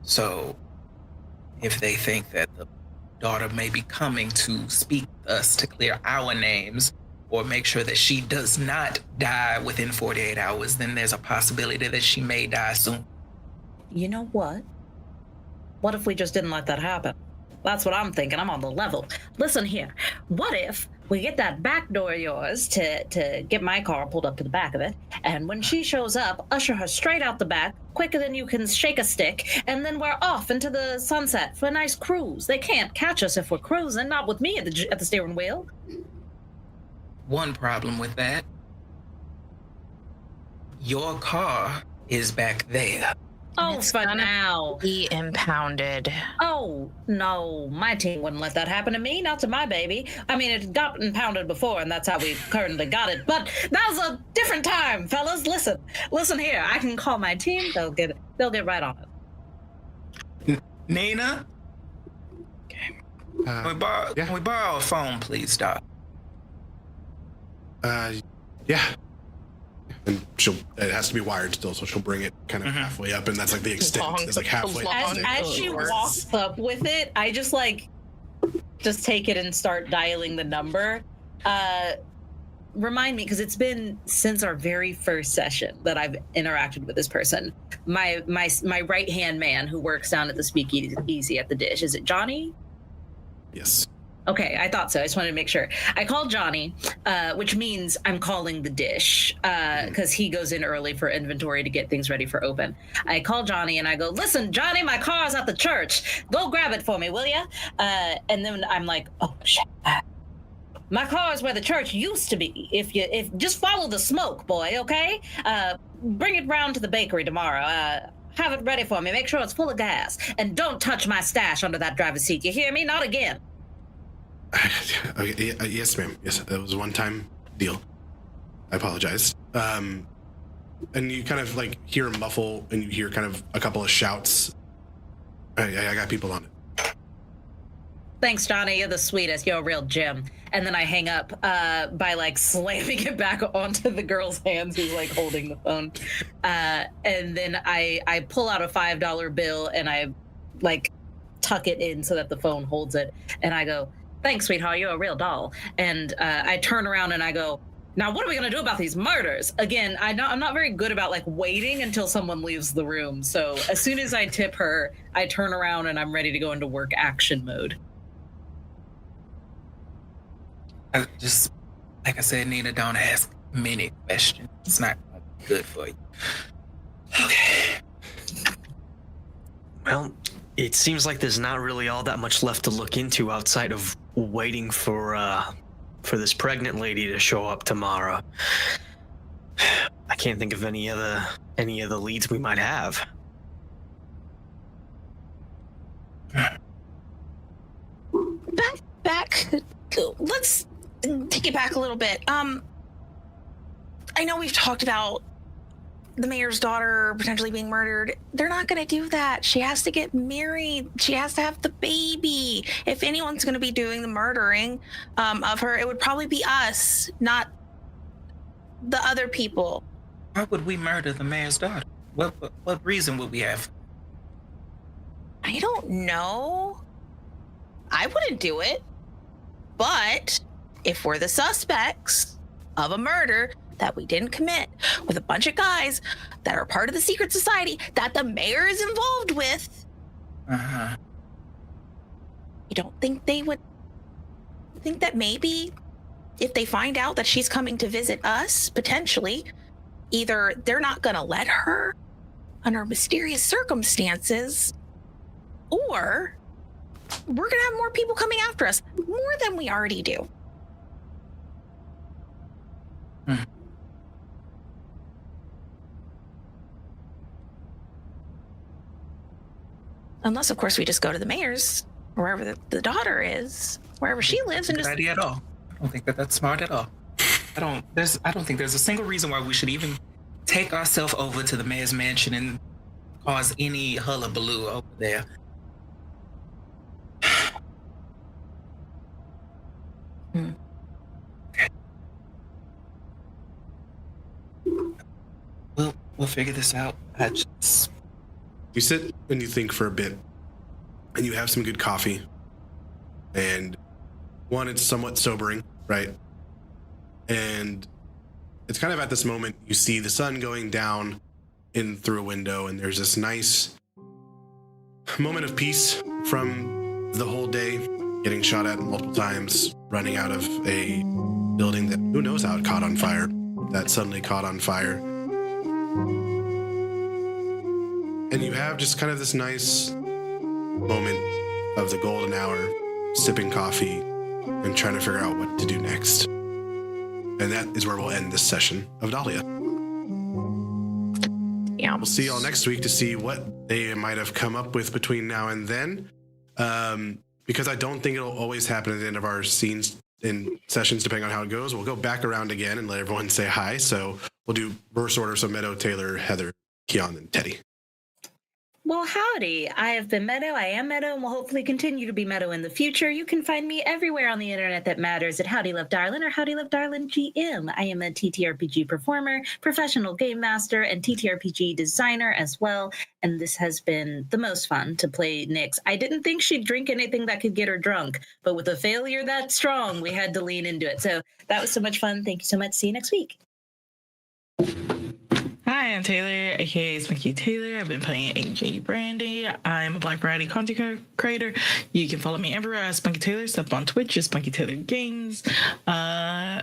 So, if they think that the daughter may be coming to speak to us to clear our names or make sure that she does not die within 48 hours, then there's a possibility that she may die soon. You know what? What if we just didn't let that happen? That's what I'm thinking. I'm on the level. Listen here. What if we get that back door of yours to get my car pulled up to the back of it, and when she shows up, usher her straight out the back, quicker than you can shake a stick, and then we're off into the sunset for a nice cruise. They can't catch us if we're cruising, not with me at the steering wheel. One problem with that, your car is back there. Oh, It's for gonna now. be impounded. Oh, no, my team wouldn't let that happen to me, not to my baby. I mean, it got impounded before, and that's how we currently got it. But that was a different time, fellas. Listen here. I can call my team. They'll get right on it. Nina, can we borrow a phone, please, Doc? Yeah. And it has to be wired still, so she'll bring it kind of halfway up, and that's like the extent. It's like halfway. As she walks up with it, I just take it and start dialing the number. Remind me, because it's been since our very first session that I've interacted with this person. My right hand man who works down at the speakeasy at the Dish. Is it Johnny? Yes. Okay, I thought so. I just wanted to make sure. I called Johnny, which means I'm calling the Dish, because he goes in early for inventory to get things ready for open. I call Johnny and I go, "Listen, Johnny, my car's at the church. Go grab it for me, will ya?" And then I'm like, "Oh shit, my car is where the church used to be. If just follow the smoke, boy, okay? Bring it round to the bakery tomorrow. Have it ready for me. Make sure it's full of gas, and don't touch my stash under that driver's seat. You hear me? Not again." Yes, ma'am. Yes, that was a one-time deal. I apologize. And you kind of like hear a muffle, and you hear kind of a couple of shouts. I got people on it. Thanks, Johnny. You're the sweetest. You're a real gem. And then I hang up by like slamming it back onto the girl's hands who's like holding the phone. And then I pull out a $5 bill and I like tuck it in so that the phone holds it. And I go, "Thanks, sweetheart. You're a real doll." And I turn around and I go, "Now, what are we going to do about these murders?" Again, I'm not very good about like waiting until someone leaves the room. So as soon as I tip her, I turn around and I'm ready to go into work action mode. Just like I said, Nina, don't ask many questions. It's not good for you. Okay. Well, it seems like there's not really all that much left to look into outside of waiting for this pregnant lady to show up tomorrow. I can't think of any other leads we might have. Back. Let's take it back a little bit. I know we've talked about the mayor's daughter potentially being murdered. They're not going to do that. She has to get married. She has to have the baby. If anyone's going to be doing the murdering of her, it would probably be us, not the other people. Why would we murder the mayor's daughter? What reason would we have? I don't know. I wouldn't do it. But if we're the suspects of a murder that we didn't commit with a bunch of guys that are part of the secret society that the mayor is involved with, you don't think they would think that maybe if they find out that she's coming to visit us, potentially, either they're not going to let her under mysterious circumstances, or we're going to have more people coming after us, more than we already do. Unless, of course, we just go to the mayor's, wherever the daughter is, wherever she lives, and just... idea at all. I don't think that's smart at all. I don't think there's a single reason why we should even take ourselves over to the mayor's mansion and cause any hullabaloo over there. Okay. We'll figure this out. You sit and you think for a bit, and you have some good coffee. And one, it's somewhat sobering, right? And it's kind of at this moment you see the sun going down in through a window, and there's this nice moment of peace from the whole day, getting shot at multiple times, running out of a building that who knows how it caught on fire, that suddenly caught on fire. And you have just kind of this nice moment of the golden hour, sipping coffee and trying to figure out what to do next. And that is where we'll end this session of Dahlia. Yeah. We'll see y'all next week to see what they might have come up with between now and then. Because I don't think it'll always happen at the end of our scenes in sessions, depending on how it goes. We'll go back around again and let everyone say hi. So we'll do verse order. So Meadow, Taylor, Heather, Keon, and Teddy. Well, howdy. I have been Meadow. I am Meadow and will hopefully continue to be Meadow in the future. You can find me everywhere on the internet that matters at Howdy Love Darlin or Howdy Love Darlin GM. I am a TTRPG performer, professional game master, and TTRPG designer as well. And this has been the most fun to play Nyx. I didn't think she'd drink anything that could get her drunk, but with a failure that strong, we had to lean into it. So that was so much fun. Thank you so much. See you next week. Hi, I'm Taylor, aka Smokey Taylor. I've been playing AJ Brandy. I'm a Black Variety content creator. You can follow me everywhere as Smokey Taylor. Stuff on Twitch is Smokey Taylor Games. Yeah,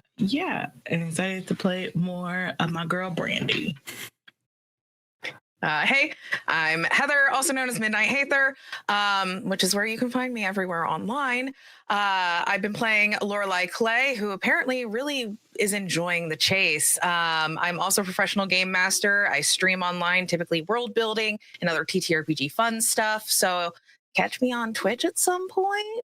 and excited to play more of my girl Brandy. Hey, I'm Heather, also known as Midnight Hather, which is where you can find me everywhere online. I've been playing Lorelei Clay, who apparently really is enjoying the chase. I'm also a professional game master. I stream online, typically world building and other TTRPG fun stuff. So catch me on Twitch at some point.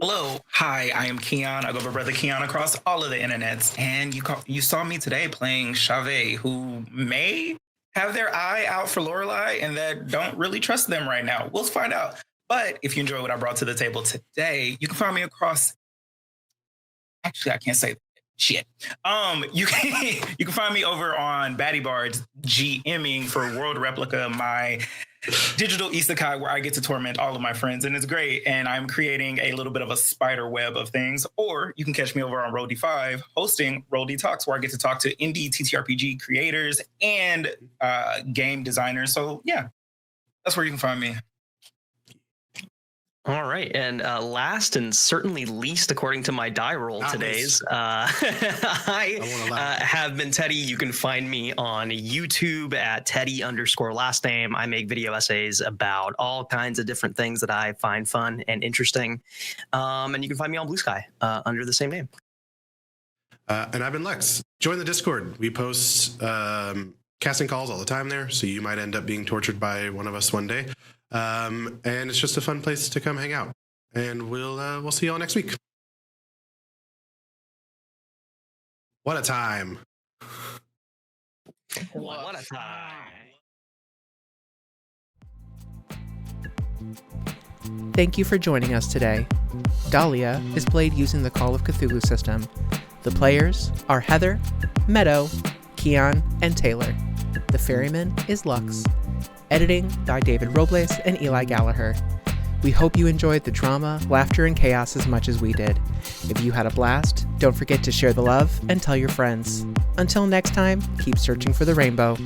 Hello, hi, I am Keon. I go by Brother Keon across all of the internets, and you saw me today playing Chave, who may have their eye out for Lorelei and that don't really trust them right now. We'll find out. But if you enjoy what I brought to the table today, you can find me across. Actually, I can't say shit. You can find me over on Batty Bards GMing for World Replica, my digital isekai where I get to torment all of my friends, and it's great. And I'm creating a little bit of a spider web of things. Or you can catch me over on Roll D5 hosting Roll D Talks, where I get to talk to indie TTRPG creators and game designers. So yeah, that's where you can find me. All right, and last and certainly least, according to my die roll today's, I have been Teddy. You can find me on YouTube at Teddy_last name. I make video essays about all kinds of different things that I find fun and interesting. And you can find me on Blue Sky under the same name. And I've been Lex. Join the Discord. We post casting calls all the time there, so you might end up being tortured by one of us one day. And it's just a fun place to come hang out. And we'll see y'all next week. What a time. What a time. Thank you for joining us today. Dahlia is played using the Call of Cthulhu system. The players are Heather, Meadow, Keon, and Taylor. The Ferryman is Lux. Editing by David Robles and Eli Gallagher. We hope you enjoyed the drama, laughter, and chaos as much as we did. If you had a blast, don't forget to share the love and tell your friends. Until next time, keep searching for the rainbow.